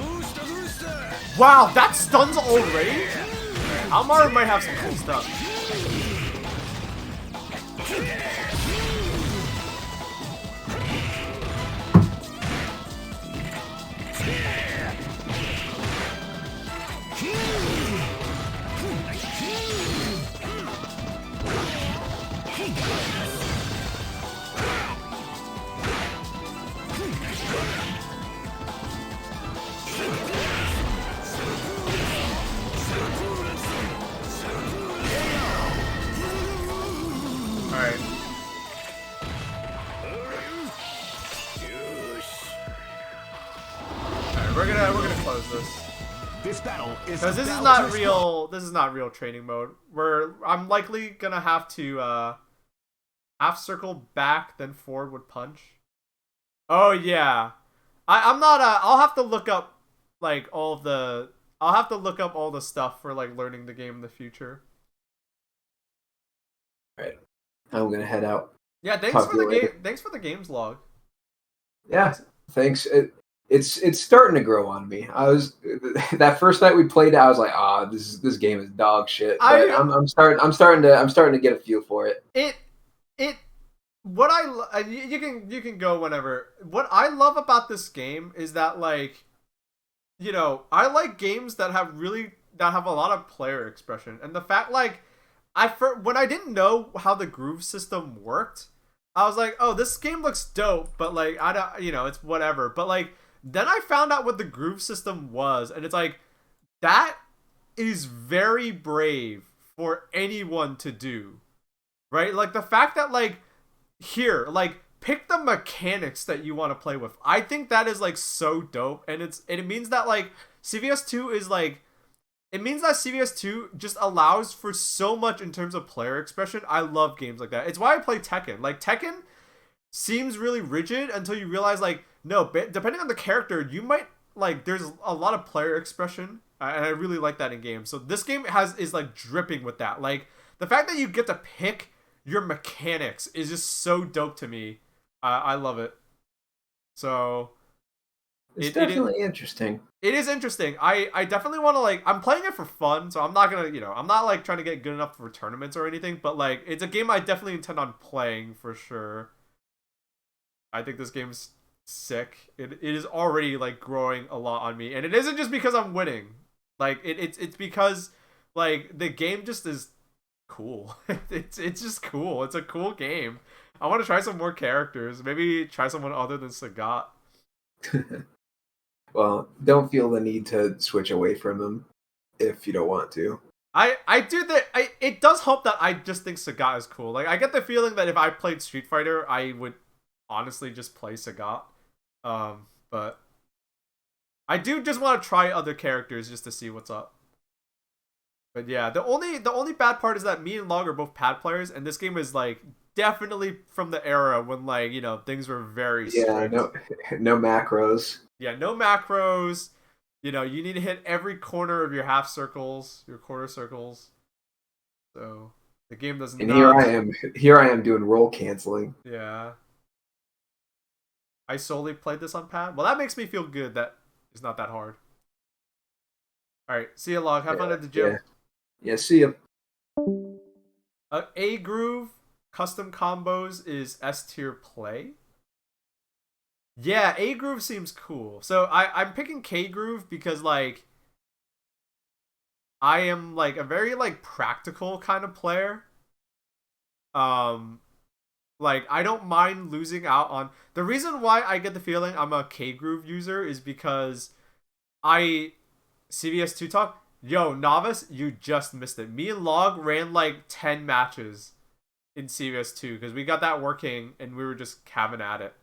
A: Wow, that stuns already? Almar might have some cool stuff. Alright. Alright, we're gonna close this.
E: This battle is
A: Because this is not real. This is not real training mode. I'm likely gonna have to half circle back, then forward with punch. Oh yeah, I'm not. I'll have to look up like all of the. I'll have to look up all the stuff for like learning the game in the future.
D: Alright. I'm gonna head out.
A: Yeah, thanks
D: Talk
A: for
D: to
A: the
D: you
A: game.
D: later.
A: Thanks for the games log.
D: Yeah, thanks. It's starting to grow on me. I was that first night we played it, I was like, this game is dog shit. But I'm starting to get a feel for it.
A: You can go whenever. What I love about this game is that like, you know, I like games that have a lot of player expression, and the fact like when I didn't know how the groove system worked, I was like, oh, this game looks dope, but like I don't, you know, it's whatever. But like then I found out what the groove system was, and it's like that is very brave for anyone to do, right? Like the fact that like here, like pick the mechanics that you want to play with. I think that is like so dope, and it means that like CVS2 is like. It means that CVS2 just allows for so much in terms of player expression. I love games like that. It's why I play Tekken. Like, Tekken seems really rigid until you realize, like, no, depending on the character, you might, like, there's a lot of player expression. And I really like that in games. So this game is, like, dripping with that. Like, the fact that you get to pick your mechanics is just so dope to me. I love it. So...
D: It's definitely interesting.
A: It is interesting. I definitely want to like. I'm playing it for fun, so I'm not gonna. You know, I'm not like trying to get good enough for tournaments or anything. But like, it's a game I definitely intend on playing for sure. I think this game's sick. It is already like growing a lot on me, and it isn't just because I'm winning. Like it's because like the game just is cool. it's just cool. It's a cool game. I want to try some more characters. Maybe try someone other than Sagat.
D: Well, don't feel the need to switch away from him if you don't want to.
A: I do that. It does help that I just think Sagat is cool. Like I get the feeling that if I played Street Fighter, I would honestly just play Sagat. But I do just want to try other characters just to see what's up. But yeah, the only bad part is that me and Log are both pad players, and this game is like definitely from the era when like things were very
D: Yeah,
A: strict.
D: no macros.
A: Yeah, no macros. You need to hit every corner of your half circles, your quarter circles. So the game does
D: And
A: not.
D: here I am doing roll canceling.
A: Yeah. I solely played this on pad. Well, that makes me feel good that it's not that hard. All right, see you, Log. Have fun at the gym.
D: Yeah, see ya.
A: A Groove custom combos is S tier play. Yeah, A Groove seems cool. So I'm picking K Groove because like I am like a very like practical kind of player. Like I don't mind losing out on the reason why I get the feeling I'm a K Groove user is because I CVS2 talk. Yo, novice, you just missed it. Me and Log ran like 10 matches in CVS2 because we got that working and we were just having at it.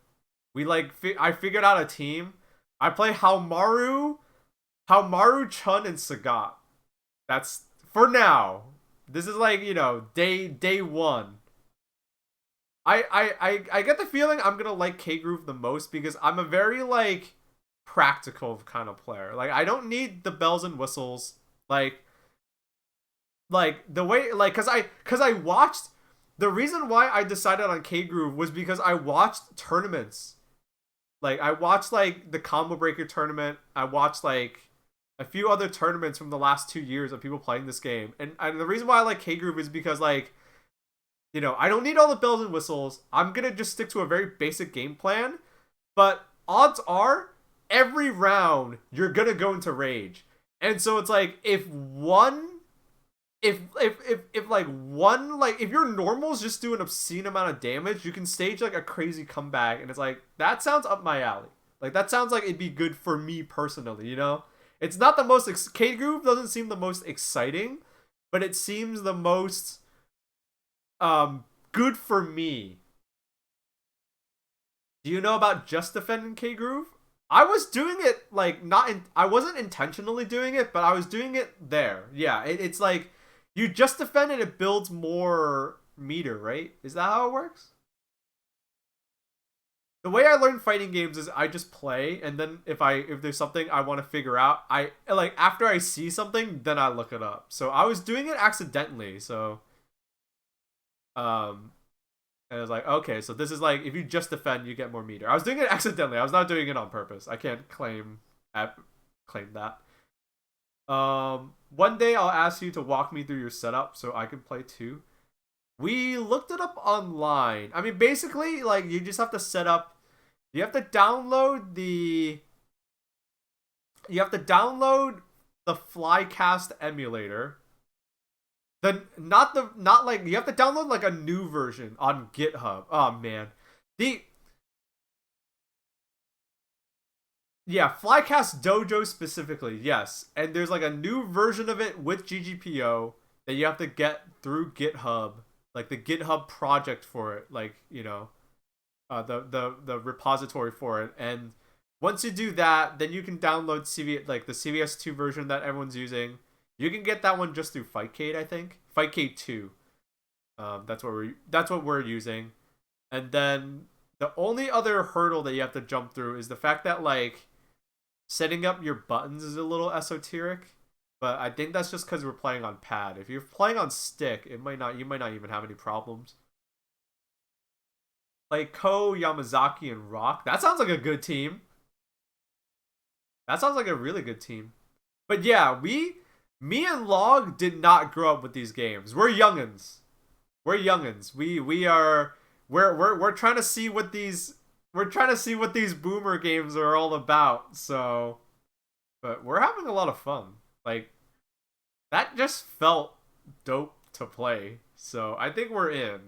A: We like I figured out a team. I play Haomaru, Chun, and Sagat. That's for now. This is like day one. I get the feeling I'm gonna like K Groove the most because I'm a very like practical kind of player. Like I don't need the bells and whistles. Like the way cause I watched the reason why I decided on K Groove was because I watched tournaments. Like I watched like the Combo Breaker tournament. I watched like a few other tournaments from the last 2 years of people playing this game. And the reason why I like K Groove is because like I don't need all the bells and whistles. I'm going to just stick to a very basic game plan. But odds are, every round, you're going to go into rage. And so it's like, if your normals just do an obscene amount of damage, you can stage like a crazy comeback. And it's like, that sounds up my alley. Like, that sounds like it'd be good for me personally, It's not the most, K-Groove doesn't seem the most exciting, but it seems the most good for me. Do you know about Just Defending K Groove? I was doing it like I wasn't intentionally doing it, but I was doing it there. Yeah, it's like you just defend and it builds more meter, right? Is that how it works? The way I learn fighting games is I just play, and then if there's something I want to figure out, I like after I see something, then I look it up. So I was doing it accidentally, so and I was like, okay, so this is like, if you just defend, you get more meter. I was doing it accidentally. I was not doing it on purpose. I can't claim that. One day I'll ask you to walk me through your setup so I can play too. We looked it up online. I mean, basically, like, you just have to set up, you have to download the Flycast emulator. Not like you have to download like a new version on GitHub. Oh man. Flycast Dojo specifically, yes. And there's like a new version of it with GGPO that you have to get through GitHub, like the GitHub project for it, like, the repository for it. And once you do that, then you can download the CVS2 version that everyone's using. You can get that one just through Fightcade, I think. Fightcade 2. That's what we're using. And then the only other hurdle that you have to jump through is the fact that like setting up your buttons is a little esoteric. But I think that's just because we're playing on pad. If you're playing on stick, you might not even have any problems. Like Ko, Yamazaki, and Rock. That sounds like a good team. That sounds like a really good team. But yeah, me and Log did not grow up with these games. We're youngins. We're trying to see what these boomer games are all about. So, but we're having a lot of fun. Like that just felt dope to play. So I think we're in.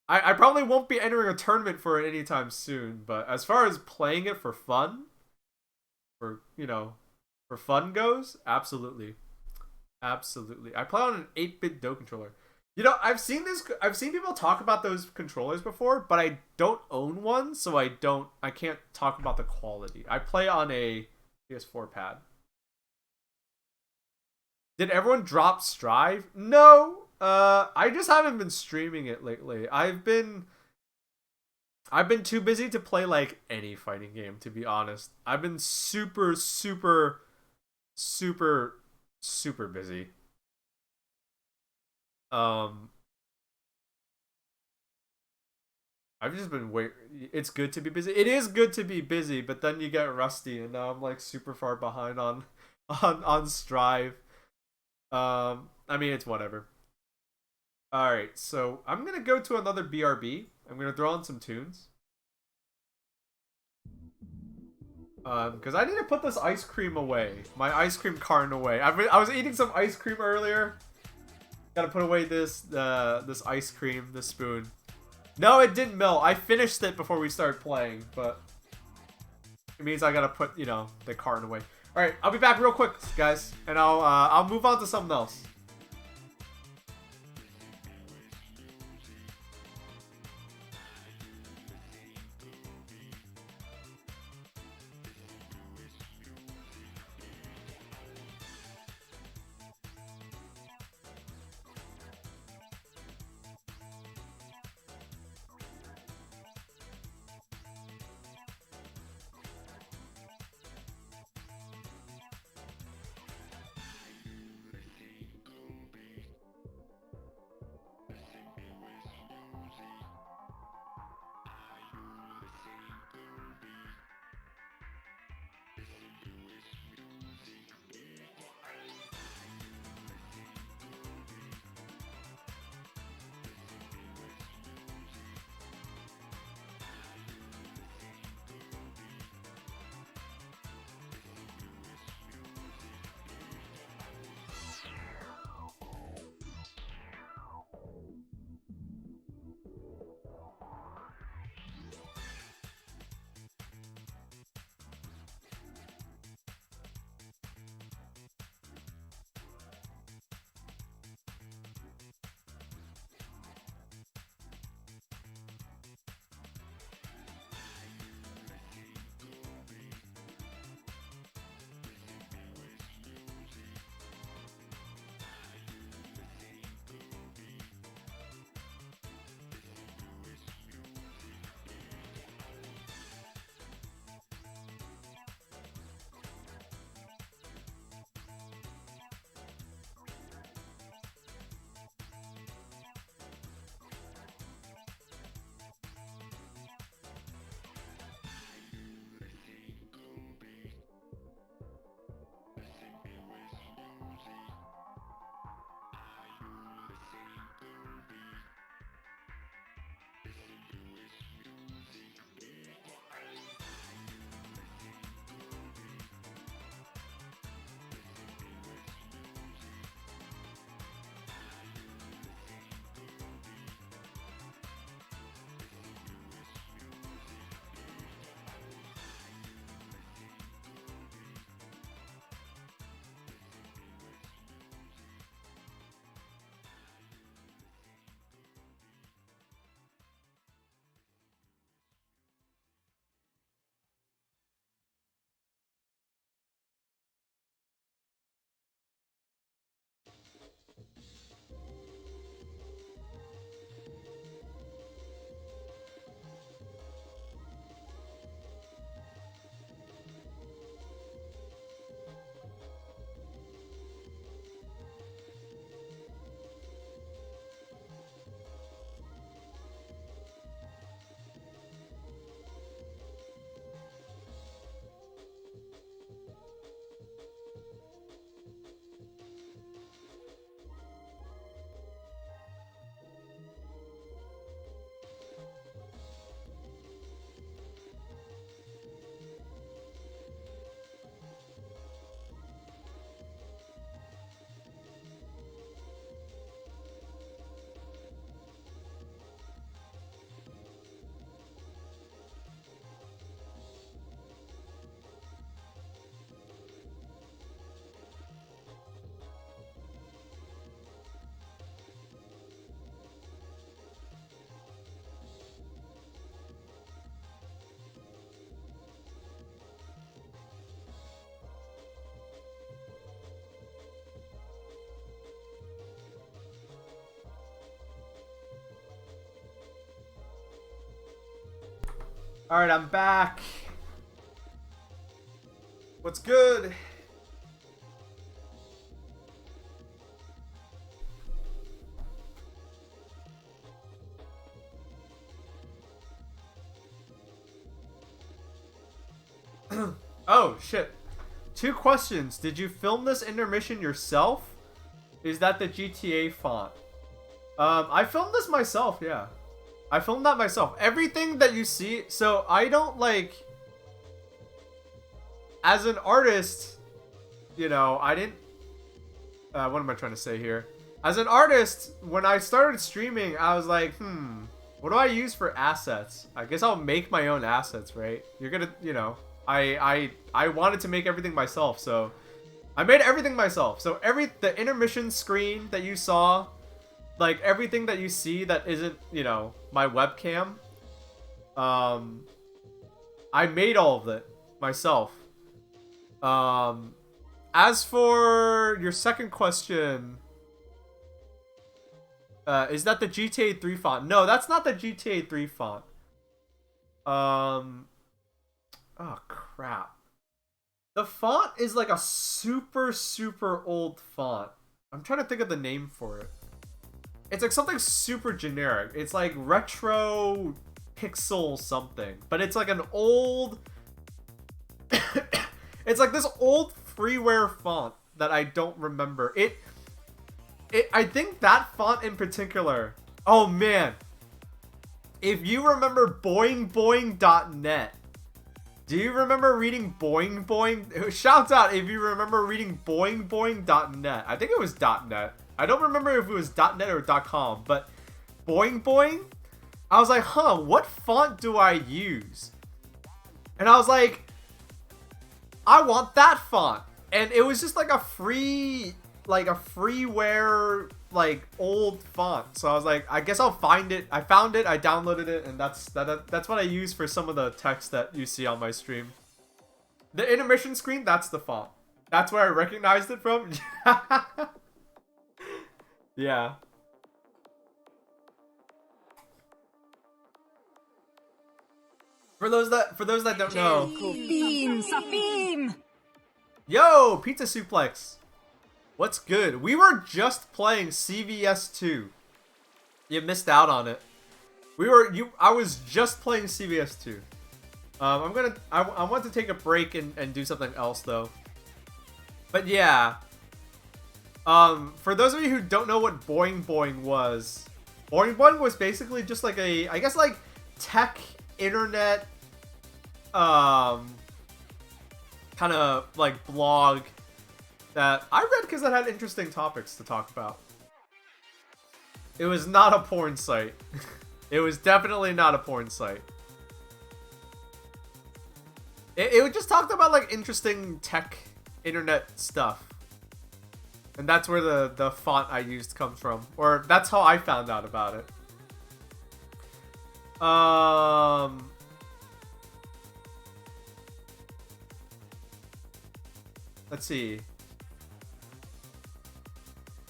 A: I probably won't be entering a tournament for it anytime soon. But as far as playing it for fun, for fun goes, absolutely. I play on an 8-bit Do controller. I've seen people talk about those controllers before, but I don't own one, so I can't talk about the quality. I play on a PS4 pad. Did everyone drop Strive? No. I just haven't been streaming it lately. I've been too busy to play like any fighting game, to be honest. I've been super busy. I've just been it's good to be busy. It is good to be busy, but then you get rusty, and now I'm like super far behind on Strive. I mean, it's whatever. All right, so I'm gonna go to another BRB. I'm gonna throw on some tunes. Because I need to put this ice cream away. My ice cream carton away. I was eating some ice cream earlier. Gotta put away this ice cream, this spoon. No, it didn't melt. I finished it before we started playing, but it means I gotta put, you know, the carton away. All right, I'll be back real quick, guys, and I'll move on to something else. Alright, I'm back. What's good? Oh, shit. 2 questions. Did you film this intermission yourself? Is that the GTA font? I filmed this myself, yeah. I filmed that myself. Everything that you see... So, I don't, like... As an artist, you know, I didn't... what am I trying to say here? As an artist, when I started streaming, I was like, what do I use for assets? I guess I'll make my own assets, right? You're gonna, you know... I wanted to make everything myself, so... I made everything myself. So, the intermission screen that you saw... Like, everything that you see that isn't, you know, my webcam, I made all of it myself. As for your second question, is that the GTA 3 font? No, that's not the GTA 3 font. Oh, crap. The font is like a super, super old font. I'm trying to think of the name for it. It's like something super generic. It's like retro pixel something. But it's like an old... It's like this old freeware font that I don't remember. I think that font in particular... Oh, man. If you remember boingboing.net, do you remember reading Boing Boing? Shouts out if you remember reading boingboing.net. I think it was .net. I don't remember if it was .net or .com, but Boing Boing, I was like, what font do I use? And I was like, I want that font. And it was just like a freeware, like old font. So I was like, I guess I'll find it. I found it, I downloaded it, and that's what I use for some of the text that you see on my stream. The intermission screen, that's the font. That's where I recognized it from. Yeah. For those that don't know. Yo, Pizza Suplex. What's good? We were just playing CVS 2. You missed out on it. I was just playing CVS 2. I want to take a break and do something else though. But yeah. For those of you who don't know what Boing Boing was basically just like I guess like tech internet, kind of like blog that I read because it had interesting topics to talk about. It was not a porn site. It was definitely not a porn site. It just talked about like interesting tech internet stuff. And that's where the font I used comes from. Or that's how I found out about it. Let's see.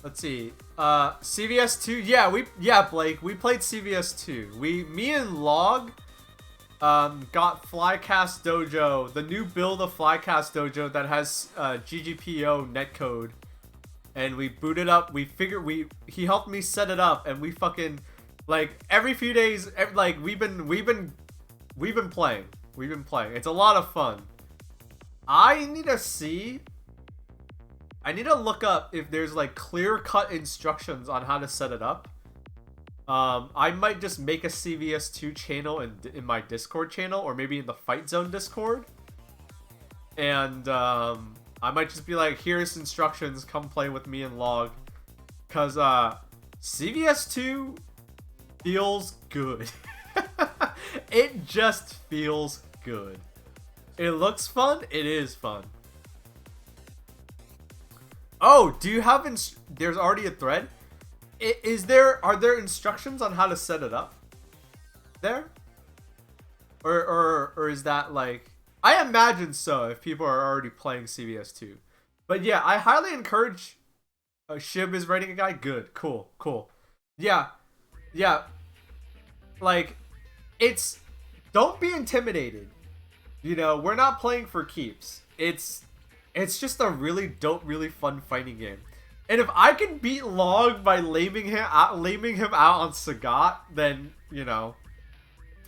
A: CVS 2. Yeah, Blake, we played CVS 2. Me and Log got Flycast Dojo, the new build of Flycast Dojo that has GGPO netcode. And we booted up. He helped me set it up, and we fucking like every few days. Like we've been playing. It's a lot of fun. I need to look up if there's like clear-cut instructions on how to set it up. I might just make a CVS 2 channel in my Discord channel, or maybe in the Fight Zone Discord, and I might just be like, here's instructions, come play with me and Log. Cause CVS 2 feels good. It just feels good. It looks fun, it is fun. Oh, do you have there's already a thread? Are there instructions on how to set it up? There? Or is that like... I imagine so if people are already playing CVS 2. But yeah, I highly encourage... Shib is writing a guide? Good. Cool. Yeah. Like, it's... don't be intimidated. You know, we're not playing for keeps. It's just a really fun fighting game. And if I can beat Log by laming him out on Sagat, then, you know,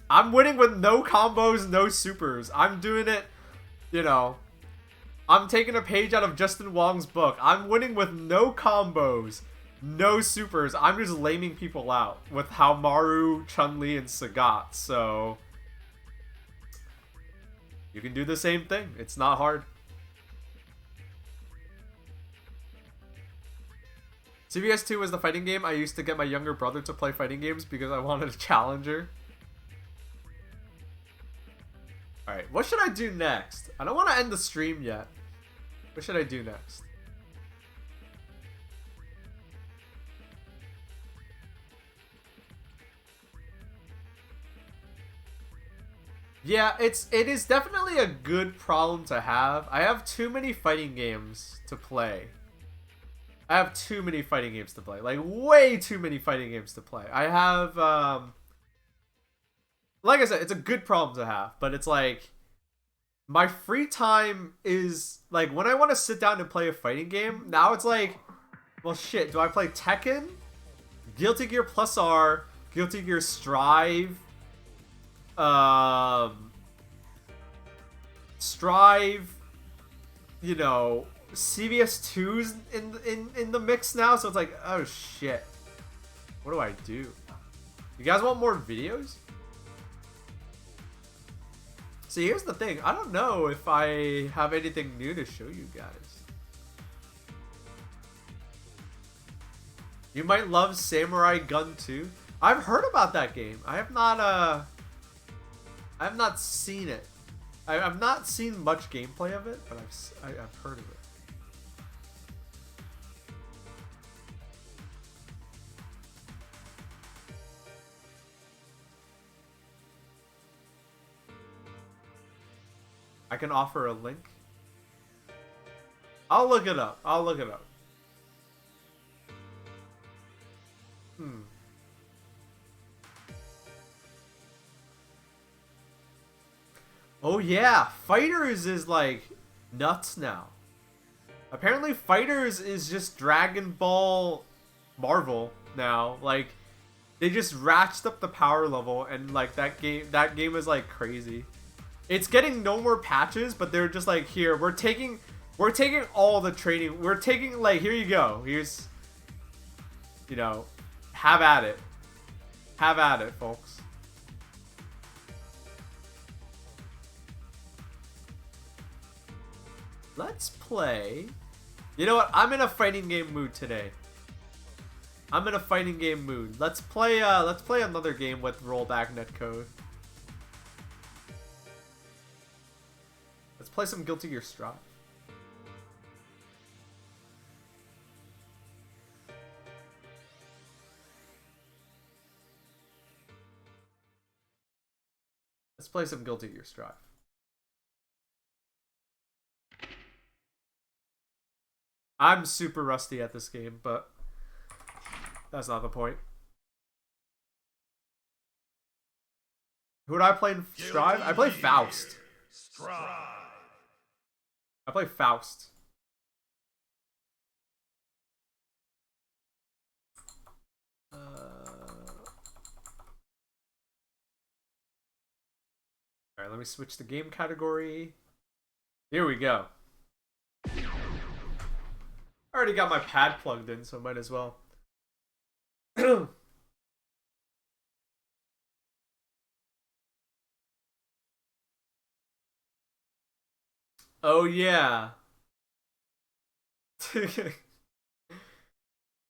A: I'm winning with no combos, no supers. I'm doing it, you know, I'm taking a page out of Justin Wong's book. I'm winning with no combos, no supers. I'm just laming people out with Haomaru, Chun-Li, and Sagat. So you can do the same thing. It's not hard. CVS2 was the fighting game I used to get my younger brother to play fighting games because I wanted a challenger. Alright, what should I do next? I don't want to end the stream yet. What should I do next? Yeah, it is definitely a good problem to have. I have too many fighting games to play. I have too many fighting games to play. Like, way too many fighting games to play. I have, like I said, it's a good problem to have. But it's like, my free time is, like, when I want to sit down and play a fighting game, now it's like, well, shit, do I play Tekken? Guilty Gear Plus R, Guilty Gear Strive, you know, CVS2's in the mix now, so it's like, oh shit. What do I do? You guys want more videos? See, here's the thing. I don't know if I have anything new to show you guys. You might love Samurai Gun 2. I've heard about that game. I have not seen it. I've not seen much gameplay of it, but I've heard of it. I can offer a link. I'll look it up. I'll look it up. Oh yeah, Fighters is like nuts now. Apparently Fighters is just Dragon Ball Marvel now. Like, they just ratcheted up the power level, and like that game is like crazy. It's getting no more patches, but they're just like, here, we're taking all the training. We're taking, like, here you go. Here's, you know, have at it. Have at it, folks. Let's play. You know what? I'm in a fighting game mood today. I'm in a fighting game mood. Let's play another game with rollback netcode. Let's play some Guilty Gear Strive. Let's play some Guilty Gear Strive. I'm super rusty at this game, but that's not the point. Who did I play in Strive? I play Faust.
E: Strive.
A: I play Faust. Alright, let me switch the game category. Here we go. I already got my pad plugged in, so might as well. Oh yeah.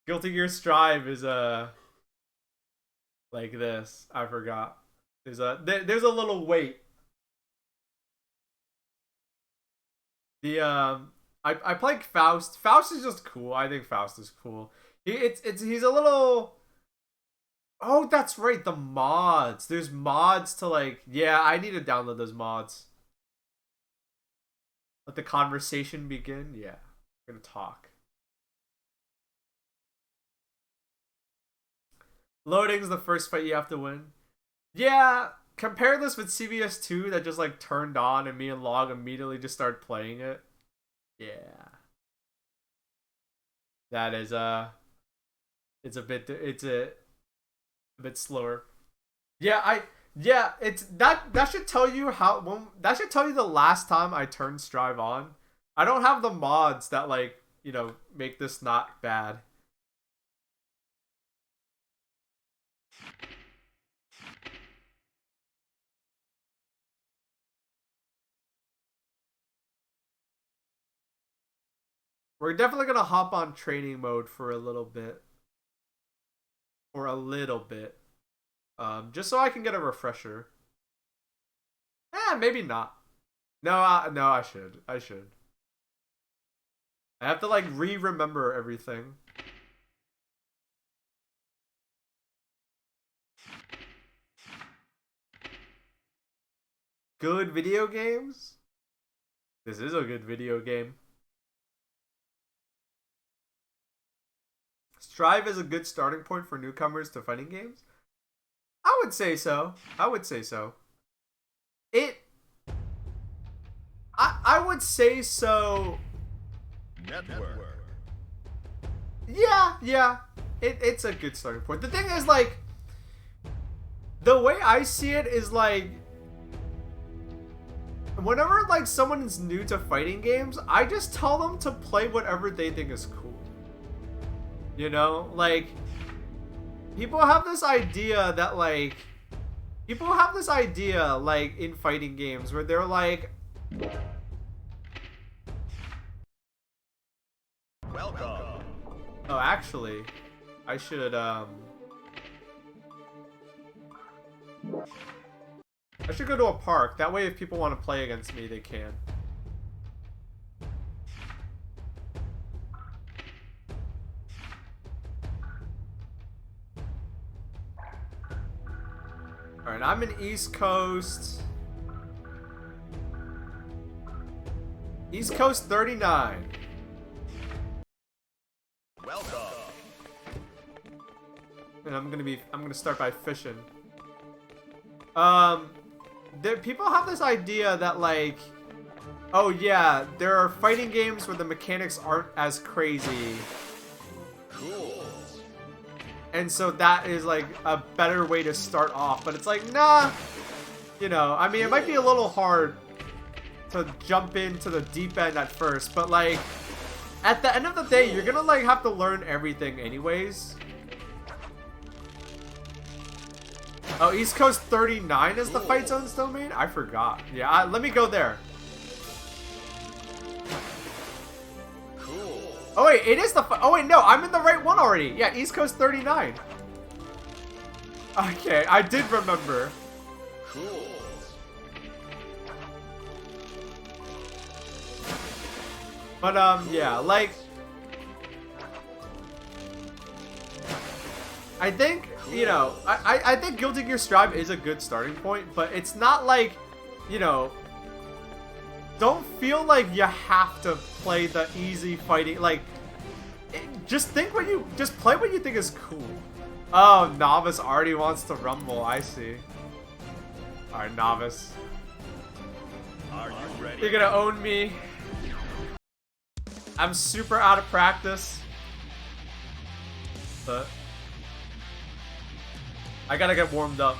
A: Guilty Gear Strive is like this. I forgot. There's a little wait. I played Faust. Faust is just cool. I think Faust is cool. He's a little. Oh, that's right. The mods. There's mods to, like, yeah. I need to download those mods. Let the conversation begin. Yeah, we're gonna talk. Loading's the first fight you have to win. Yeah, compare this with CVS2 that just like turned on and me and Log immediately just started playing it. Yeah. That is it's a bit slower. Yeah, it's that should tell you that should tell you the last time I turned Strive on. I don't have the mods that like, you know, make this not bad. We're definitely gonna hop on training mode for a little bit. Just so I can get a refresher. Maybe not. No, I should. I have to like remember everything. Good video games? This is a good video game. Strive is a good starting point for newcomers to fighting games? I would say so. I would say so. I would say so.
E: Network.
A: Yeah. It's a good starting point. The thing is, like, the way I see it is like, whenever like someone is new to fighting games, I just tell them to play whatever they think is cool. You know, like, people have this idea that like in fighting games where they're like,
E: Welcome.
A: oh, actually, I should go to a park. That way if people want to play against me, they can. Alright, I'm in East Coast. East Coast 39.
E: Welcome.
A: And I'm gonna start by fishing. People have this idea that like, oh yeah, there are fighting games where the mechanics aren't as crazy.
E: Cool.
A: And so that is like a better way to start off. But it's like, nah. You know, I mean, it might be a little hard to jump into the deep end at first, but like, at the end of the day, you're gonna like have to learn everything anyways. Oh, East Coast 39 is the fight zone's domain? I forgot. Yeah, let me go there.
E: Cool.
A: Oh wait, it is the oh wait, no, I'm in the right one already. Yeah, East Coast 39. Okay, I did remember.
E: Cool.
A: But yeah, like, I think, you know, I think Guilty Gear Strive is a good starting point, but it's not like, you know, don't feel like you have to play the easy fighting, like, just play what you think is cool. Oh, Novice already wants to rumble, I see. Alright, Novice.
E: Are you ready?
A: You're gonna own me. I'm super out of practice. But I gotta get warmed up.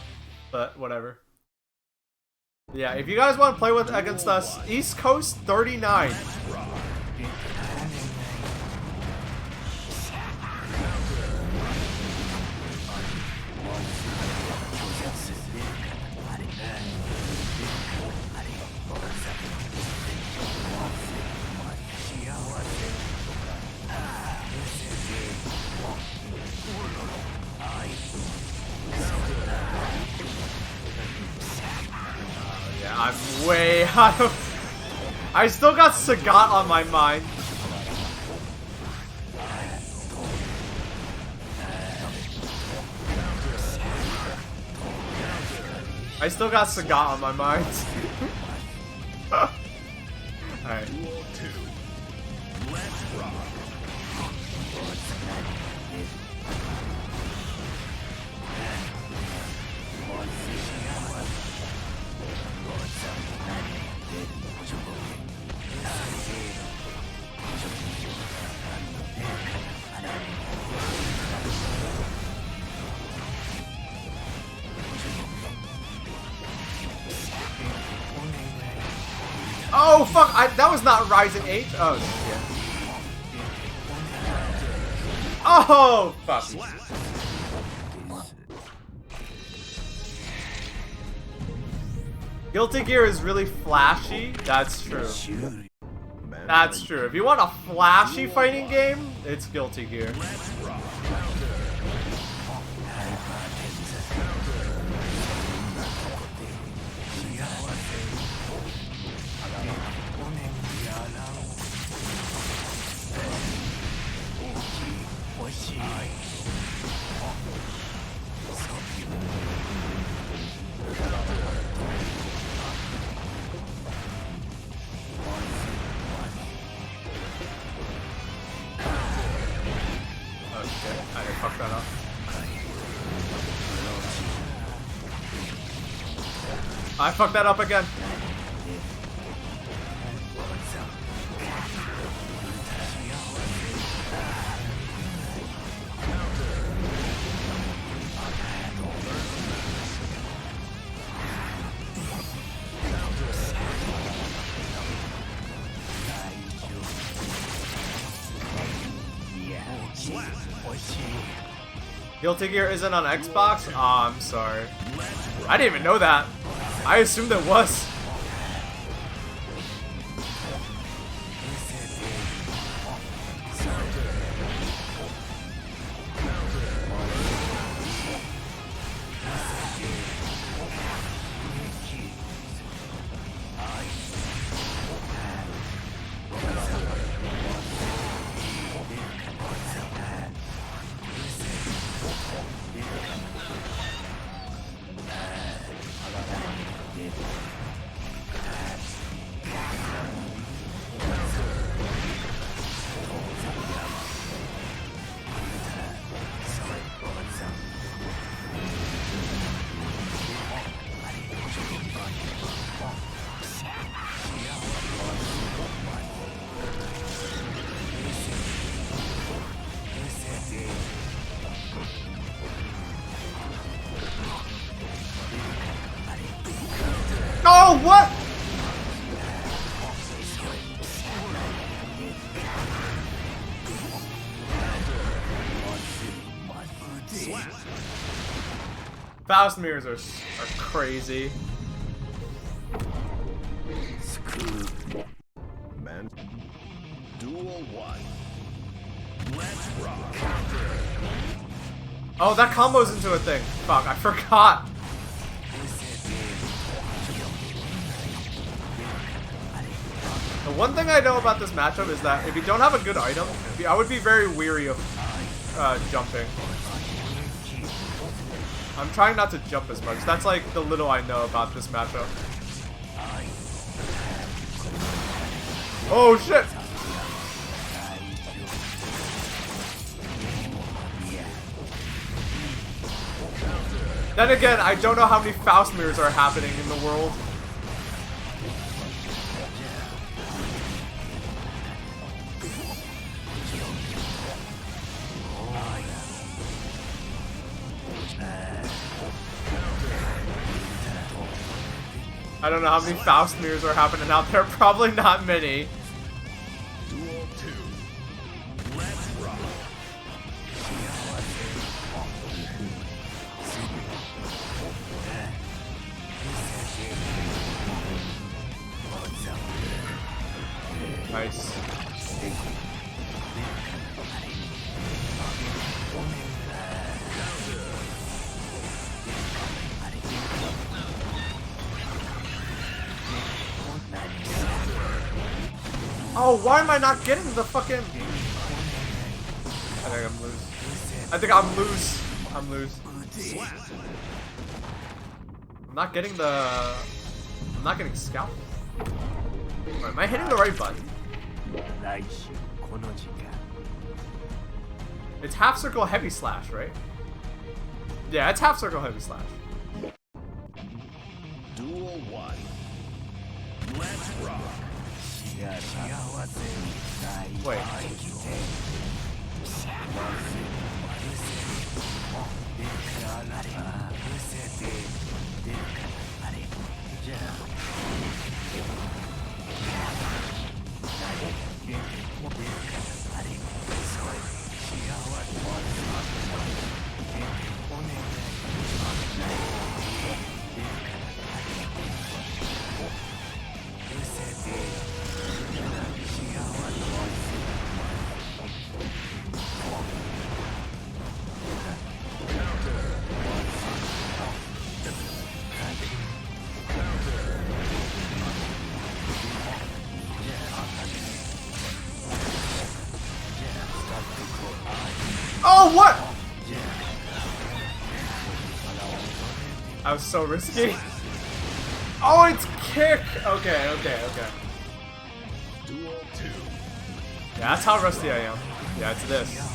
A: But whatever. Yeah, if you guys want to play against us, East Coast 39. I'm way out of... I still got Sagat on my mind. I still got Sagat on my mind. Alright.
E: Let's rock.
A: Oh fuck! That was not Rising 8. Oh shit. Oh fuck. Guilty Gear is really flashy. That's true. That's true. If you want a flashy fighting game, it's Guilty Gear. Fuck that up. I fucked that up again. Guilty Gear isn't on Xbox? Aw, I'm sorry. I didn't even know that. I assumed it was. Oh, what? Faust mirrors are crazy.
E: Man. Duel 1. Let's rock.
A: Oh, that combos into a thing. Fuck, I forgot. The one thing I know about this matchup is that if you don't have a good item, I would be very weary of jumping. I'm trying not to jump as much. That's like the little I know about this matchup. Oh shit! Then again, I don't know how many Faust mirrors are happening in the world. I don't know how many Faust mirrors are happening out there. Probably not many.
E: Duel 2. Let's rock.
A: Nice. Oh, why am I not getting the fucking... I think I'm loose. I think I'm loose. I'm loose. I'm not getting the... I'm not getting scalp. Wait, am I hitting the right button? It's half circle heavy slash, right? Yeah, it's half circle heavy slash.
E: Duel 1. Let's rock.
A: Wait. That was so risky. Oh, it's kick! Okay.
E: Duel 2.
A: Yeah, that's how rusty I am. Yeah, it's this.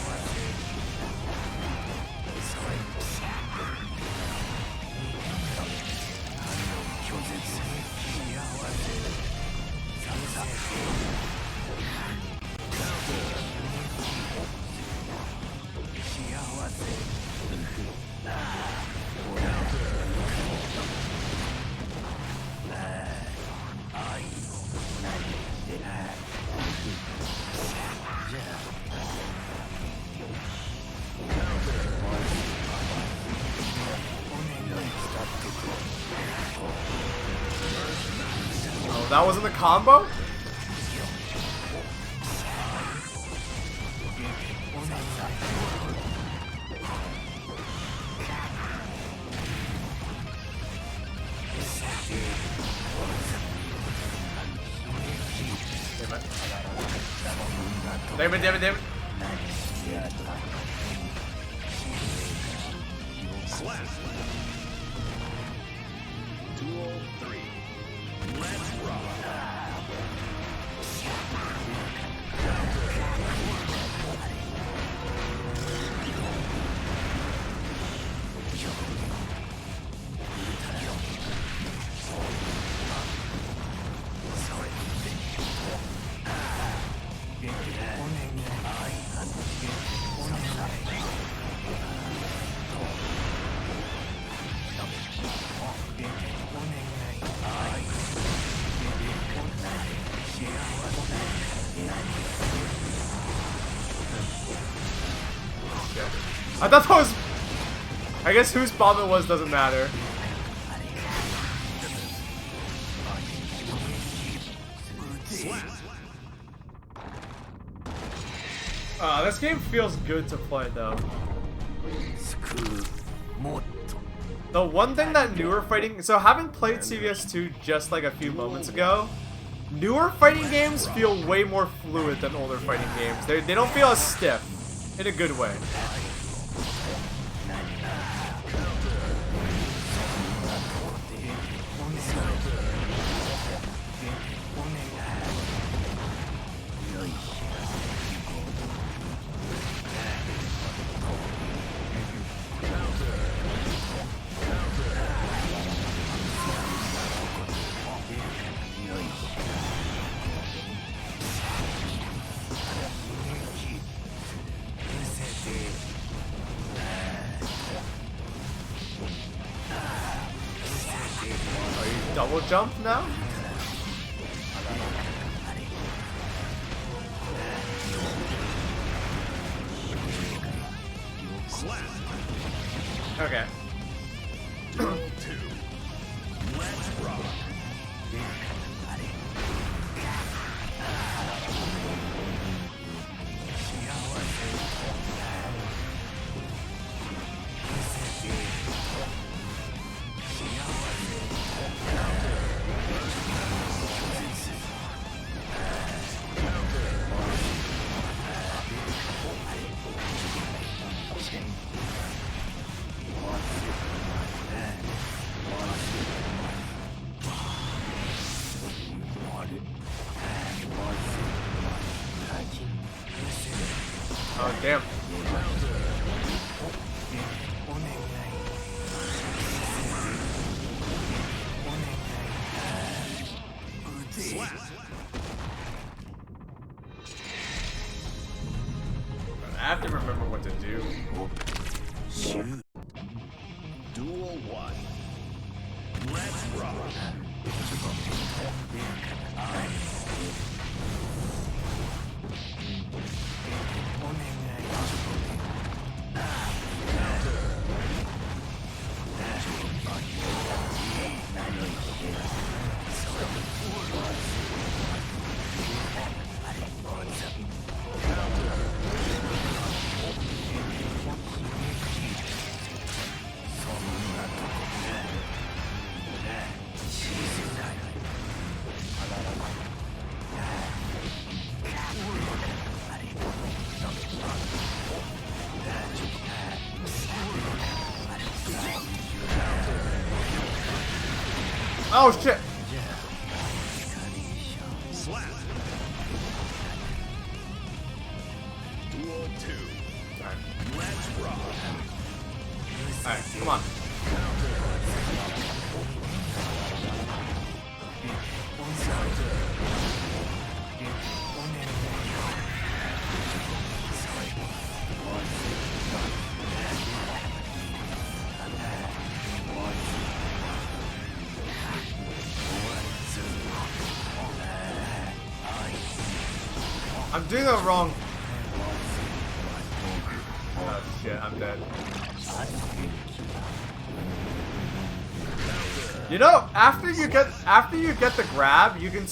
A: Oh, that wasn't the combo? Damn it.
E: Slap. Duel 3. Let's rock.
A: I thought that was... I guess whose bomb it was doesn't matter. This game feels good to play though. The one thing that newer fighting... So having played CVS2 just like a few moments ago, newer fighting games feel way more fluid than older fighting games. They don't feel as stiff, in a good way. Double jump now? Okay.
E: Duel 2. Let's rock.
A: Oh, damn. I have to remember what to do.
E: Duel 1. Let's rock.
A: Oh shit!
E: Slap. Duel 2.
A: Alright,
E: Let's rock.
A: alright, come on. I'm doing that wrong. Oh shit, I'm dead. You know, after you get the grab, you can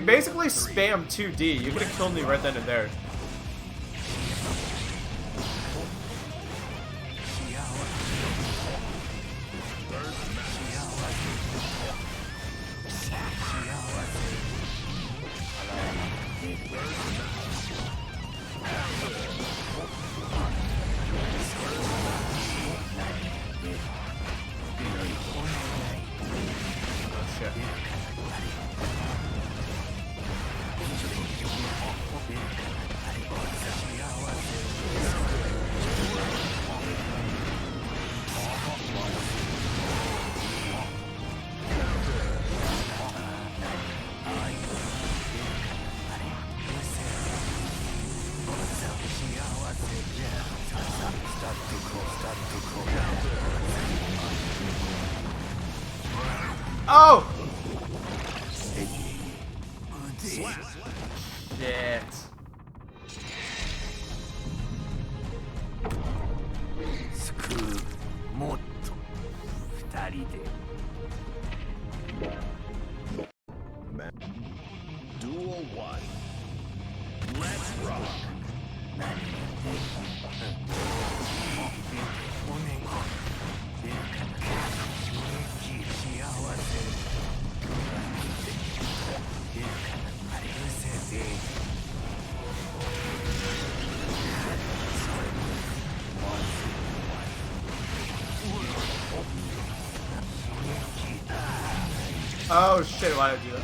A: basically spam 2D. You could have killed me right then and there. Oh!
E: Slap.
A: Shit.
E: Duel 1. Let's rock.
A: Oh shit, why did I do that?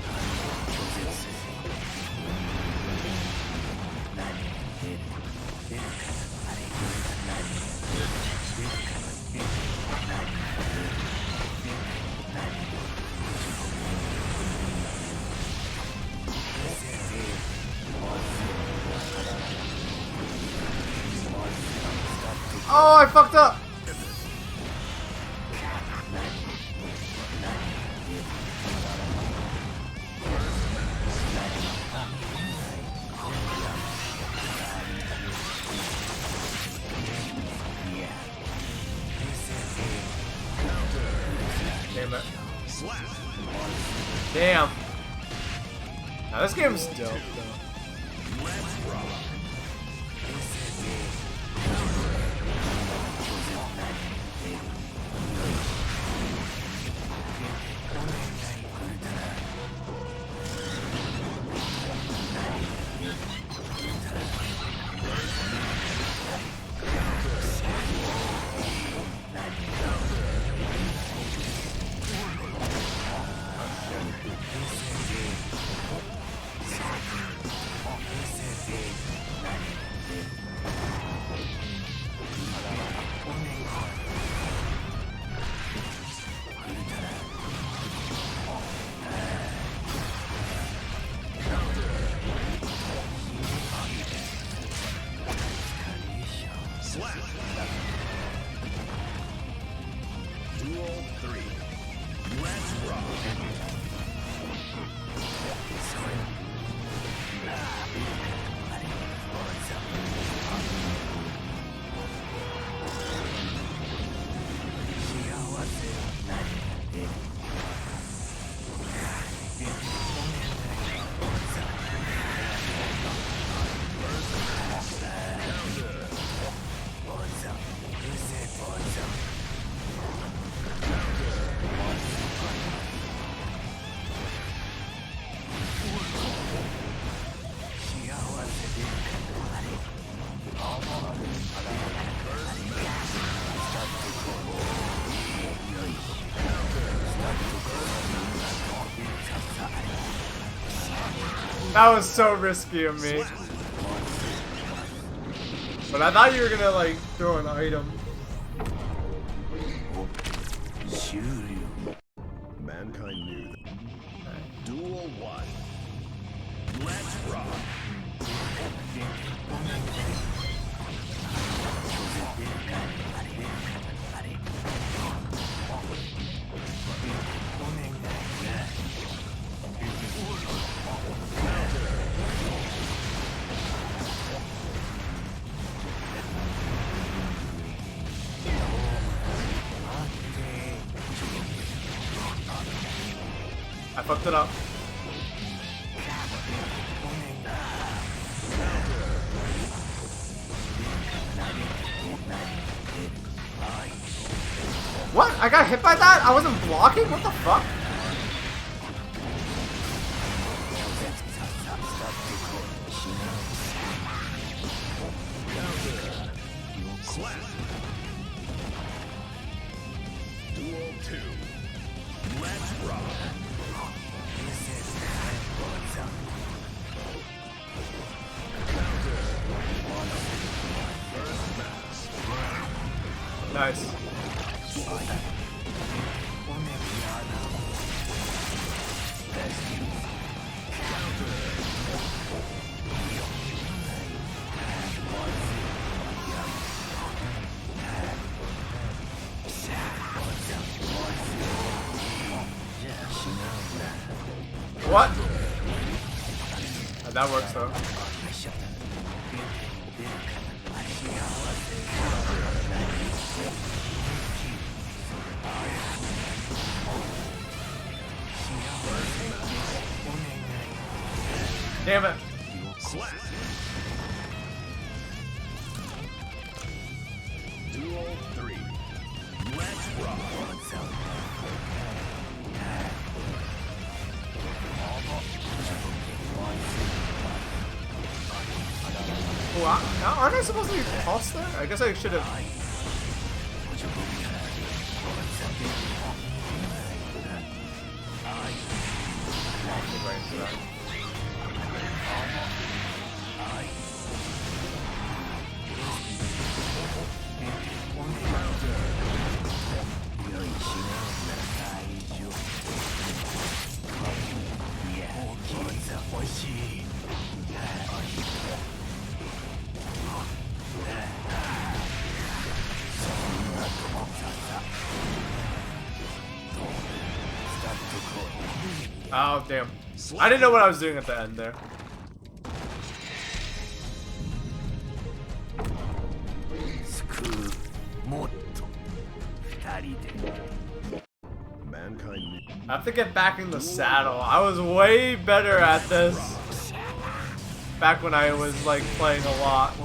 A: Oh, I fucked up! Damn it.
E: Slap.
A: Damn. Now this game's dope though.
E: Let's rock.
A: That was so risky of me. But I thought you were gonna like throw an item.
E: Mankind knew that. Duel 1. Let's rock.
A: I fucked it up. What? I got hit by that? I wasn't blocking? What the fuck?
E: Slap. Duel 2. Let's rock.
A: Nice. What? That works though. Damn it.
E: Slap. Duel 3. Let's rock.
A: Oh, aren't I supposed to be pulsed there? I guess I should have. Oh, damn. I didn't know what I was doing at the end there.
E: Mankind.
A: I have to get back in the saddle. I was way better at this back when I was like playing a lot.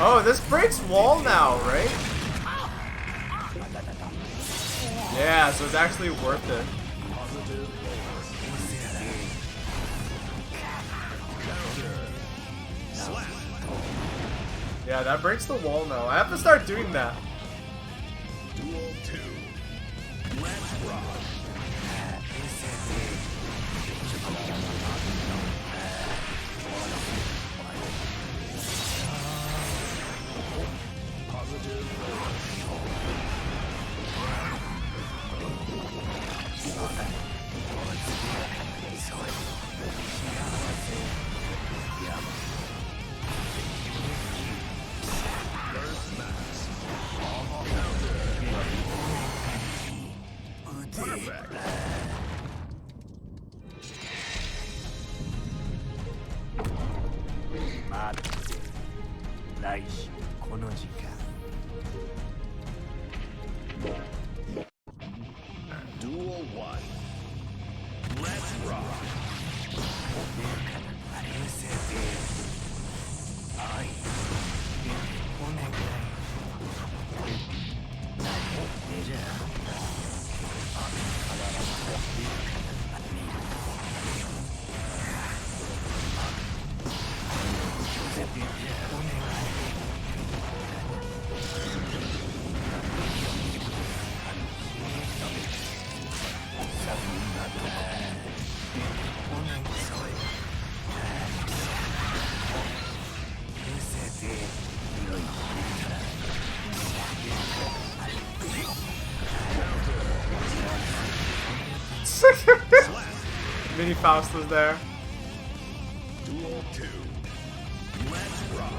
A: Oh, this breaks wall now, right? Yeah, so it's actually worth it. Yeah, that breaks the wall now. I have to start doing that.
E: Duel 2. Let's rock.
A: Mini Faust was there.
E: Duel 2. Let's rock.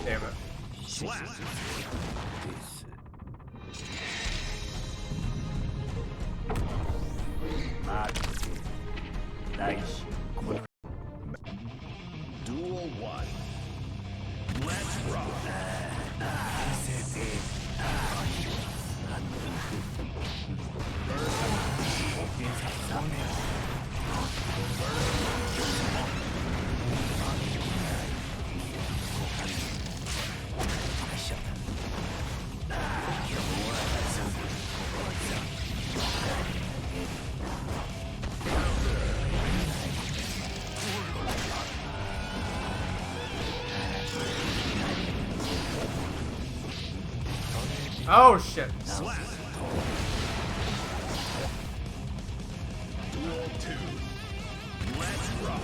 A: Damn it.
E: Slap. Duel 1. Let's rock.
A: Oh shit.
E: Slap. Duel 2. Let's rock.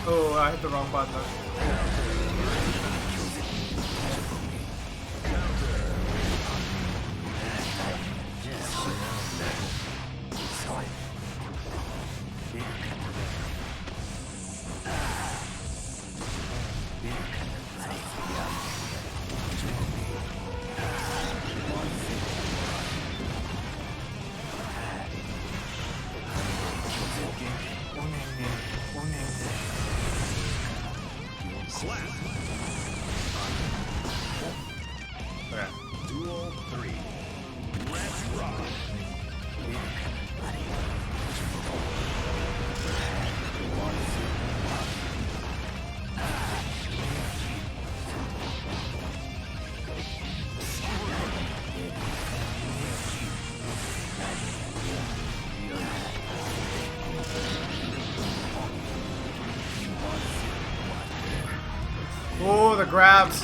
A: Oh, I hit the wrong button.
E: Slap.
A: Okay.
E: Duel 3. Let's rock.
A: Oh, the grabs.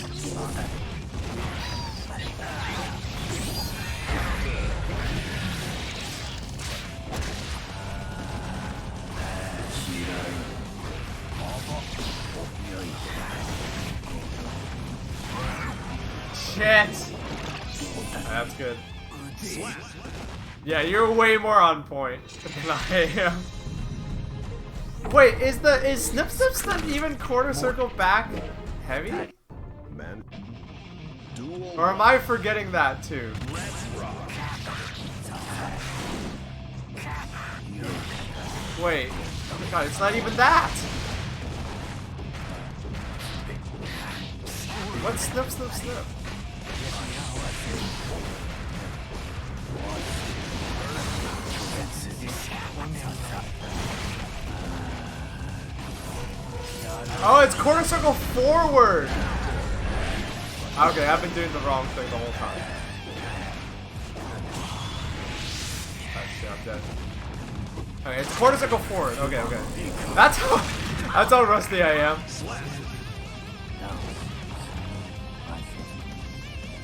A: Shit. That's good.
E: Slap.
A: Yeah, you're way more on point than I am. Wait, is Snip Snip Snip even quarter circle back heavy?
E: Man. Duel.
A: Or am I forgetting that too?
E: Let's rock.
A: Wait. Oh my god, it's not even that! What's Snip Snip Snip? Oh, it's quarter circle forward! Okay, I've been doing the wrong thing the whole time. Oh shit, I'm dead. Okay, it's quarter circle forward. Okay, okay. That's how rusty I am.
E: Slap.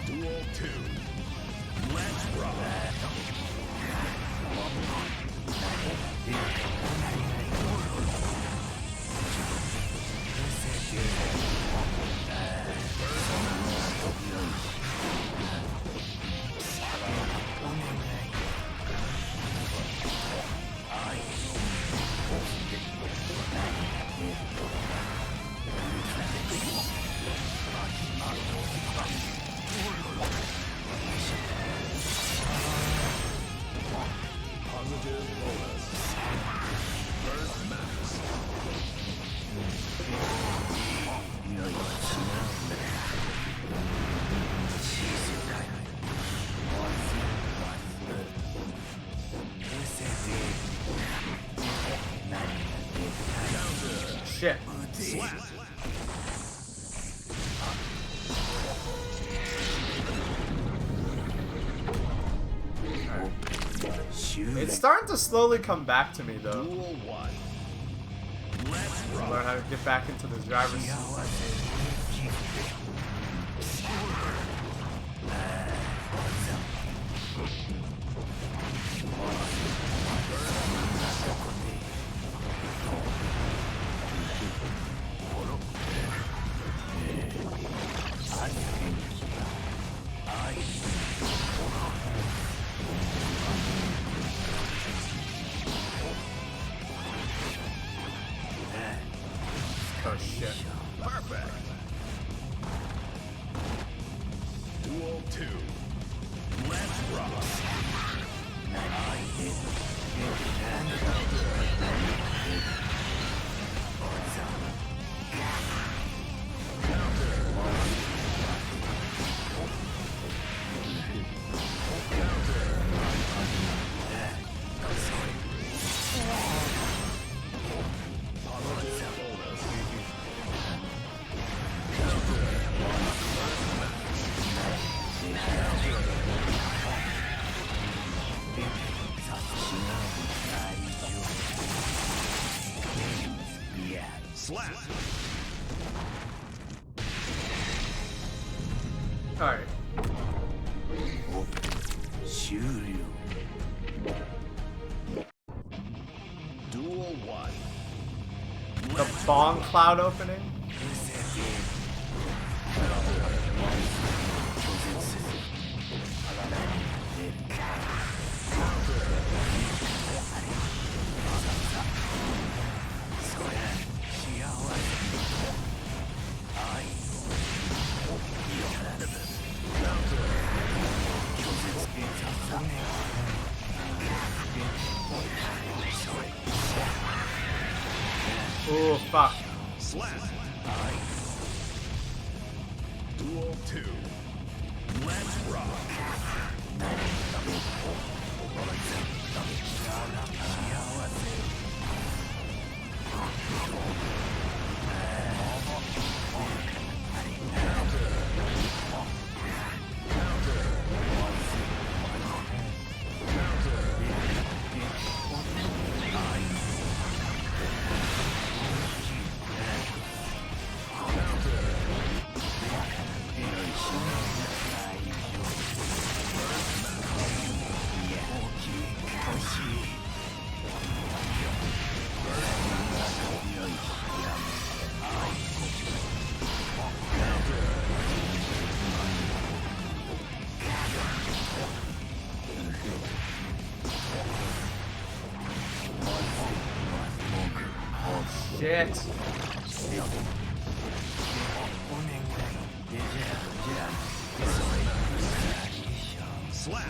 E: Duel 2. Let's rock.
A: shit. It's starting to slowly come back to me though. Learn how to get back into the driver's seat. Oh shit.
E: Perfect. Duel 2. Let's rock. Slap.
A: Alright.
E: Duel 1.
A: The bong cloud opening? Oh fuck.
E: Slap. Duel 2. Let's rock.
A: Shit.
E: Slap.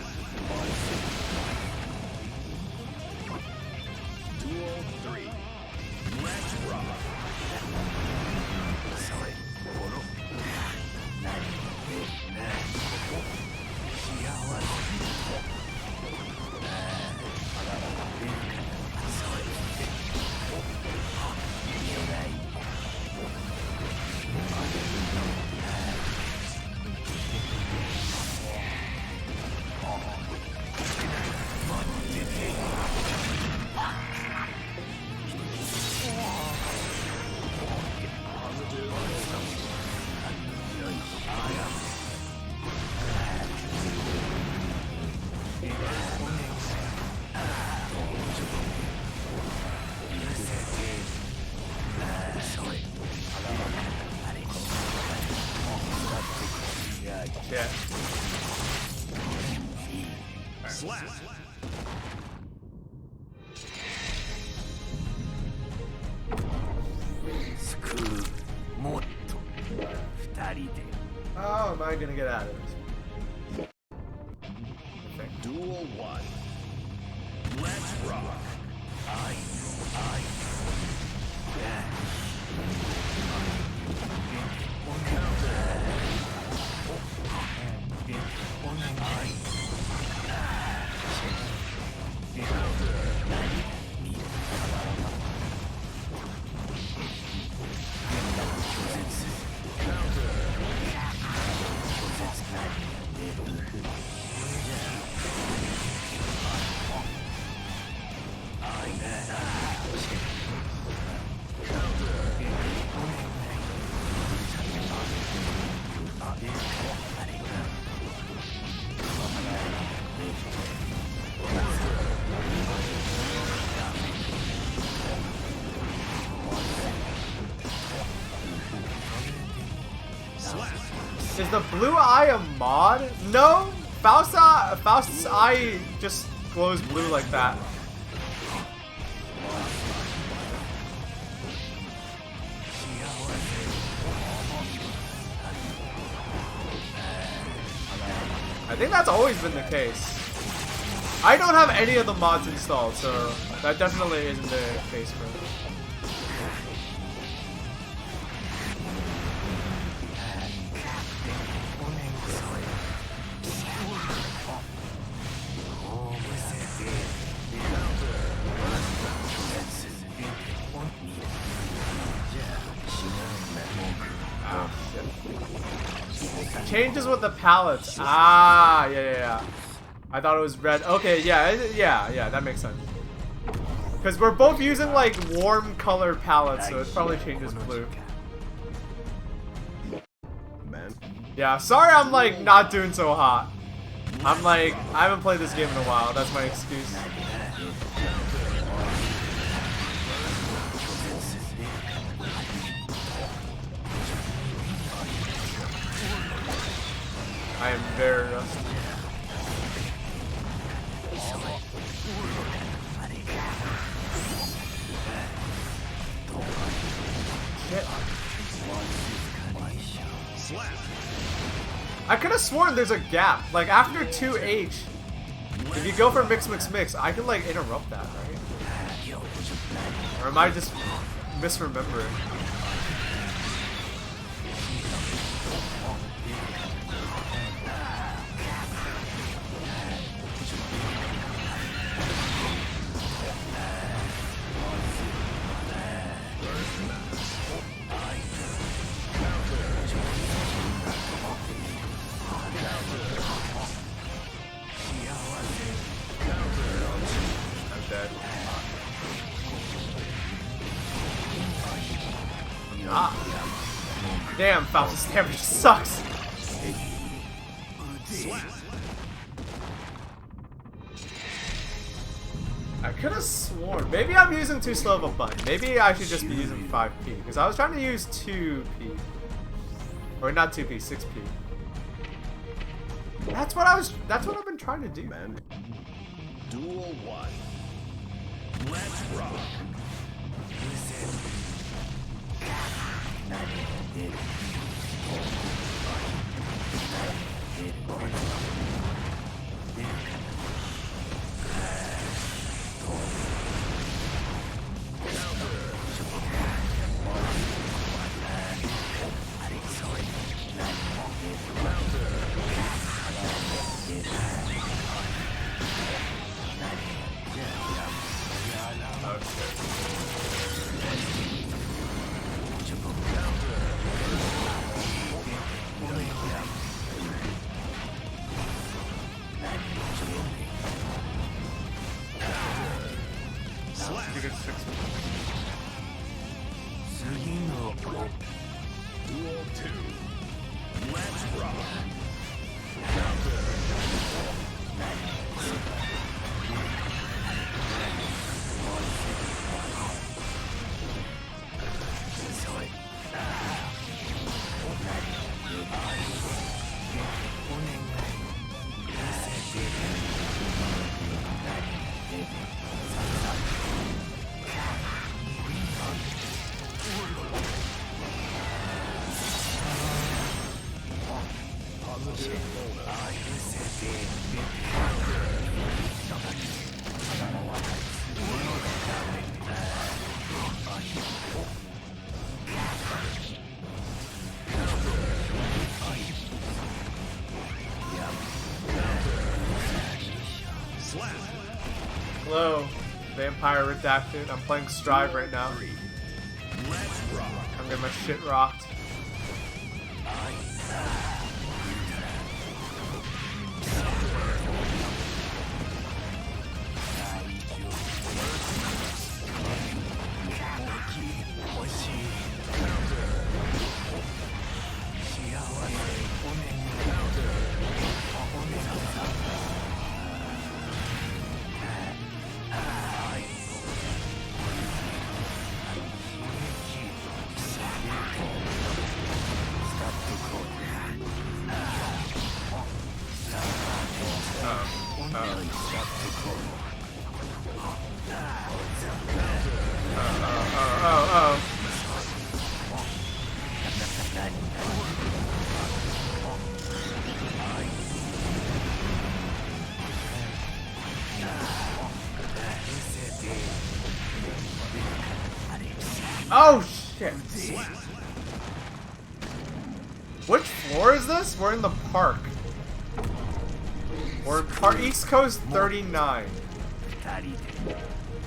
E: Duel 3. Let's rock.
A: Shit.
E: Slap.
A: How am I gonna get out of this? Okay.
E: Duel 1. Let's rock.
A: Is the blue eye a mod? No! Faust's eye just glows blue like that. I think that's always been the case. I don't have any of the mods installed, so that definitely isn't the case for me. Changes with the palettes. Ah, yeah. I thought it was red. Okay, yeah, that makes sense. Because we're both using like warm color palettes, so it probably changes blue. Yeah, sorry I'm like not doing so hot. I'm like, I haven't played this game in a while. That's my excuse. I am very rusty. Shit. I could have sworn there's a gap. Like after 2H, if you go for mix, I can like interrupt that, right? Or am I just misremembering? Damn, Faust's damage sucks. I could have sworn. Maybe I'm using too slow of a button. Maybe I should just be using 5p. Because I was trying to use 2p. Or not 2p, 6p. That's what I've been trying to do, man.
E: Duel 1. Let's rock. Duel 2. Let's rock.
A: Hello, Vampire Redacted. I'm playing Strive right now. I'm getting my shit rocked. Which floor is this? We're in the park. We're in East Coast 39.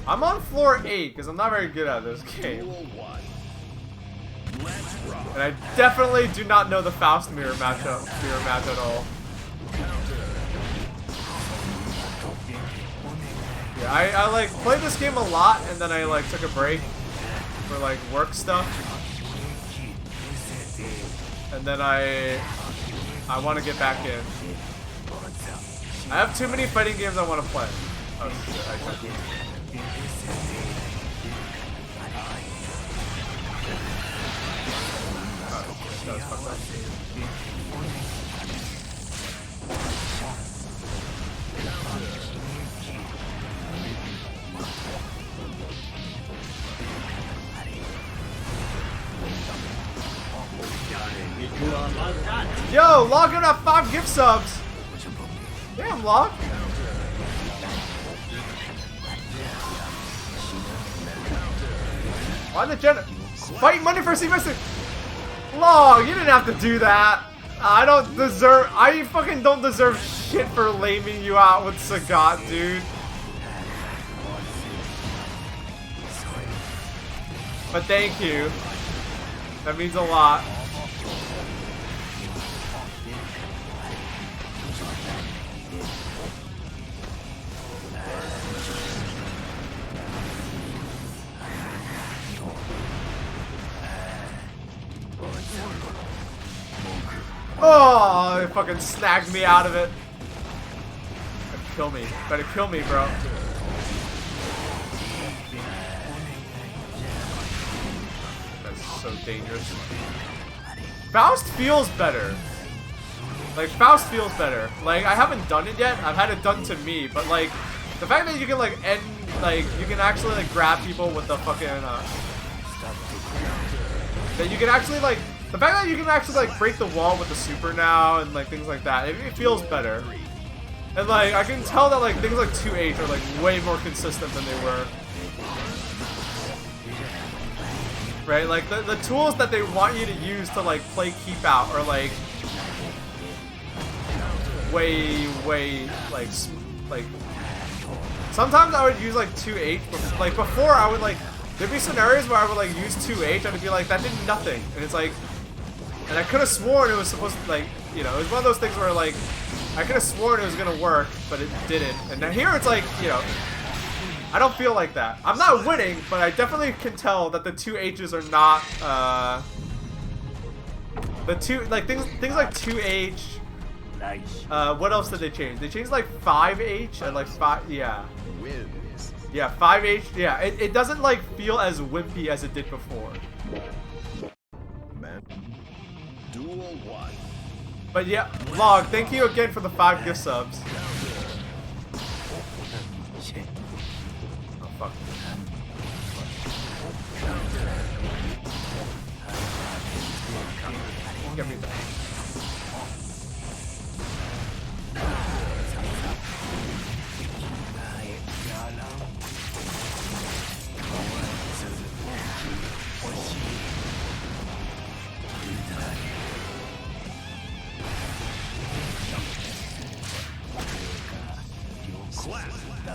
A: I'm on floor 8 because I'm not very good at this game. And I definitely do not know the Faust mirror match at all. Yeah, I like played this game a lot and then I like took a break for like work stuff. And then I want to get back in. I have too many fighting games I want to play. Oh shit, I can't. That was fucked up. Yo, Log got 5 gift subs. Damn, Log. Why the Jenna? Fight money for semester. Log, you didn't have to do that. I fucking don't deserve shit for laming you out with Sagat, dude. But thank you. That means a lot. Oh, it fucking snagged me out of it. Better kill me. Better kill me, bro. That's so dangerous. Faust feels better. Like, Faust feels better. Like, I haven't done it yet. I've had it done to me, but like, the fact that you can like end, like, you can actually like grab people with the fucking, that you can actually like, the fact that you can actually like break the wall with the super now and like things like that, it feels better. And like, I can tell that like things like 2H are like way more consistent than they were. Right? Like the tools that they want you to use to like play keep out are like way like sometimes I would use like 2H, but like before I would like, there'd be scenarios where I would like use 2H and I'd be like, that did nothing. And it's like, and I could have sworn it was supposed to, like, you know, it was one of those things where like, I could have sworn it was gonna work, but it didn't. And now here it's like, you know, I don't feel like that. I'm not winning, but I definitely can tell that the 2H's are not, the two, like things like 2H. What else did they change? They changed like 5H and like 5, yeah. Yeah, 5H, yeah. It doesn't like feel as wimpy as it did before.
E: Duel 1.
A: But yeah, Log, thank you again for the 5 gift subs. Oh fuck. Get me back.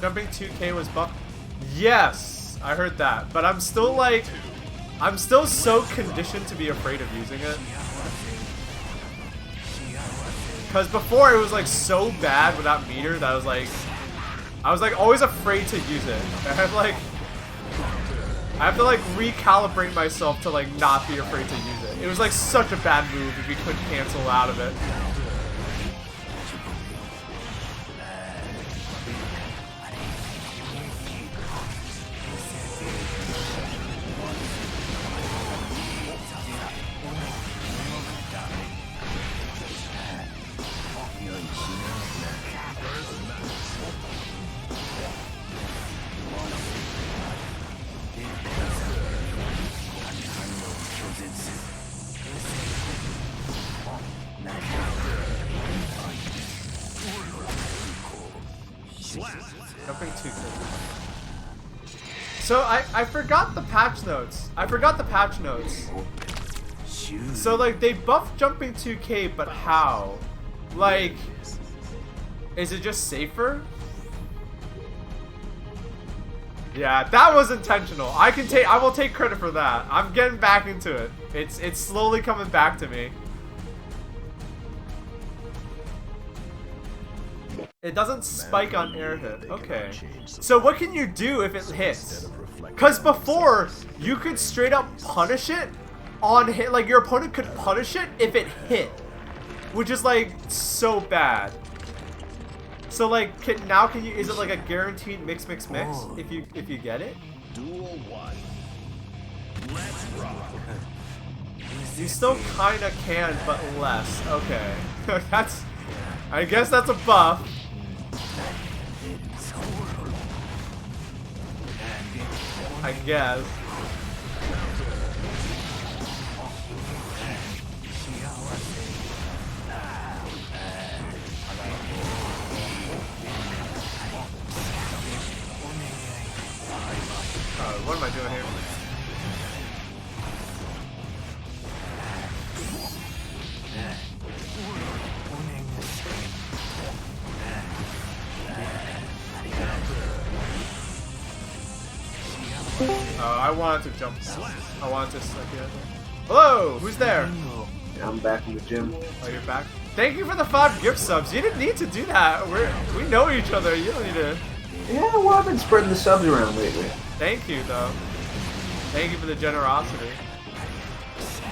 A: Jumping 2K was buffed. Yes, I heard that, but I'm still like, I'm still so conditioned to be afraid of using it. Because before it was like so bad without meter that I was like always afraid to use it. I have to like recalibrate myself to like not be afraid to use it. It was like such a bad move if you couldn't cancel out of it. Jumping 2K. So I forgot the patch notes. So like they buffed jumping 2K, but how? Like, is it just safer? Yeah, that was intentional. I will take credit for that. I'm getting back into it. It's slowly coming back to me. It doesn't spike on air hit. Okay. So what can you do if it hits? Because before, you could straight up punish it on hit. Like, your opponent could punish it if it hit. Which is, like, so bad. So, like, now can you... Is it, like, a guaranteed mix if you get it?
E: Duel 1. Let's rock.
A: You still kind of can, but less. Okay. That's... I guess that's a buff. I guess. What am I doing here? I wanted to jump down. I wanted to suck it. Hello! Who's there?
F: I'm back in the gym.
A: Oh, you're back? Thank you for the 5 gift subs. You didn't need to do that. We know each other. You don't need to...
F: Yeah, well, I've been spreading the subs around lately.
A: Thank you, though. Thank you for the generosity.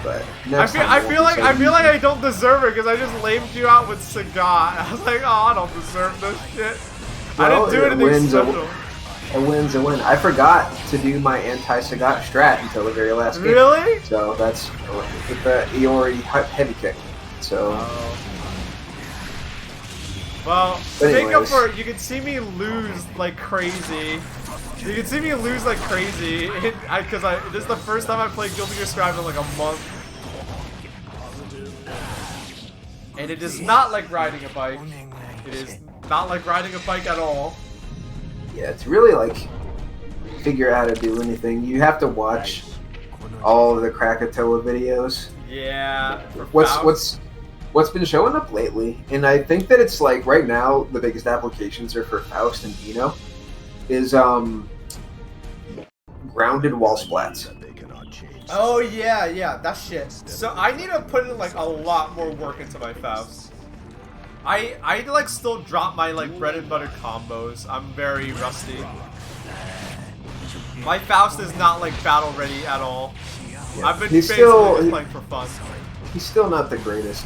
F: But
A: I feel like I don't deserve it because I just lamed you out with Sagat. I was like, oh, I don't deserve this shit.
F: Well,
A: I didn't do anything special.
F: A win's a win. I forgot to do my anti-Sagat strat until the very last game.
A: Really?
F: So that's with the Iori heavy kick. So.
A: Well, make up for it. You can see me lose like crazy. You can see me lose like crazy because this is the first time I played Guilty Gear Strive in like a month. And it is not like riding a bike. It is not like riding a bike at all.
F: Yeah, it's really like figure out how to do anything. You have to watch all of the Krakatoa videos.
A: Yeah.
F: What's been showing up lately, and I think that it's like right now the biggest applications are for Faust and Dino, is grounded wall splats.
A: Oh yeah, that shit. So I need to put in like a lot more work into my Faust. I like still drop my like bread and butter combos. I'm very rusty. My Faust is not like battle ready at all. Yeah. I've been basically playing for fun.
F: He's still not the greatest.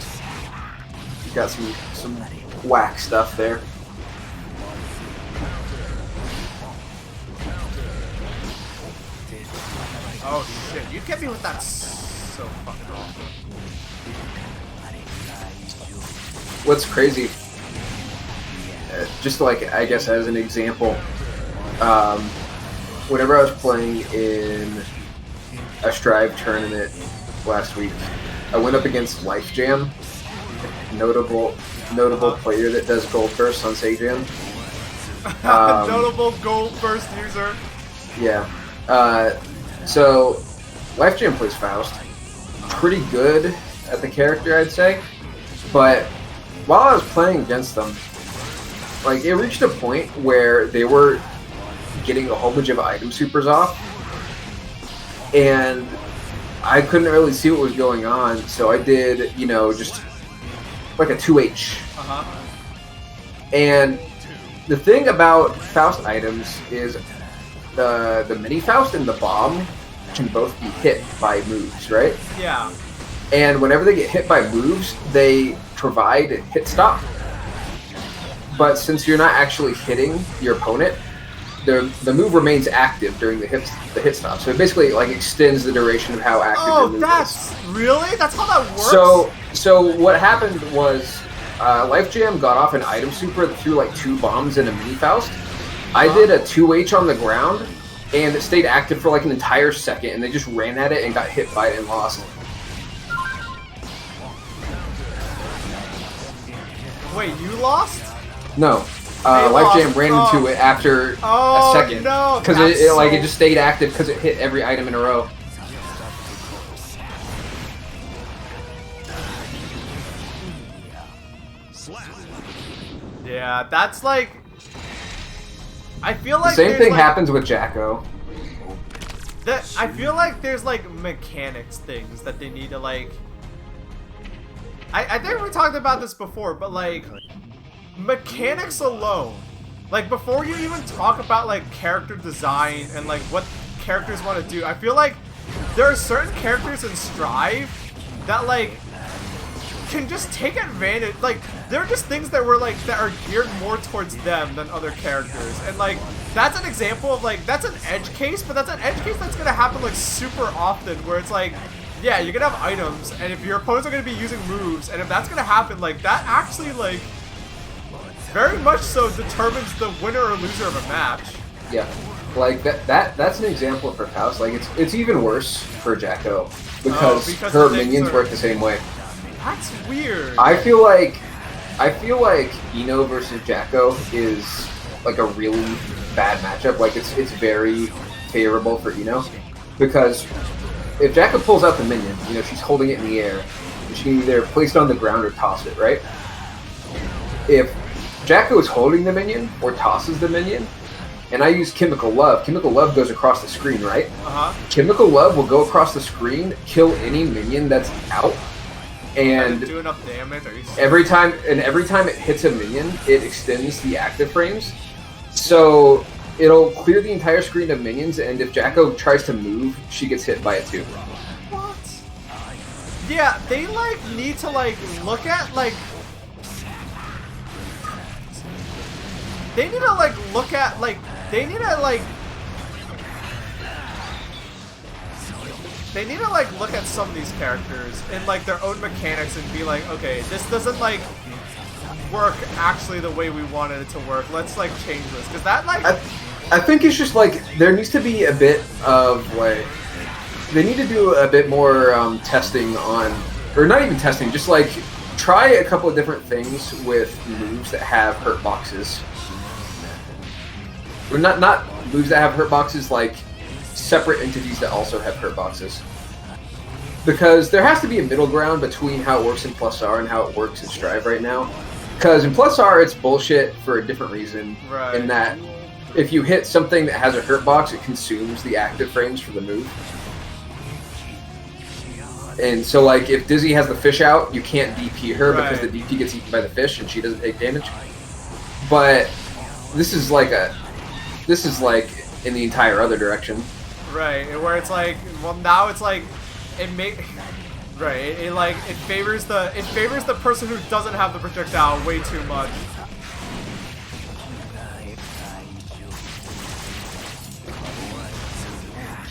F: He's got some whack stuff there.
A: Oh shit, you get me with that so fucking awful.
F: What's crazy, just like, I guess as an example, whenever I was playing in a Strive tournament last week, I went up against Life Jam, notable player that does gold burst on Sajam.
A: Notable gold burst user.
F: Yeah. So Life Jam plays Faust. Pretty good at the character, I'd say. But while I was playing against them, like, it reached a point where they were getting a whole bunch of item supers off, and I couldn't really see what was going on, so I did, just like a 2H. And the thing about Faust items is the mini Faust and the bomb can both be hit by moves, right?
A: Yeah.
F: And whenever they get hit by moves, they provide a hit stop. But since you're not actually hitting your opponent, the move remains active during the hit stop. So it basically like extends the duration of how active your move is.
A: Really? That's how that works?
F: So what happened was Life Jam got off an item super that threw like 2 bombs and a mini Faust. I did a 2H on the ground, and it stayed active for like an entire second, and they just ran at it and got hit by it and lost.
A: Wait, you lost?
F: No. Life Jam ran into it after a second.
A: No,
F: because it just stayed active because it hit every item in a row.
A: Yeah, that's like. I feel
F: The
A: like
F: same thing
A: like,
F: happens with Jacko.
A: I feel like there's like mechanics things that they need to like. I think we talked about this before, but like mechanics alone, like before you even talk about like character design and like what characters want to do, I feel like there are certain characters in Strive that like can just take advantage. Like there are just things that were like that are geared more towards them than other characters, and like that's an example of like that's an edge case, but that's an edge case that's gonna happen like super often where it's like, yeah, you're gonna have items, and if your opponents are gonna be using moves, and if that's gonna happen, like that actually like very much so determines the winner or loser of a match.
F: Yeah, like that's an example for Faust. Like it's even worse for Jacko because her minions work the same way.
A: That's weird.
F: I feel like Ino versus Jacko is like a really bad matchup. Like it's very favorable for Ino because if Jacko pulls out the minion, you know, she's holding it in the air. She can either place it on the ground or toss it, right? If Jacko is holding the minion or tosses the minion, and I use Chemical Love goes across the screen, right? Chemical Love will go across the screen, kill any minion that's out, and
A: do enough damage.
F: every time it hits a minion, it extends the active frames. So it'll clear the entire screen of minions, and if Jacko tries to move, she gets hit by it too.
A: What? Yeah, they like need to like look at like. They need to like look at like. They need to like. They need to like look at some of these characters in like their own mechanics and be like, okay, this doesn't like work actually the way we wanted it to work. Let's like change this because that like.
F: I think it's just like there needs to be a bit of like they need to do a bit more testing on, or not even testing, just like try a couple of different things with moves that have hurt boxes. Or not moves that have hurt boxes, like separate entities that also have hurt boxes. Because there has to be a middle ground between how it works in Plus R and how it works in Strive right now. Because in Plus R, it's bullshit for a different reason.
A: Right.
F: In that, if you hit something that has a hurt box, it consumes the active frames for the move. And so, like, if Dizzy has the fish out, you can't DP her because the DP gets eaten by the fish and she doesn't take damage. But this is like in the entire other direction.
A: Right, where it's like, well, now it's like, it favors the person who doesn't have the projectile way too much.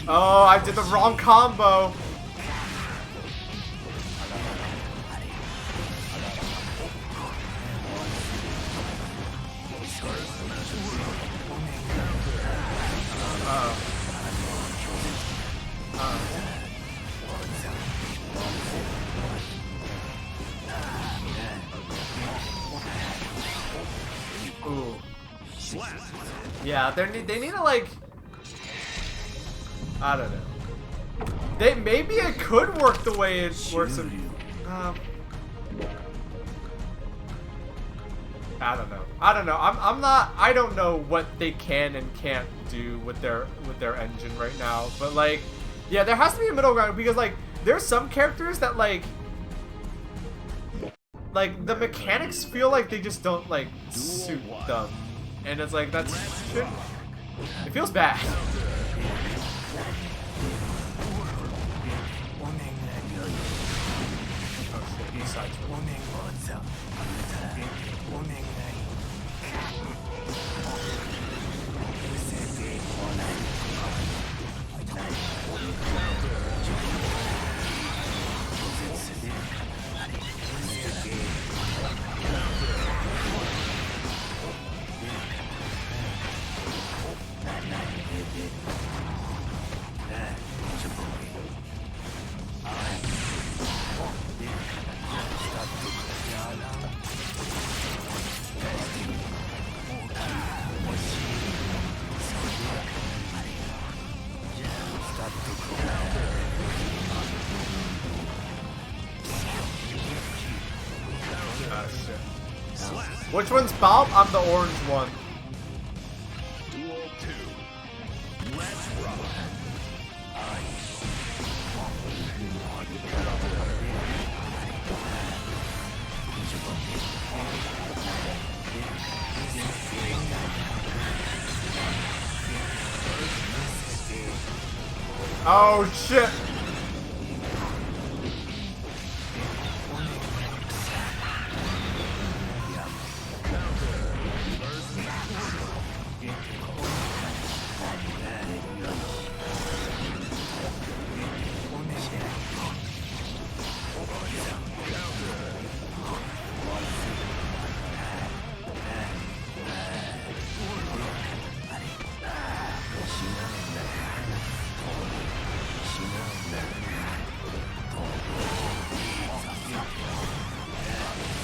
A: Oh, I did the wrong combo. Ooh. Yeah, they need to like. I don't know. Maybe it could work the way it works in. I don't know. I don't know what they can and can't do with their engine right now. But like, yeah, there has to be a middle ground because like there's some characters that like the mechanics feel like they just don't like suit them, and it's like that's shit. It feels bad. Which one's Baaulp? I'm the orange one.
E: Duel 2. Let's rock.
A: Oh shit!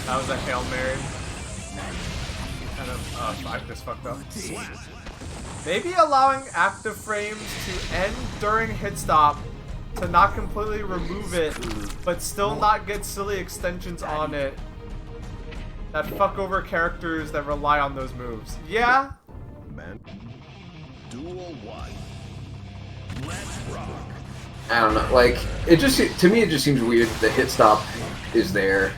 A: That was a Hail Mary. Kind of, I just fucked up. Maybe allowing active frames to end during hit stop to not completely remove it, but still not get silly extensions on it that fuck over characters that rely on those moves. Yeah?
E: Man. Duel 1. Let's rock.
F: I don't know. Like, it just to me, it just seems weird that the hit stop is there.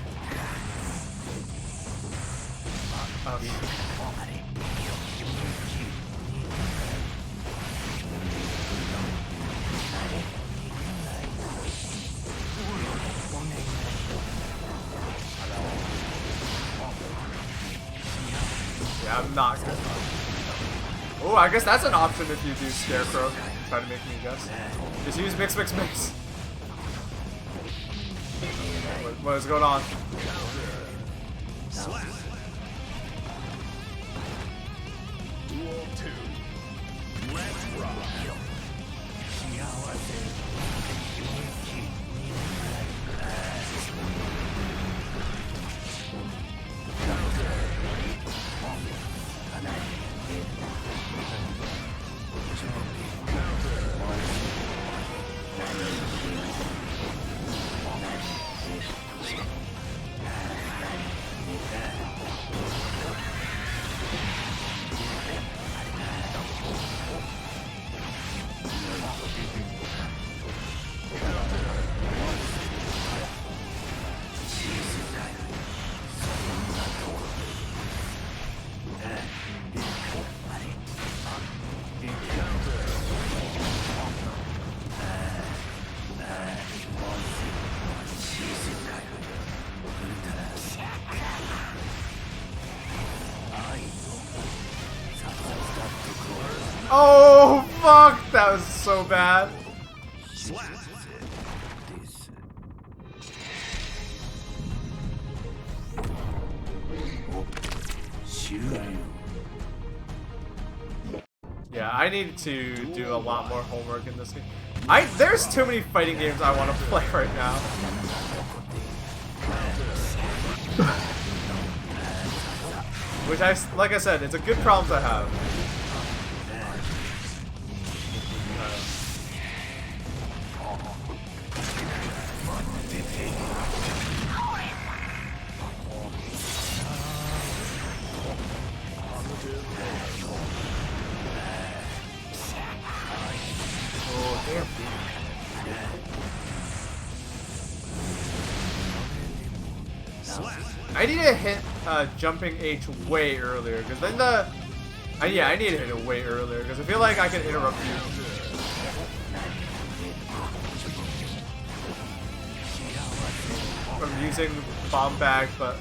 A: Yeah, I'm not good. Oh, I guess that's an option if you do Scarecrow. Try to make me guess. Just use mix, mix, mix. What is going on?
E: Duel 2. Let's rock.
A: Oh, fuck! That was so bad. Yeah, I need to do a lot more homework in this game. There's too many fighting games I want to play right now. Which like I said, it's a good problem to have. Oh, damn. I need to hit jumping H way earlier, because then yeah, I need to hit it way earlier, because I feel like I can interrupt you. From using bomb bag, but...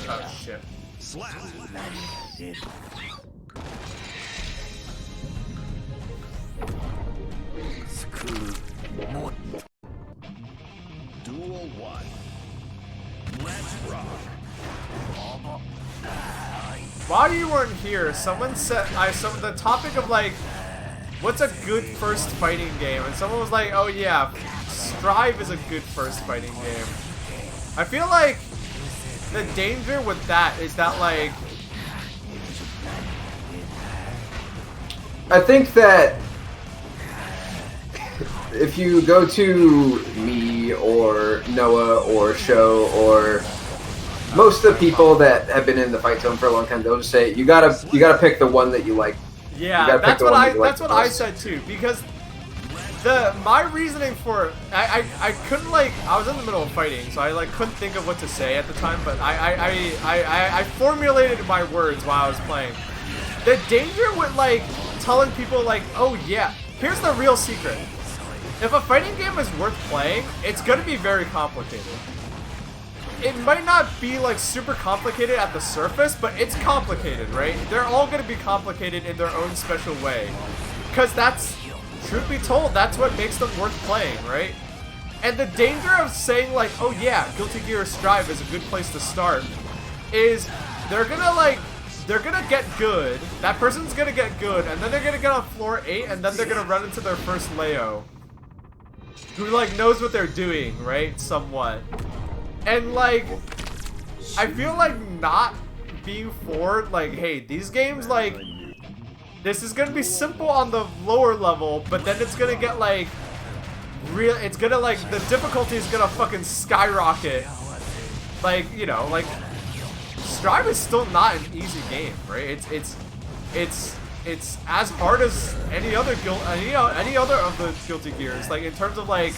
A: Oh shit.
E: Duel 1. Let's rock.
A: While you weren't here, someone said the topic of like, what's a good first fighting game? And someone was like, oh yeah, Strive is a good first fighting game. I feel like the danger with that is that like,
F: I think that if you go to me or Noah or Sho or most of the people that have been in the fight zone for a long time, they'll just say you gotta pick the one that you like.
A: yeah, that's what I said too, because my reasoning for I couldn't like, I was in the middle of fighting, so I like couldn't think of what to say at the time, but I formulated my words while I was playing. The danger with like telling people like, oh yeah, here's the real secret. If a fighting game is worth playing, it's gonna be very complicated. It might not be like super complicated at the surface, but it's complicated, right? They're all gonna be complicated in their own special way. Because that's, truth be told, that's what makes them worth playing, right? And the danger of saying like, oh yeah, Guilty Gear Strive is a good place to start, is they're gonna get good, that person's gonna get good, and then they're gonna get on floor 8, and then they're gonna run into their first Leo. Who like knows what they're doing, right? Somewhat. And like, I feel like not being forward, like, hey, these games, like, this is gonna be simple on the lower level, but then it's gonna get like, it's gonna like, the difficulty is gonna fucking skyrocket. Like, you know, like, Strive is still not an easy game, right? It's as hard as any other of the Guilty Gears, like in terms of like,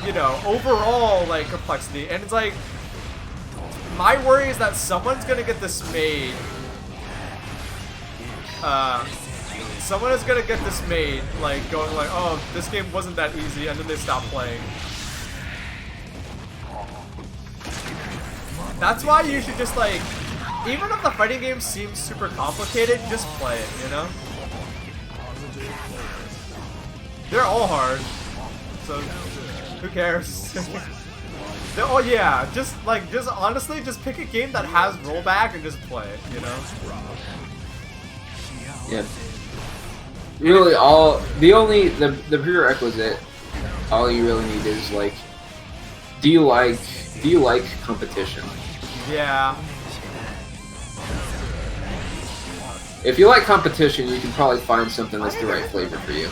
A: you know, overall like complexity. And it's like, my worry is that someone's gonna get this made. Someone is gonna get this made, like going like, oh, this game wasn't that easy, and then they stop playing. That's why you should just like, even if the fighting game seems super complicated, just play it, you know? They're all hard, so who cares? Oh yeah, just honestly, just pick a game that has rollback and just play it, you know?
D: Yeah. Really, the prerequisite, all you really need is like, do you like competition?
A: Yeah.
D: If you like competition, you can probably find something that's the right flavor for you.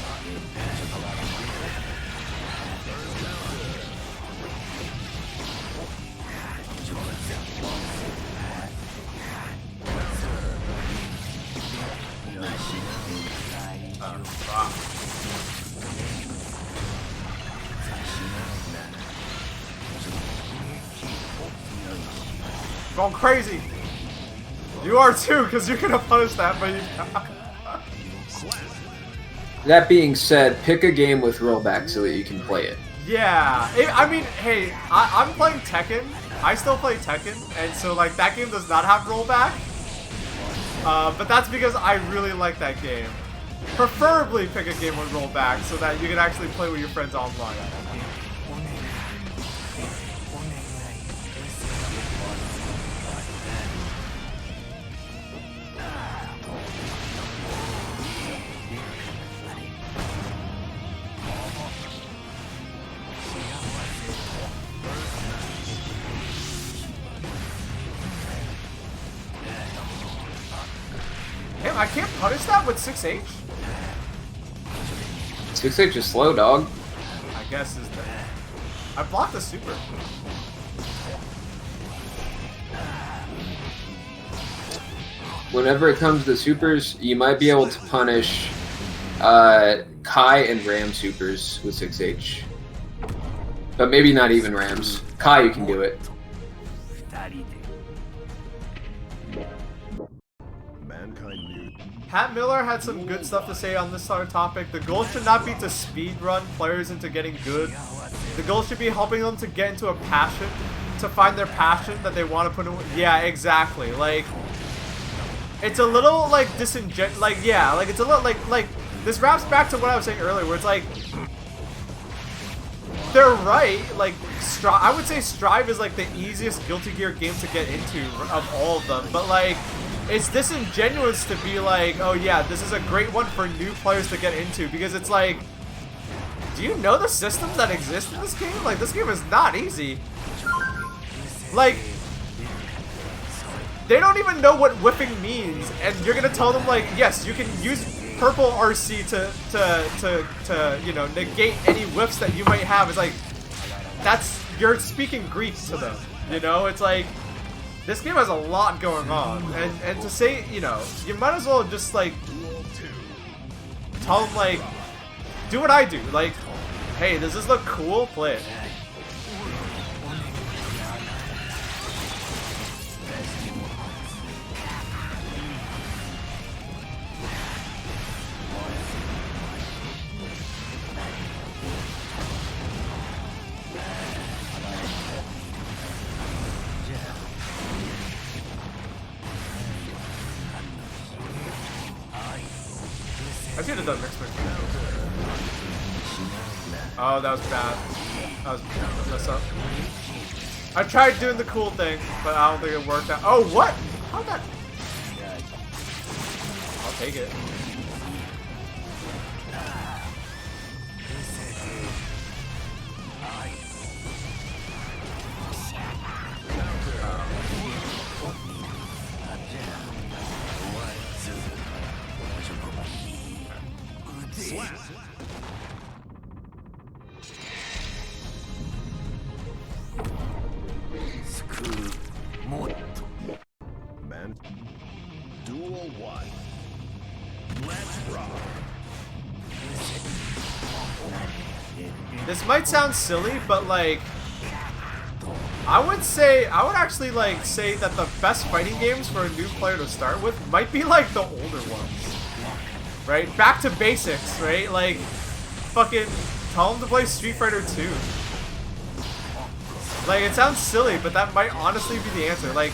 A: Going crazy. You are too, because you're gonna punish that, but you...
D: That being said, pick a game with rollback so that you can play it.
A: Yeah. I mean, hey, I'm playing Tekken. I still play Tekken, and so like that game does not have rollback. But that's because I really like that game. Preferably pick a game with rollback so that you can actually play with your friends online. Damn, I can't punish that with 6H?
D: 6H is slow, dog.
A: I guess is that. I blocked the super.
D: Whenever it comes to supers, you might be able to punish Kai and Ram supers with 6H. But maybe not even Rams. Kai, you can do it.
A: Pat Miller had some good stuff to say on this sort of topic. The goal should not be to speedrun players into getting good. The goal should be helping them to get into a passion to find their passion that they want to put in. Yeah, exactly. Like, it's a little like disingenuous. Like, yeah, like it's a little like this wraps back to what I was saying earlier, where it's like they're right. Like, I would say Strive is like the easiest Guilty Gear game to get into of all of them, but like it's disingenuous to be like, oh yeah, this is a great one for new players to get into, because it's like, do you know the systems that exist in this game? Like, this game is not easy. Like, they don't even know what whipping means, and you're gonna tell them like, yes, you can use purple RC to you know, negate any whiffs that you might have. It's like, you're speaking Greek to them, you know? It's like, this game has a lot going on, and to say, you know, you might as well just like tell them like, do what I do, like, hey, does this look cool? Play it. I should have done mixed mix. Oh, that was bad. That was messed up. I tried doing the cool thing, but I don't think it worked out. Oh, what? How'd that? I'll take it.
E: Man, Duel 1. Let's rock.
A: This might sound silly, but like, I would actually like say that the best fighting games for a new player to start with might be like the older ones, right? Back to basics, right? Like, fucking tell them to play Street Fighter 2. Like, it sounds silly, but that might honestly be the answer. Like,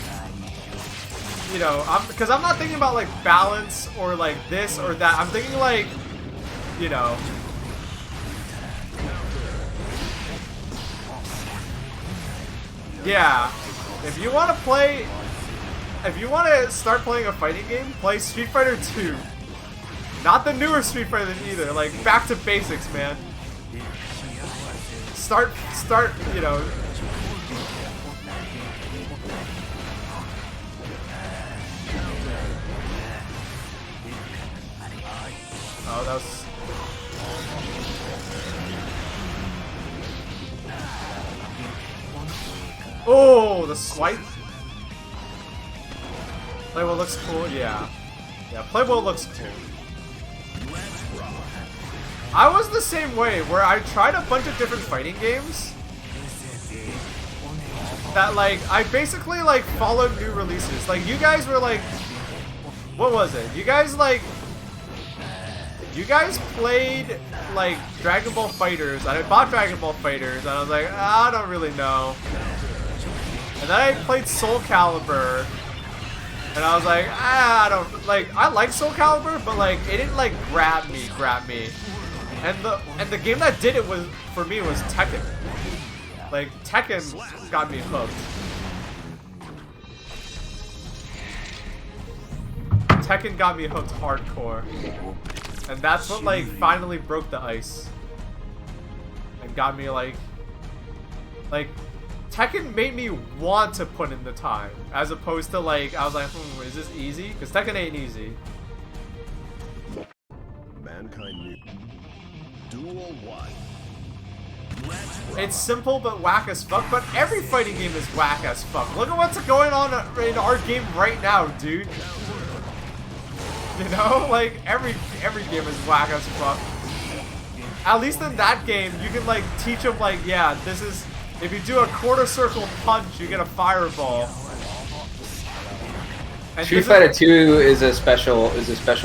A: you know, because I'm not thinking about like balance or like this or that. I'm thinking like, you know, yeah, if you want to start playing a fighting game, play Street Fighter 2. Not the newer Street Fighter either, like back to basics, man. Start, you know. Oh, that was... Oh, the swipe. Playable looks cool, yeah. Yeah, playable looks cool. I was the same way, where I tried a bunch of different fighting games that, like, I basically, like, followed new releases. Like, you guys were, like, what was it? You guys played, like, Dragon Ball Fighters, and I bought Dragon Ball Fighters, and I was like, I don't really know. And then I played Soul Calibur, and I was like, I don't, like, I like Soul Calibur, but, like, it didn't, like, grab me. And the game that did it was, for me, was Tekken. Like, Tekken got me hooked. Tekken got me hooked hardcore. And that's what, like, finally broke the ice. And got me, like, Tekken made me want to put in the time. As opposed to, like, I was like, is this easy? Because Tekken ain't easy.
E: Mankind new. Duel 1.
A: It's simple but whack as fuck, but every fighting game is whack as fuck. Look at what's going on in our game right now, dude. You know, like, every game is whack as fuck. At least in that game, you can, like, teach them, like, yeah, this is, if you do a quarter circle punch, you get a fireball. And
D: Street Fighter 2 is a special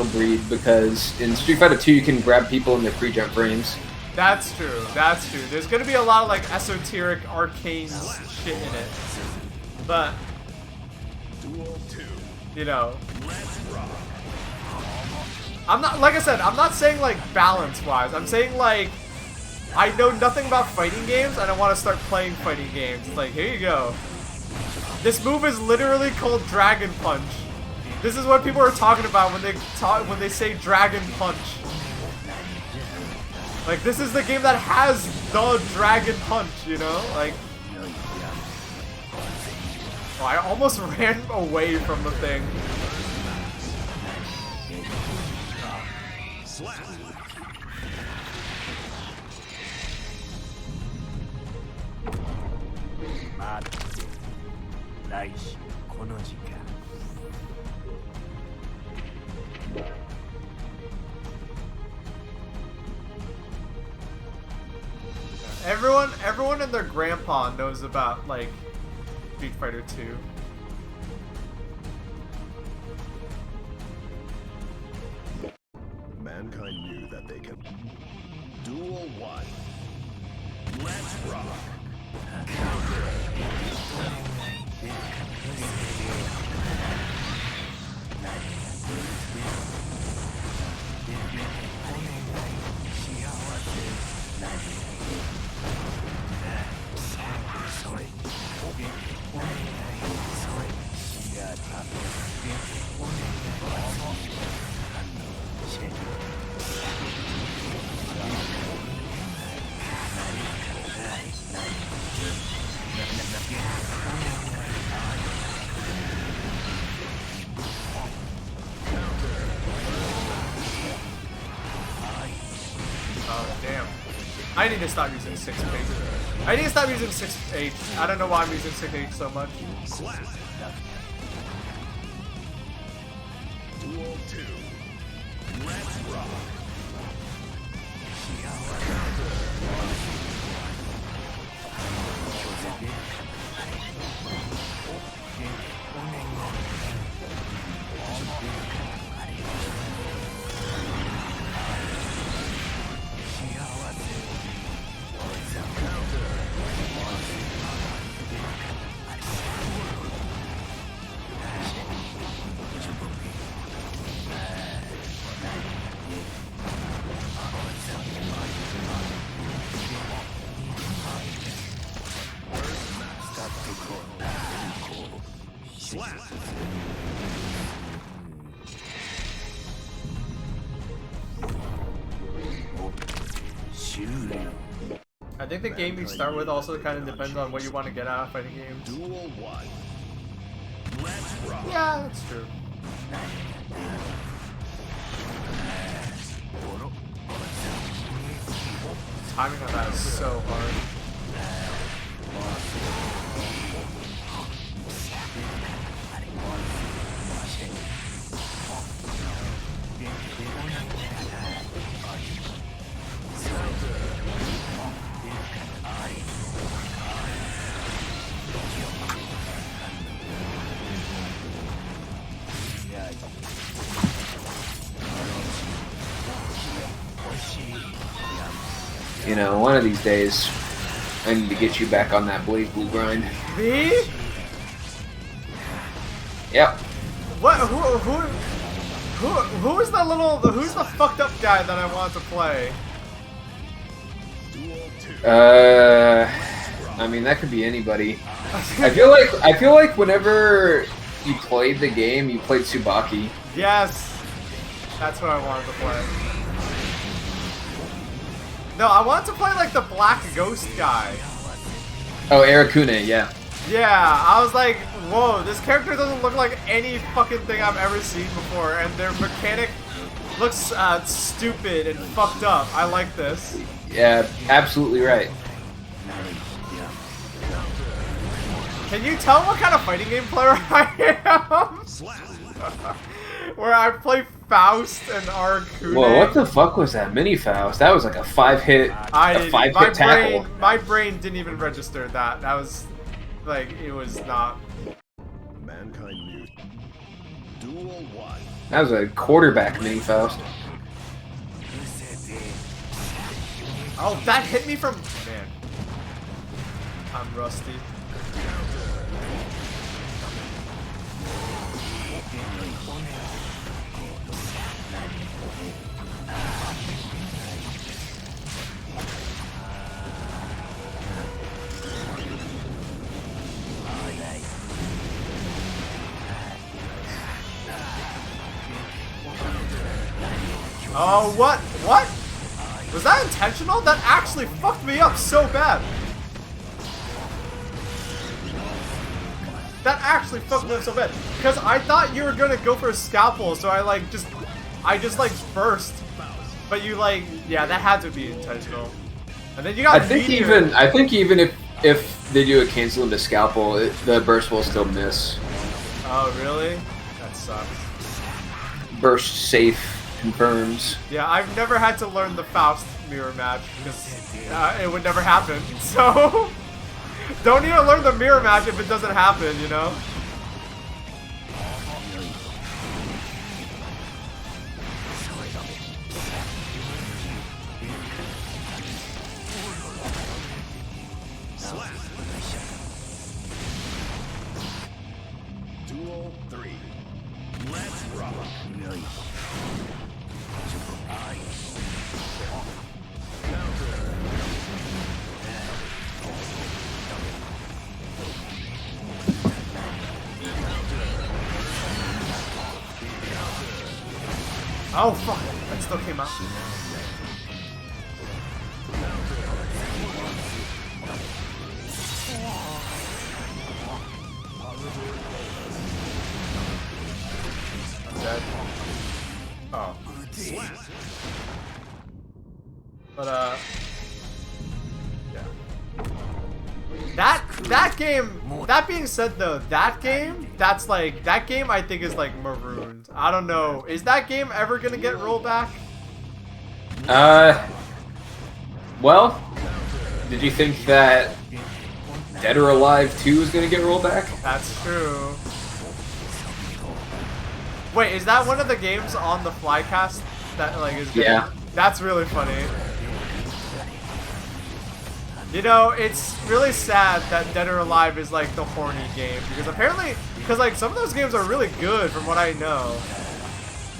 D: breed, because in Street Fighter 2 you can grab people in the free jump frames.
A: That's true. That's true. There's gonna be a lot of like esoteric, arcane shit in it, but you know, I'm not, like I said, I'm not saying like balance-wise. I'm saying like I know nothing about fighting games and I want to start playing fighting games. It's like, here you go. This move is literally called Dragon Punch. This is what people are talking about when they say Dragon Punch. Like, this is the game that has the Dragon Punch, you know? Like, oh, I almost ran away from the thing. Everyone and their grandpa knows about, like, Street Fighter 2.
E: Mankind knew that they could. Duel 1. Let's rock.
A: Oh, damn. I need to stop using 6H. I need to stop using 6H. I don't know why I'm using 6H so much.
E: Duel 2. Let's rock.
A: I think the game you start with also kind of depends on what you want to get out of fighting games.
E: Duel 1. Let's rock.
A: Yeah, that's true. Timing on that is so hard.
D: You know, one of these days, I need to get you back on that Blaze Blue grind.
A: Me?
D: Yep.
A: What? Who is that little? Who's the fucked up guy that I want to play?
D: I mean, that could be anybody. I feel like whenever you played the game, you played Tsubaki.
A: Yes, that's what I wanted to play. No, I wanted to play like the Black Ghost guy.
D: Oh, Arakune, yeah.
A: Yeah, I was like, whoa, this character doesn't look like any fucking thing I've ever seen before, and their mechanic looks stupid and fucked up. I like this.
D: Yeah, absolutely right.
A: Can you tell what kind of fighting game player I am? Where I play Faust and Arakune.
D: Whoa, what the fuck was that mini Faust? That was like a five-hit tackle.
A: My brain didn't even register that. That was like, it was not.
E: Mankind knew. Duel 1.
D: That was a quarterback mini Faust.
A: Oh, that hit me from... Man. I'm rusty. Oh, what? What? Was that intentional? That actually fucked me up so bad. That actually fucked me up so bad. Because I thought you were gonna go for a scalpel, so I just like burst. But you like, yeah, that had to be intentional. And then you got
D: I think even if they do a cancel into scalpel, the burst will still miss.
A: Oh, really? That sucks.
D: Burst safe. Confirms.
A: Yeah, I've never had to learn the Faust mirror match because it would never happen. So, don't need to learn the mirror match if it doesn't happen, you know?
E: Duel 3. Let's rock.
A: Oh fuck! That still came out. I'm dead. Oh. But yeah. That game. That being said, though, that game I think is like marooned. I don't know. Is that game ever gonna get rolled back?
D: Well, did you think that Dead or Alive 2 is gonna get rolled back?
A: That's true. Wait, is that one of the games on the Flycast that like is?
D: Yeah.
A: That's really funny. You know, it's really sad that Dead or Alive is like the horny game because apparently, like some of those games are really good from what I know,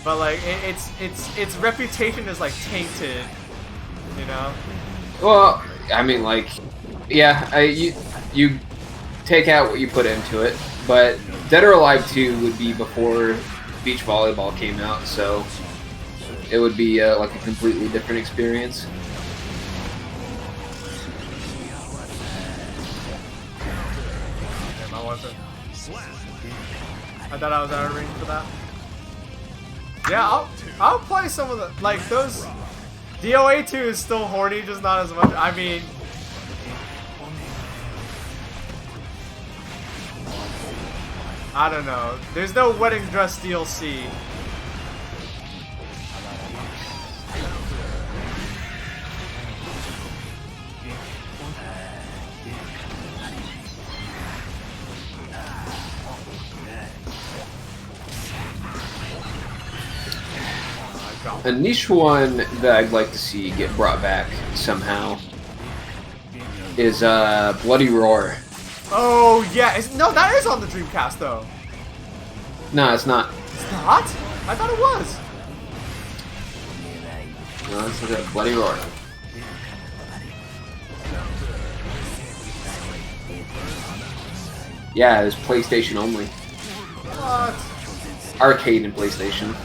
A: but like its reputation is like tainted, you know.
D: Well, I mean, like, yeah, you take out what you put into it, but Dead or Alive 2 would be before beach volleyball came out, so it would be like a completely different experience.
A: I thought I was out of range for that. Yeah, I'll play some of the like those. DOA 2 is still horny, just not as much. I mean, I don't know. There's no wedding dress DLC.
D: A niche one that I'd like to see get brought back somehow is Bloody Roar.
A: Oh yeah, no, that is on the Dreamcast though.
D: No, it's not.
A: It's not? I thought it was.
D: No, it's a Bloody Roar. Yeah, it's PlayStation only.
A: What?
D: Arcade and PlayStation.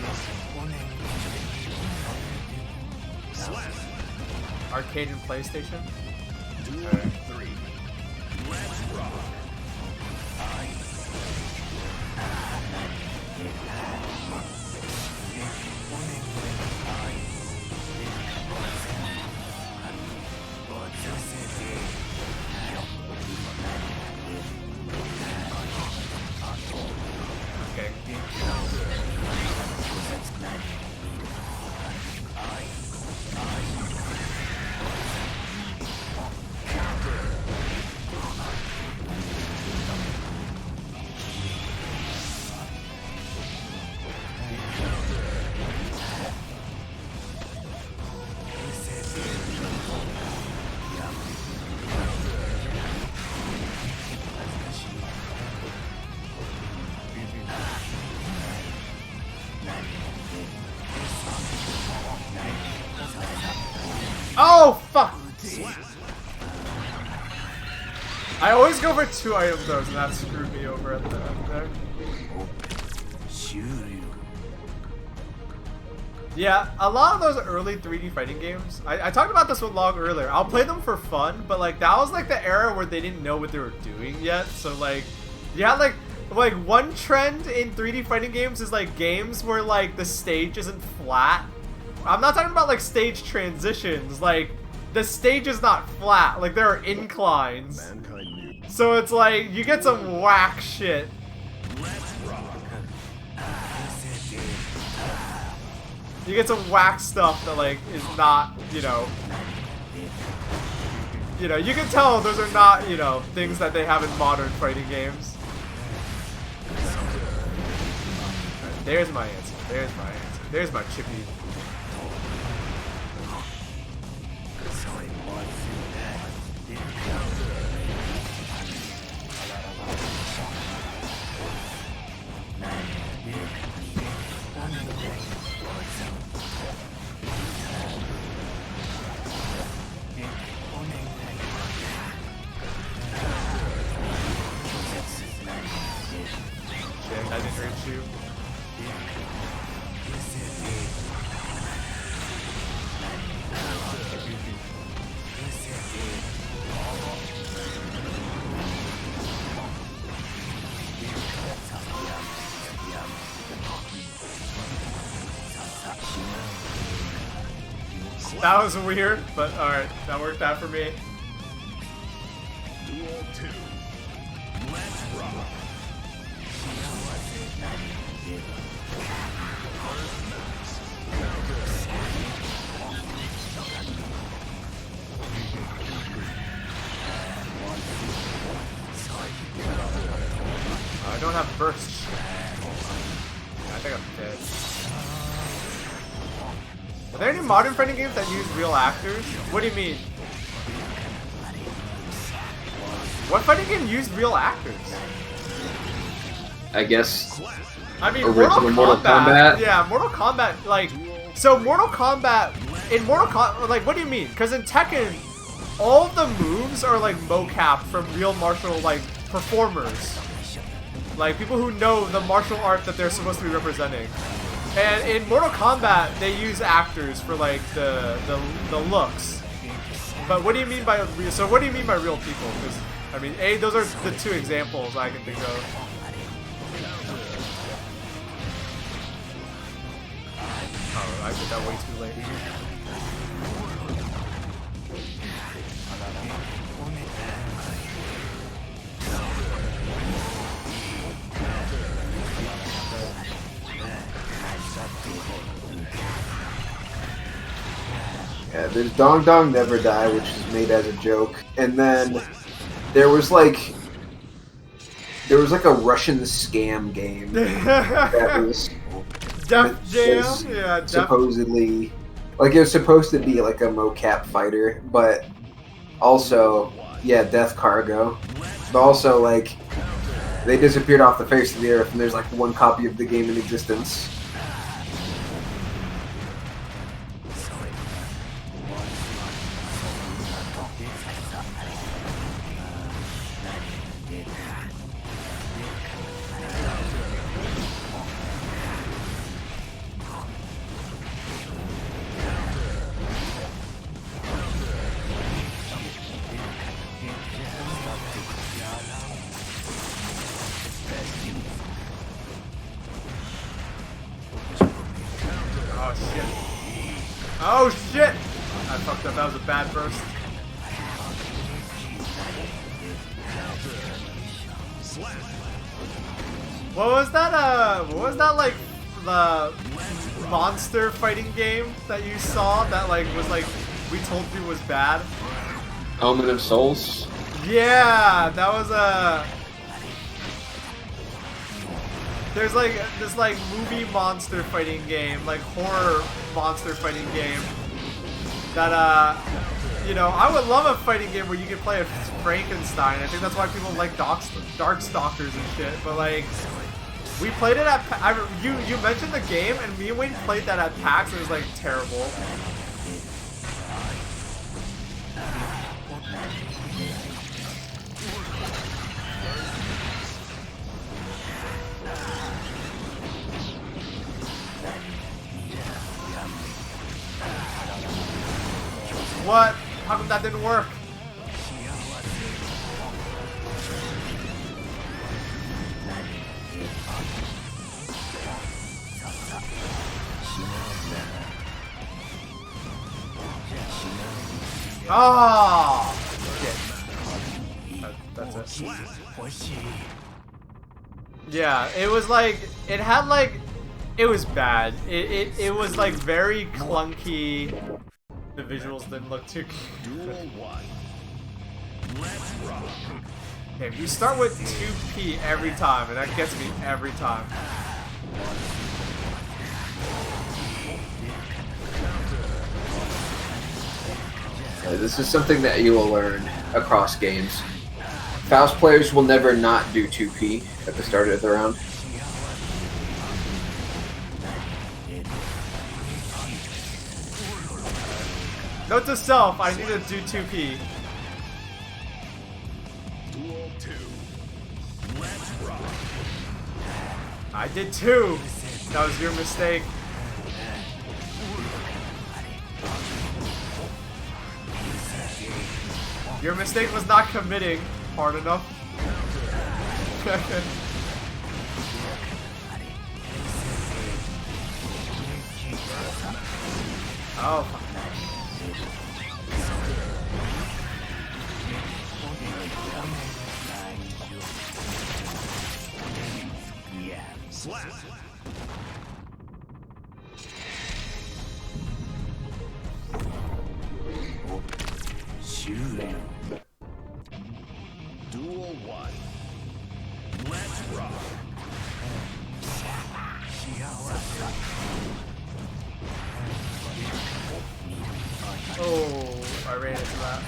A: Arcade and PlayStation?
E: Duel 3. Let's rock.
A: I always go for 2 item throws, and that screwed me over at the end there. Yeah, a lot of those early 3D fighting games, I talked about this with Log earlier. I'll play them for fun, but like that was like the era where they didn't know what they were doing yet. So like, yeah, like one trend in 3D fighting games is like games where like the stage isn't flat. I'm not talking about like stage transitions. Like the stage is not flat. Like there are inclines. So it's like you get some whack shit. You get some whack stuff that like is not, you know, you can tell those are not, you know, things that they have in modern fighting games. There's my answer. There's my answer. There's my chippy. I didn't reach you. That was weird, but alright, that worked out for me.
E: Duel 2. Let's rock.
A: I don't have burst. I think I'm dead. Are there any modern fighting games that use real actors? What do you mean? What fighting game used real actors?
D: I guess.
A: I mean,
D: Original
A: Mortal Kombat.
D: Kombat?
A: Yeah, Mortal Kombat. Like, so Mortal Kombat in Mortal Kombat. Like, what do you mean? Because in Tekken, all of the moves are like mocap from real martial like performers, like people who know the martial art that they're supposed to be representing. And in Mortal Kombat, they use actors for like the looks. But what do you mean by so? What do you mean by real people? Because I mean, those are the 2 examples I can think of. Oh, I did that way too late.
F: Yeah, there's Dong Dong Never Die, which is made as a joke, and then there was like a Russian scam game that was
A: Def Jam, yeah, Def.
F: supposedly like it was supposed to be like a mocap fighter, but also Death Cargo, but also like they disappeared off the face of the earth, and there's like 1 copy of the game in existence.
A: Oh shit! I fucked up. That was a bad burst. What was that? What was that like? The monster fighting game that you saw that like was like we told you was bad.
D: Omen of Souls.
A: Yeah, that was a. There's like this like movie monster fighting game, like horror monster fighting game that you know, I would love a fighting game where you could play a Frankenstein. I think that's why people like Darkstalkers and shit. But like, we played it at you mentioned the game, and me and Wayne played that at PAX. And it was like terrible. What? How come that didn't work? Oh! Shit. That's it. Yeah, it was like, it had like, it was bad. It was like very clunky. The visuals didn't look too good. Okay, we start with 2P every time, and that gets me every time.
F: This is something that you will learn across games. Faust players will never not do 2P at the start of the round.
A: Note to self, I need to do 2P.
E: Duel 2. Let's rock.
A: I did 2! That was your mistake. Your mistake was not committing hard enough. Oh.
E: Slap. Duel 1. Let's rock.
A: Oh, I ran into that.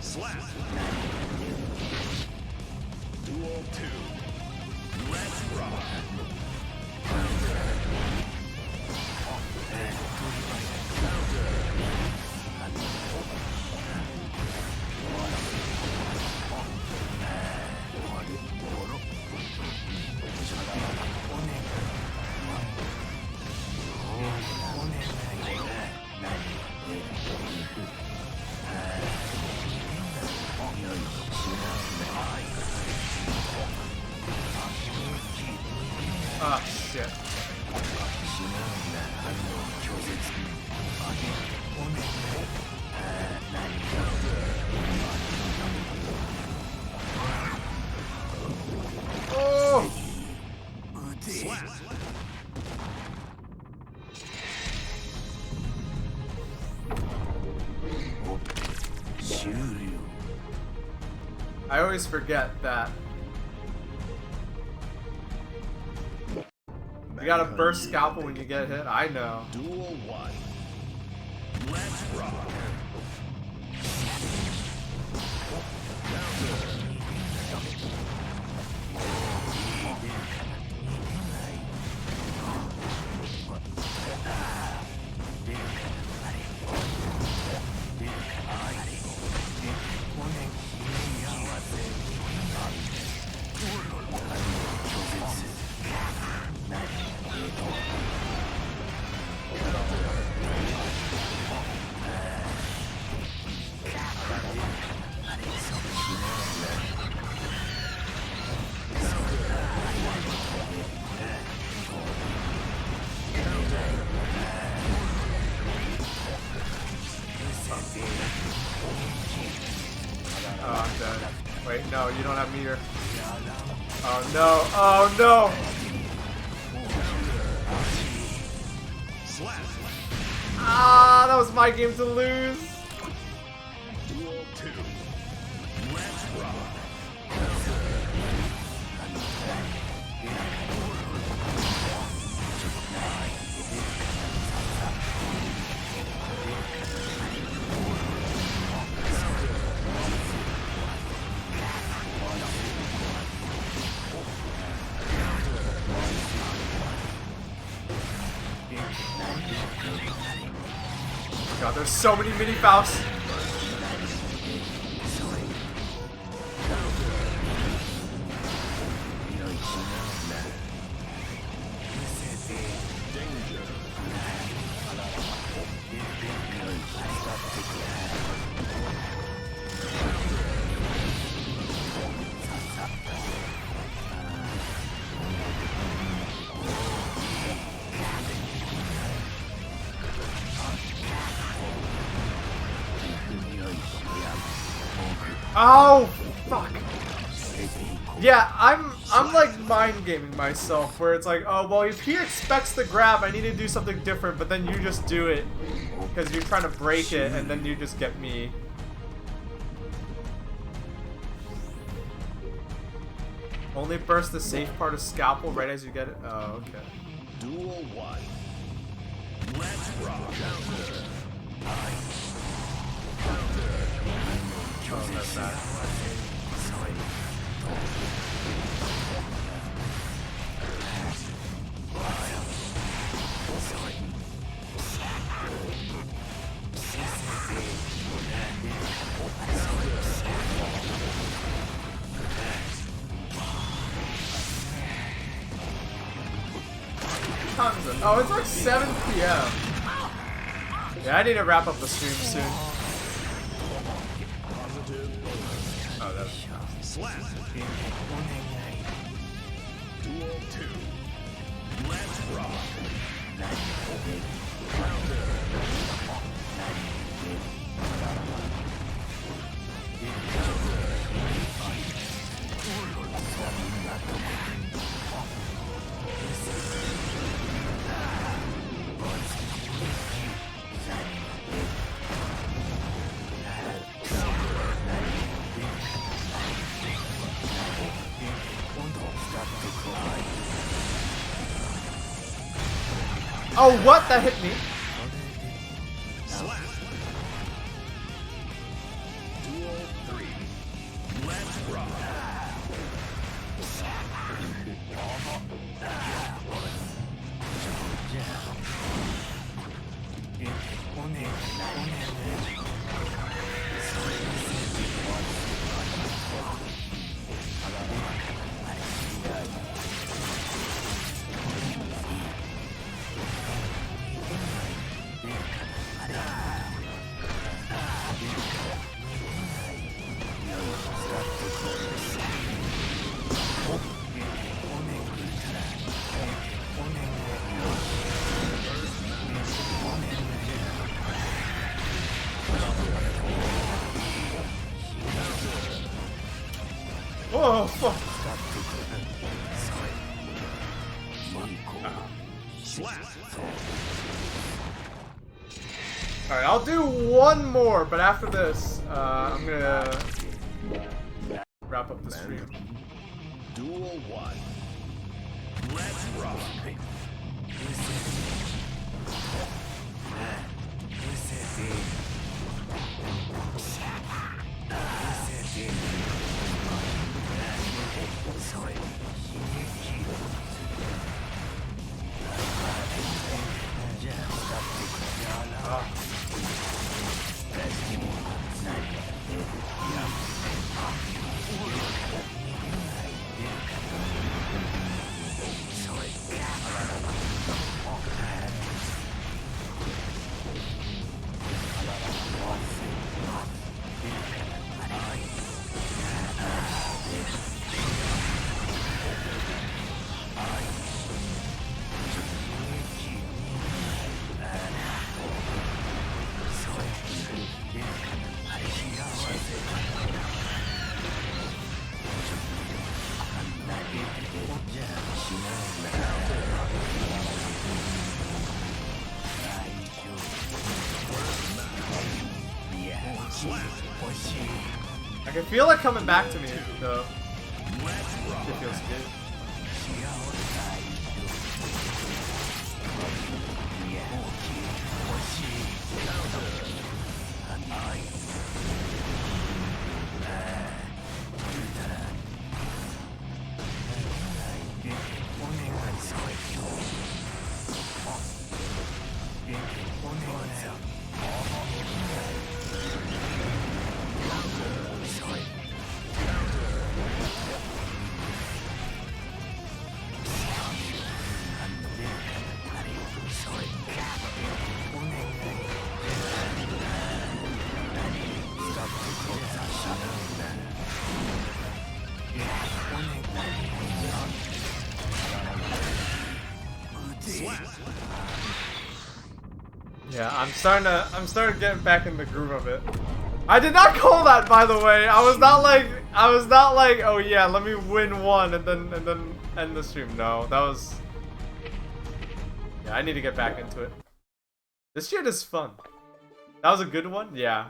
E: Slap. Duel 2. Let's rock.
A: Ah, shit. Oh!
E: Slap.
A: I always forget that. You gotta burst scalpel when you get hit. I know.
E: Duel 1. Let's rock.
A: Oh, I'm dead. Wait, no, you don't have meter. Oh no, oh no!
E: Slap.
A: Ah, that was my game to lose.
E: Duel 2. Let's rock.
A: God, there's so many mini Fausts. Oh, fuck. Yeah, I'm like mind gaming myself where it's like, oh, well, if he expects the grab, I need to do something different, but then you just do it because you're trying to break it and then you just get me. Only burst the safe part of Scalpel right as you get it? Oh, okay.
E: Duel 1. Let's rock.
A: Oh, that's bad. Oh, it's like 7 p.m. Yeah, I need to wrap up the stream soon. Oh, that's...
E: Slap. Duel 2. Let's rock.
A: Oh, what? That hit me.
E: Slap. Duel 3. Let's rock.
A: Oh, fuck.
E: Slap.
A: Alright, I'll do one more, but after this, I'm gonna wrap up the stream.
E: Duel 1. Let's rock.
A: I can feel it coming back to me, though. It feels good. Yeah, I'm starting getting back in the groove of it. I did not call that, by the way. I was not like, oh yeah, let me win one and then end the stream. No, that was. Yeah, I need to get back into it. This shit is fun. That was a good one, yeah.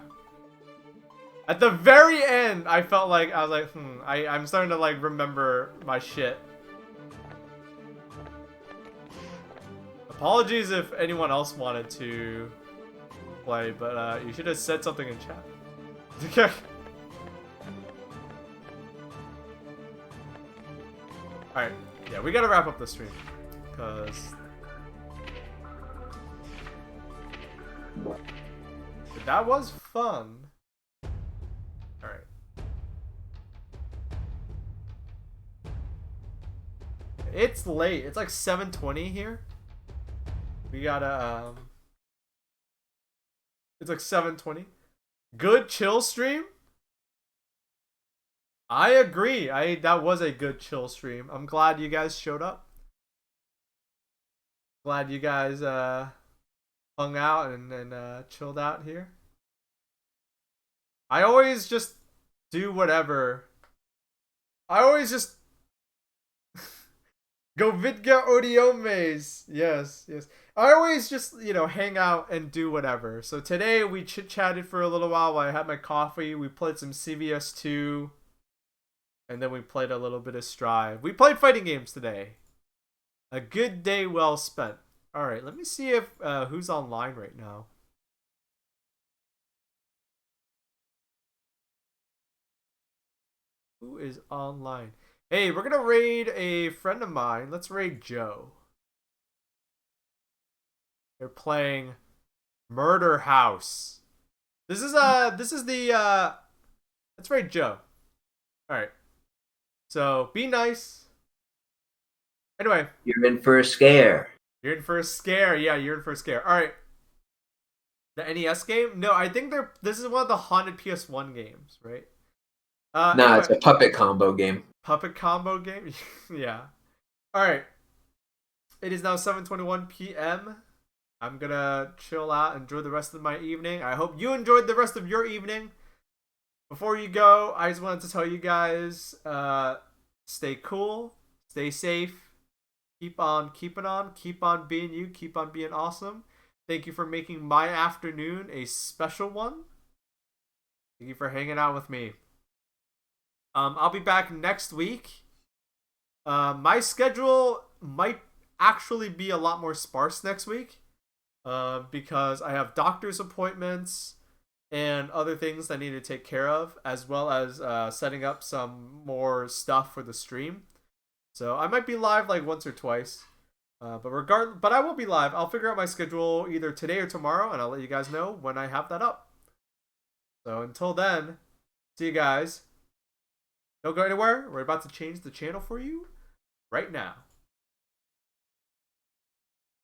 A: At the very end, I felt like I was like, I'm starting to like remember my shit. Apologies if anyone else wanted to play, but you should have said something in chat. Okay. Alright, yeah, we gotta wrap up the stream. Because that was fun. Alright. It's late. It's like 7:20 here. We gotta, it's like 7:20. Good chill stream? I agree. That was a good chill stream. I'm glad you guys showed up. Glad you guys, hung out and chilled out here. I always just do whatever. I always just go vidga odiomes. Yes. I always just, hang out and do whatever. So today we chit-chatted for a little while I had my coffee. We played some CVS 2. And then we played a little bit of Strive. We played fighting games today. A good day well spent. Alright, let me see if who's online right now. Who is online? Hey, we're gonna raid a friend of mine. Let's raid Joe. They're playing Murder House. This is the let's raid Joe. Alright. So be nice. Anyway.
G: You're in for a scare.
A: You're in for a scare. Yeah, you're in for a scare. Alright. The NES game? No, I think this is one of the haunted PS1 games, right?
F: Anyway. It's a puppet combo game.
A: Puppet combo game? Yeah. Alright. It is now 7:21 p.m. I'm gonna chill out, enjoy the rest of my evening. I hope you enjoyed the rest of your evening. Before you go, I just wanted to tell you guys, stay cool, stay safe, keep on keeping on, keep on being you, keep on being awesome. Thank you for making my afternoon a special one. Thank you for hanging out with me. I'll be back next week. My schedule might actually be a lot more sparse next week. Because I have doctor's appointments and other things that I need to take care of, as well as setting up some more stuff for the stream. So I might be live like once or twice, but I will be live. I'll figure out my schedule either today or tomorrow, and I'll let you guys know when I have that up. So until then, see you guys. Don't go anywhere. We're about to change the channel for you right now.